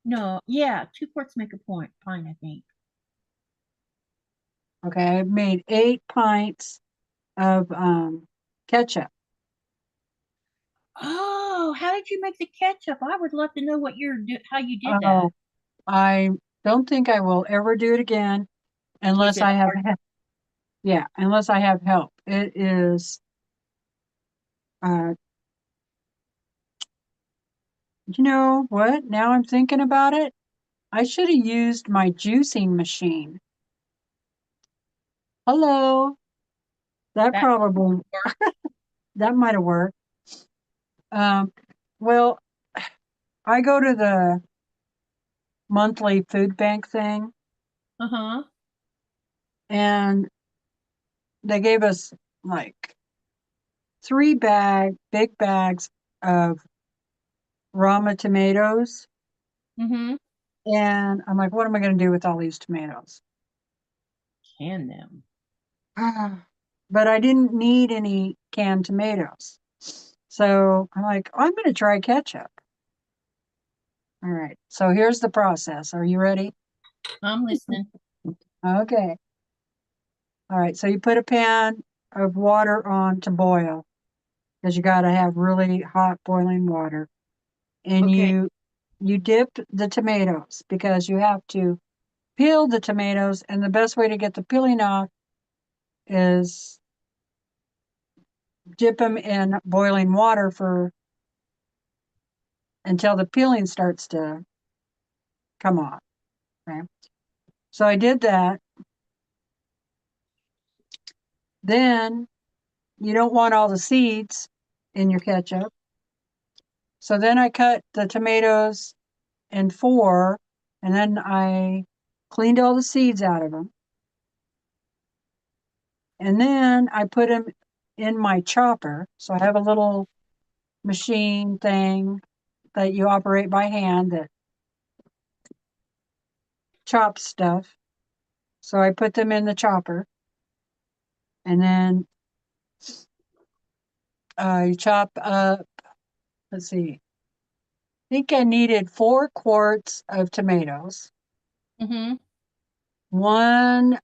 No. Yeah, 2 quarts make a pint, I think. okay, I made 8 pints of ketchup. Oh, how did you make the ketchup? I would love to know how you did that. Oh, I don't think I will ever do it again Is unless it I have, hard? yeah, unless I have help. It is, uh, you know what? Now I'm thinking about it. I should have used my juicing machine. Hello. That That probably, work? that might have worked. Um, well, I go to the monthly food bank thing Uh-huh. and they gave us like big bags of Rama tomatoes. Mm-hmm. And I'm like, what am I going to do with all these tomatoes? Can them. But I didn't need any canned tomatoes. So I'm like, I'm going to try ketchup. All right. So here's the process. Are you ready? I'm listening. Okay. All right. So you put a pan of water on to boil because you got to have really hot boiling water. And Okay. you dip the tomatoes because you have to peel the tomatoes, and the best way to get the peeling off is dip them in boiling water for until the peeling starts to come off. Okay. So I did that. Then you don't want all the seeds in your ketchup. So then I cut the tomatoes in four, and then I cleaned all the seeds out of them. And then I put them in my chopper. So I have a little machine thing that you operate by hand that chops stuff. So I put them in the chopper, and then you chop up, let's see, I think I needed 4 quarts of tomatoes, Mm-hmm. 1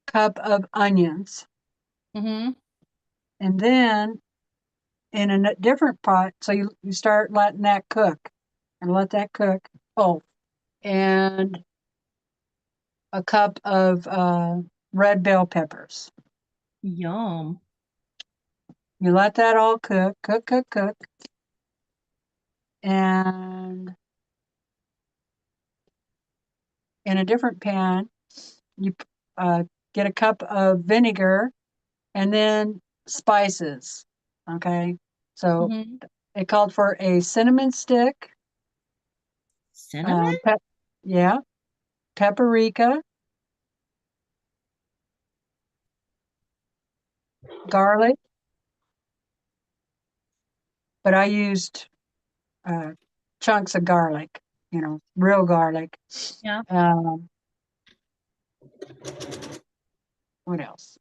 cup of onions, Mm-hmm. and then in a different pot, so you start letting that cook and let that cook. Oh, and a cup of red bell peppers. Yum. You let that all cook, cook, cook, cook. And in a different pan, you uh, get a cup of vinegar and then spices. Okay. So Mm-hmm. it called for a cinnamon stick, Cinnamon? yeah, paprika, garlic, but I used uh, chunks of garlic, real garlic. Yeah. Um, what else?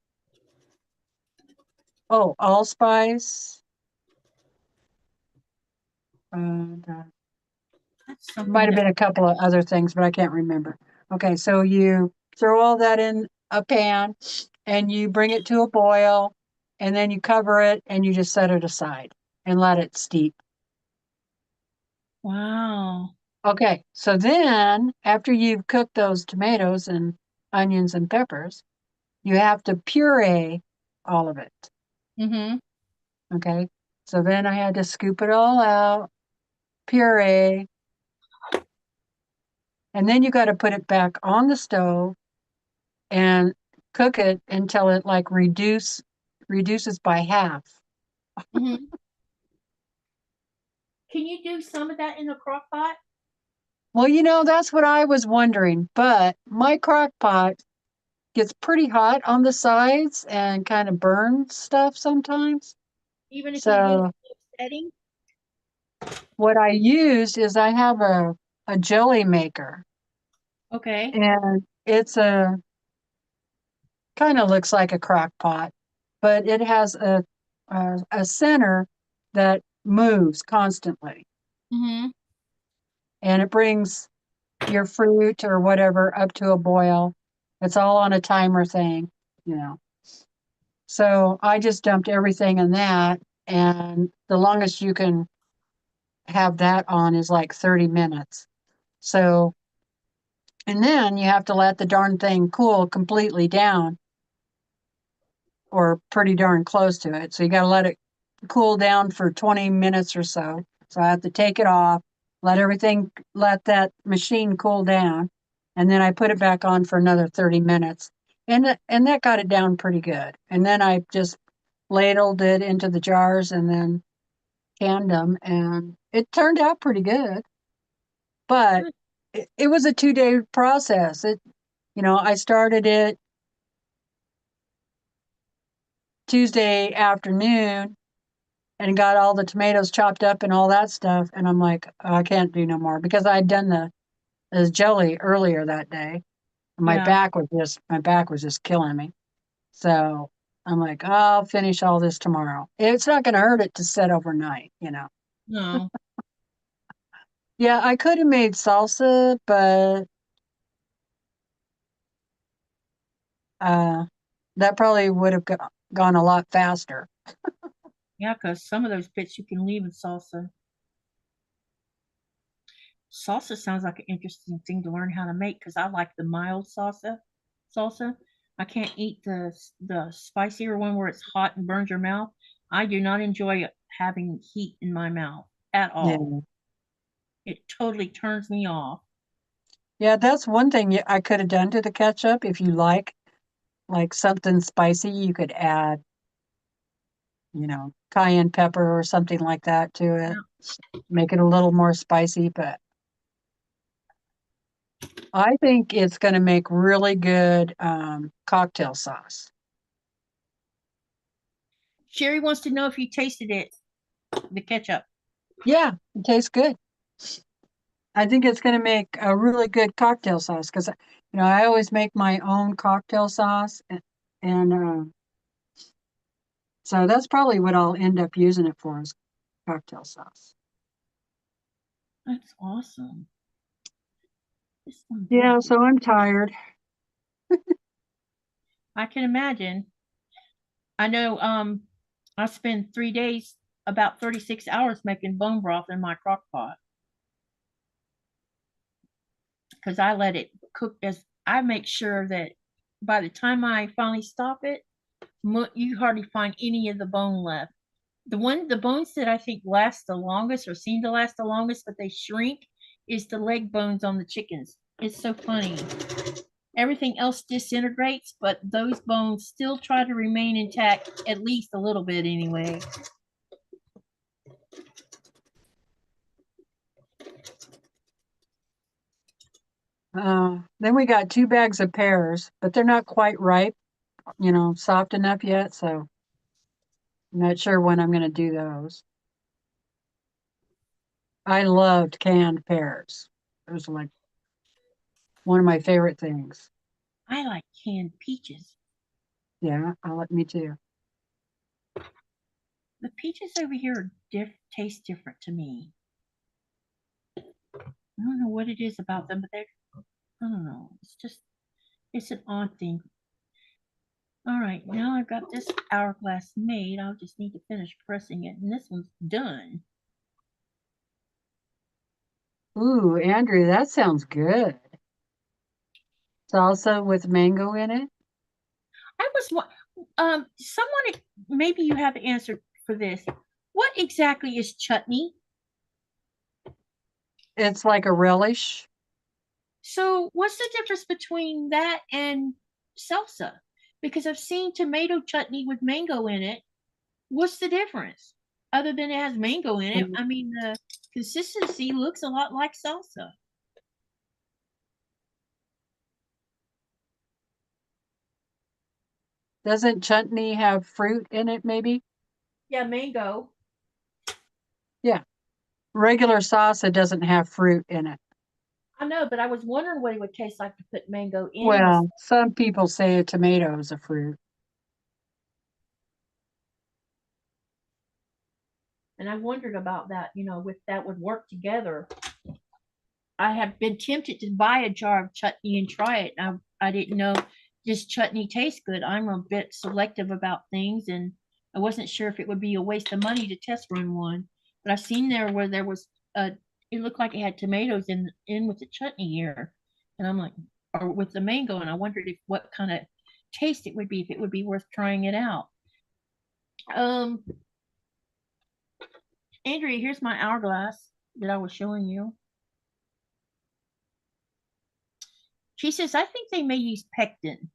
Oh, allspice. And That's might something have that been a couple of other things, but I can't remember. Okay, so you throw all that in a pan and you bring it to a boil, and then you cover it and you just set it aside and let it steep. wow. Okay, so then after you've cooked those tomatoes and onions and peppers, you have to puree all of it. Mm-hmm. Okay. So then I had to scoop it all out, puree, and then you got to put it back on the stove and cook it until it like reduces by half. Mm-hmm. Can you do some of that in a crock pot? Well, that's what I was wondering, but my crock pot gets pretty hot on the sides and kind of burns stuff sometimes. Even if you get it So in a setting? what I used is I have a jelly maker, Okay. and it's a kind of looks like a crock pot, but it has a center that moves constantly, Mm-hmm. and it brings your fruit or whatever up to a boil. It's all on a timer thing, you know. So I just dumped everything in that, and the longest you can have that on is like 30 minutes. So, and then you have to let the darn thing cool completely down or pretty darn close to it. So you got to let it cool down for 20 minutes or so. So I have to take it off, let that machine cool down, and then I put it back on for another 30 minutes. And that got it down pretty good. And then I just ladled it into the jars and then canned them, and it turned out pretty good. But it was a 2-day process. I started it Tuesday afternoon and got all the tomatoes chopped up and all that stuff. And I'm like, "Oh, I can't do no more," because I'd done the jelly earlier that day. And Yeah. my back was just killing me. So I'm like, I'll finish all this tomorrow. It's not going to hurt it to set overnight. No. Yeah, I could have made salsa, but uh, that probably would have gone a lot faster. Yeah, because some of those bits you can leave in salsa. Salsa sounds like an interesting thing to learn how to make because I like the mild salsa. Salsa. I can't eat the spicier one where it's hot and burns your mouth. I do not enjoy having heat in my mouth at all. Yeah. It totally turns me off. Yeah, that's one thing I could have done to the ketchup. If you like something spicy, you could add, cayenne pepper or something like that to it. Yeah. Make it a little more spicy, but I think it's going to make really good cocktail sauce. Sherry wants to know if you tasted it, the ketchup. Yeah, it tastes good. I think it's going to make a really good cocktail sauce because, I always make my own cocktail sauce, and so that's probably what I'll end up using it for is cocktail sauce. That's awesome. This one Yeah, did. so I'm tired. I can imagine. I know I spend 3 days, about 36 hours making bone broth in my crock pot because I let it cook as I make sure that by the time I finally stop it, you hardly find any of the bone left. The bones that I think last the longest or seem to last the longest, but they shrink, is the leg bones on the chickens. It's so funny. Everything else disintegrates, but those bones still try to remain intact, at least a little bit anyway. Then we got 2 bags of pears, but they're not quite ripe, soft enough yet. So I'm not sure when I'm going to do those. I loved canned pears. It was like one of my favorite things. I like canned peaches. Yeah, me too. The peaches over here taste different to me. I don't know what it is about them, but I don't know. It's an odd thing. All right, now I've got this hourglass made. I'll just need to finish pressing it, and this one's done. Ooh, Andrew, that sounds good. Salsa with mango in it. I was someone, maybe you have the answer for this. What exactly is chutney? It's like a relish. So what's the difference between that and salsa? Because I've seen tomato chutney with mango in it. What's the difference? Other than it has mango in it, And I mean, the consistency looks a lot like salsa. doesn't chutney have fruit in it, maybe? Yeah, mango. Yeah. Regular salsa doesn't have fruit in it. I know, but I was wondering what it would taste like to put mango in this. Well, some people say a tomato is a fruit. And I wondered about that, if that would work together. I have been tempted to buy a jar of chutney and try it. I didn't know this chutney tastes good. I'm a bit selective about things, and I wasn't sure if it would be a waste of money to test run one. But I've seen there where there was it looked like it had tomatoes in with the chutney here, and I'm like, or with the mango, and I wondered if what kind of taste it would be, if it would be worth trying it out. Um, Andrea, here's my hourglass that I was showing you. She says, I think they may use pectin.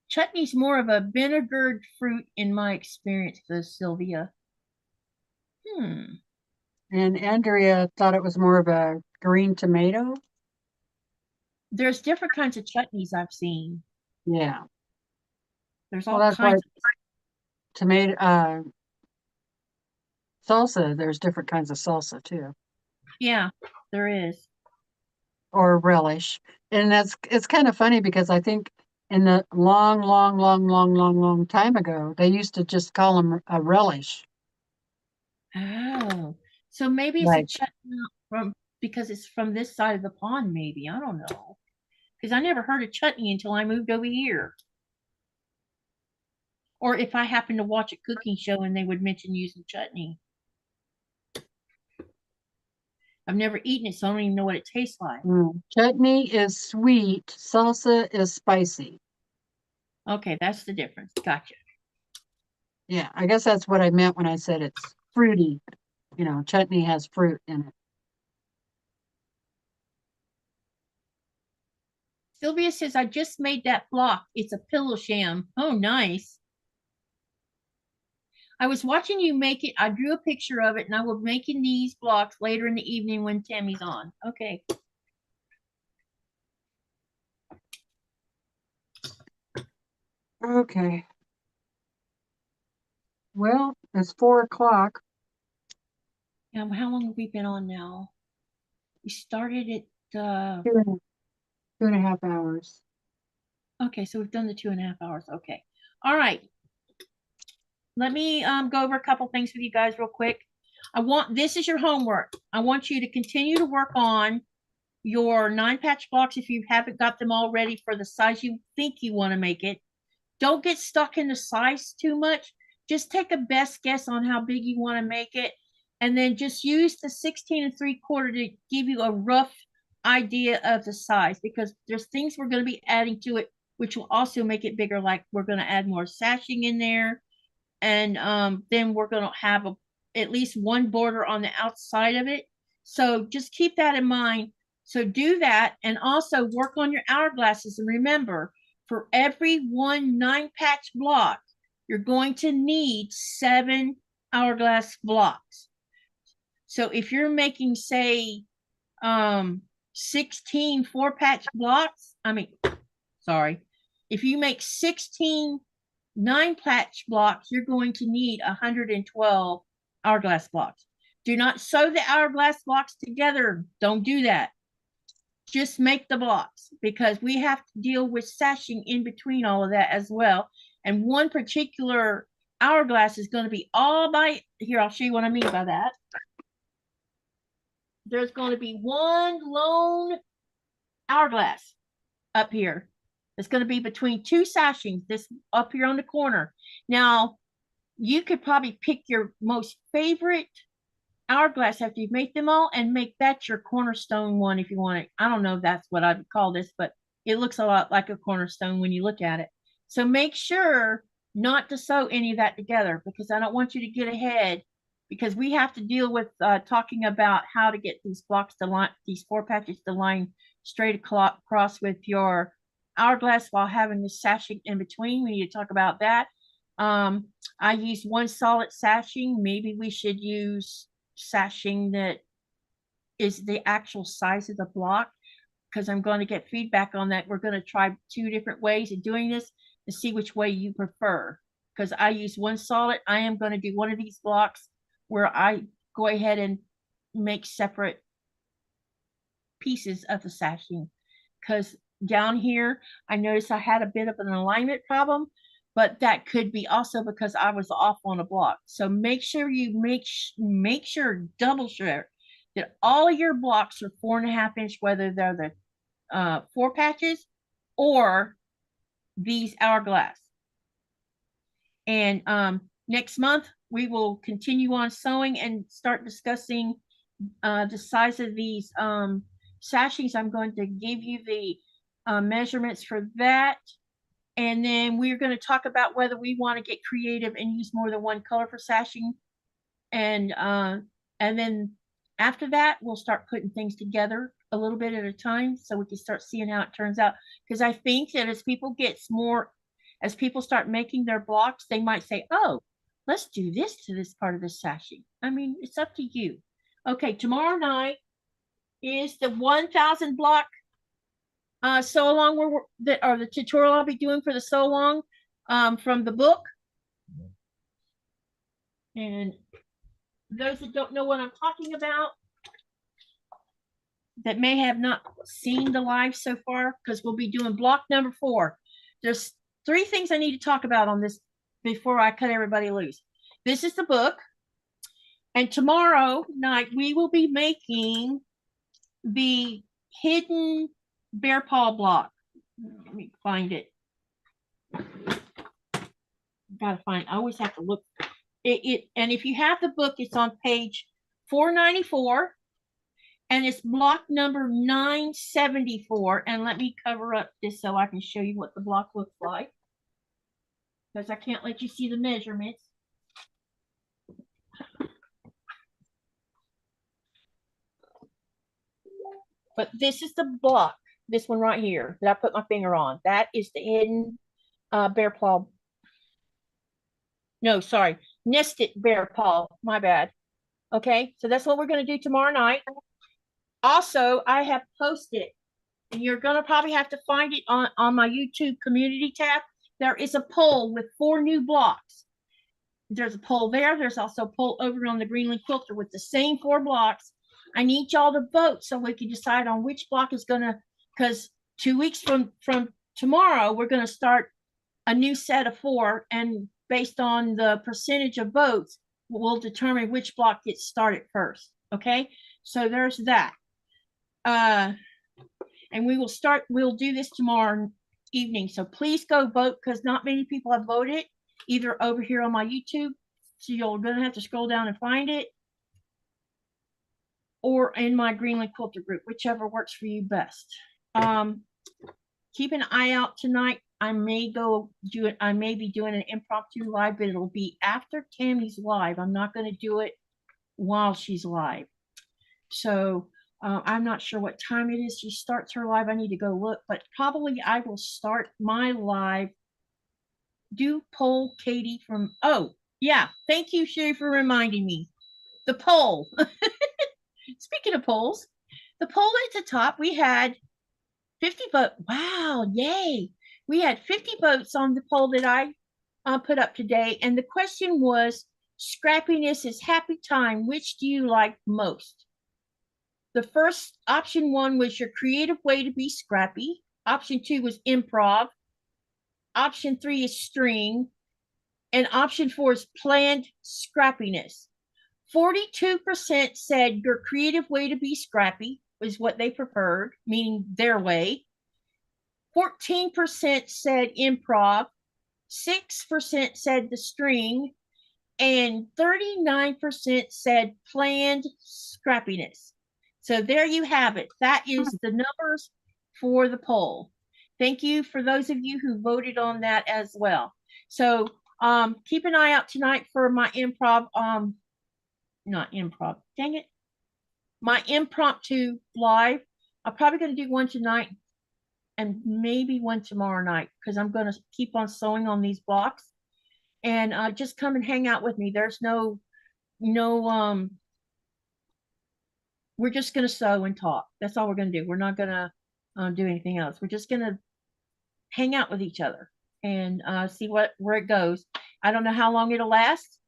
Chutney's more of a vinegared fruit in my experience, says Sylvia. Hmm. And Andrea thought it was more of a green tomato. There's different kinds of chutneys I've seen. Yeah. There's Well, all that's why kinds of, tomato salsa, there's different kinds of salsa too, yeah, there is. or relish. And it's kind of funny because I think in the long, long, long, long, long, long time ago, they used to just call them a relish. Oh. So maybe it's a Like, chutney from because it's from this side of the pond, maybe. I don't know. Because I never heard of chutney until I moved over here. Or if I happened to watch a cooking show and they would mention using chutney. I've never eaten it, so I don't even know what it tastes like. chutney is sweet, salsa is spicy. Okay, that's the difference. Gotcha. Yeah, I guess that's what I meant when I said it's fruity. Chutney has fruit in it. Sylvia says, I just made that block. It's a pillow sham. Oh, nice. I was watching you make it. I drew a picture of it and I will be making these blocks later in the evening when Tammy's on. Okay. Okay. Well, it's 4 o'clock. Now, how long have we been on now? We started at, 2.5 hours. okay, so we've done the 2.5 hours. Okay. All right. Let me go over a couple things with you guys real quick. This is your homework. I want you to continue to work on your 9 patch blocks if you haven't got them all ready for the size you think you want to make it. Don't get stuck in the size too much. Just take a best guess on how big you want to make it. And then just use the 16 3/4 to give you a rough idea of the size, because there's things we're going to be adding to it, which will also make it bigger. Like we're going to add more sashing in there. And then we're going to have at least one border on the outside of it. So just keep that in mind. So do that, and also work on your hourglasses. And remember, for every one 9 patch block, you're going to need 7 hourglass blocks. So if you're making, say, 16 4-patch blocks, if you make 16 9-patch blocks, you're going to need 112 hourglass blocks. Do not sew the hourglass blocks together. Don't do that. Just make the blocks, because we have to deal with sashing in between all of that as well. And one particular hourglass is going to be all by, here, I'll show you what I mean by that. There's going to be one lone hourglass up here. It's going to be between 2 sashings, this up here on the corner. Now, you could probably pick your most favorite hourglass after you've made them all and make that your cornerstone one if you want it. I don't know if that's what I would call this, but it looks a lot like a cornerstone when you look at it. So make sure not to sew any of that together, because I don't want you to get ahead, because we have to deal with talking about how to get these blocks to line, these 4 patches to line straight across with your hourglass while having the sashing in between. We need to talk about that. I use one solid sashing. Maybe we should use sashing that is the actual size of the block, because I'm going to get feedback on that. We're going to try 2 different ways of doing this to see which way you prefer, because I use one solid. I am going to do one of these blocks where I go ahead and make separate pieces of the sashing, because down here I noticed I had a bit of an alignment problem, but that could be also because I was off on a block. So make sure you make sure, double sure that all of your blocks are 4.5 inch, whether they're the 4 patches or these hourglass. And next month we will continue on sewing and start discussing the size of these sashings. I'm going to give you the measurements for that. And then we're going to talk about whether we want to get creative and use more than one color for sashing. And then after that, we'll start putting things together a little bit at a time so we can start seeing how it turns out. Because I think that as people start making their blocks, they might say, oh, let's do this to this part of the sashing. I mean, it's up to you. Okay, tomorrow night is the 1,000 block sew along or the tutorial I'll be doing for the sew along from the book. And those that don't know what I'm talking about, that may have not seen the live so far, because we'll be doing block number 4. There's 3 things I need to talk about on this before I cut everybody loose. This is the book, and tomorrow night we will be making the hidden bear paw block. Let me find it. Gotta find. I always have to look. And if you have the book, it's on page 494, and it's block number 974. And let me cover up this so I can show you what the block looks like, because I can't let you see the measurements. But this is the block, this one right here that I put my finger on. That is the hidden bear paw. No, sorry, nested bear paw. My bad. Okay, so that's what we're going to do tomorrow night. Also, I have posted, and you're going to probably have to find it on my YouTube community tab. There is a poll with 4 new blocks. There's a poll there. There's also a poll over on the Greenland Quilter with the same 4 blocks. I need y'all to vote so we can decide on which block is going to, because 2 weeks from tomorrow, we're going to start a new set of 4, and based on the percentage of votes, we'll determine which block gets started first. Okay, so there's that. And we'll do this tomorrow evening. So please go vote, because not many people have voted, either over here on my YouTube, so you're going to have to scroll down and find it, or in my Greenland Quilter group, whichever works for you best. Keep an eye out tonight. I may be doing an impromptu live, but it'll be after Tammy's live. I'm not going to do it while she's live. So I'm not sure what time it is she starts her live. I need to go look, but probably I will start my live. Do poll Katie from, oh yeah, thank you, Sherry, for reminding me. The poll. Speaking of polls, the poll at the top, we had 50 votes. Wow, yay. We had 50 votes on the poll that I put up today. And the question was, scrappiness is happy time. Which do you like most? The first option 1 was your creative way to be scrappy. Option 2 was improv. Option 3 is string. And option 4 is planned scrappiness. 42% said your creative way to be scrappy is what they preferred, meaning their way. 14% said improv. 6% said the string. And 39% said planned scrappiness. So there you have it. That is the numbers for the poll. Thank you for those of you who voted on that as well. So keep an eye out tonight for my improv, not improv, dang it, my impromptu live. I'm probably going to do one tonight and maybe one tomorrow night because I'm going to keep on sewing on these blocks, and just come and hang out with me. There's no we're just going to sew and talk. That's all we're going to do. We're not going to do anything else. We're just going to hang out with each other and see where it goes. I don't know how long it'll last.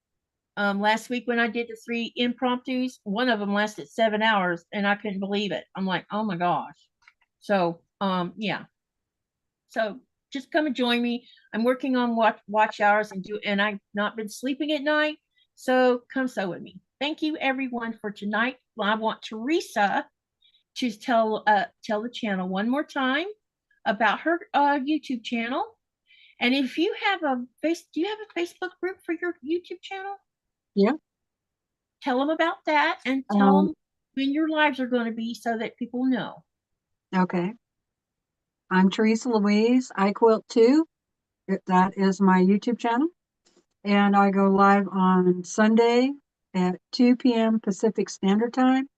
Last week when I did the 3 impromptus, one of them lasted 7 hours and I couldn't believe it. I'm like, oh my gosh. So yeah. So just come and join me. I'm working on watch hours and I've not been sleeping at night. So come sew with me. Thank you everyone for tonight. I want Teresa to tell the channel one more time about her YouTube channel. And if you have do you have a Facebook group for your YouTube channel? Yeah. Tell them about that and tell them when your lives are going to be so that people know. Okay. I'm Teresa Louise. I quilt too. That is my YouTube channel. And I go live on Sunday at 2 p.m. Pacific Standard Time,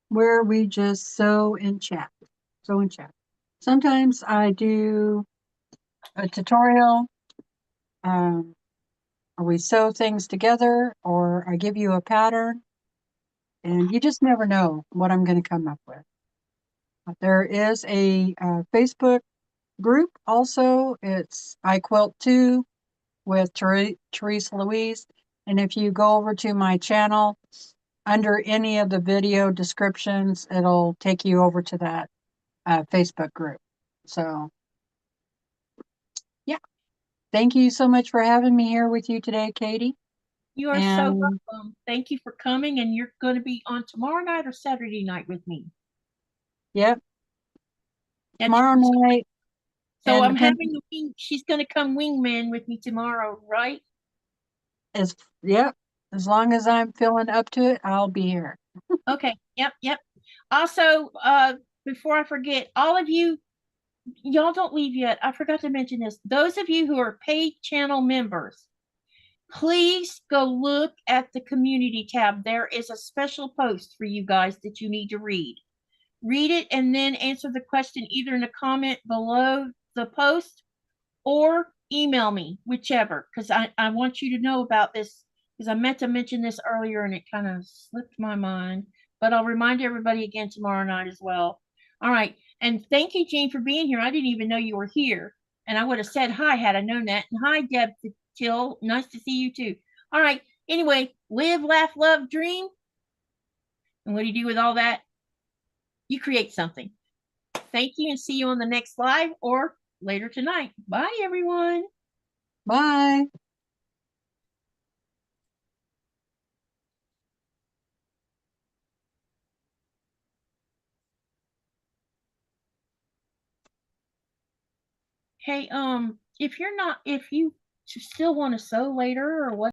where we just sew and chat. Sew and chat. Sometimes I do a tutorial, or we sew things together, or I give you a pattern, and you just never know what I'm going to come up with. There is a Facebook group also. It's I Quilt Too with Teresa Louise. And if you go over to my channel, under any of the video descriptions, it'll take you over to that Facebook group. So, yeah. Thank you so much for having me here with you today, Katie. You are so welcome. Thank you for coming, and you're going to be on tomorrow night or Saturday night with me. Yep. Tomorrow night. So I'm having she's going to come wingman with me tomorrow, right? Yep. As long as I'm feeling up to it, I'll be here. Okay. Yep. Also, before I forget, all of you, y'all don't leave yet. I forgot to mention this. Those of you who are paid channel members, please go look at the community tab. There is a special post for you guys that you need to read. Read it and then answer the question either in a comment below the post or email me, whichever, because I want you to know about this, because I meant to mention this earlier and it kind of slipped my mind. But I'll remind everybody again tomorrow night as well. All right. And thank you, Jean, for being here. I didn't even know you were here. And I would have said hi had I known that. And hi, Deb Till. Nice to see you too. All right. Anyway, live, laugh, love, dream. And what do you do with all that? You create something. Thank you and see you on the next live or later tonight. Bye, everyone. Bye. Hey, if you still want to sew later or what?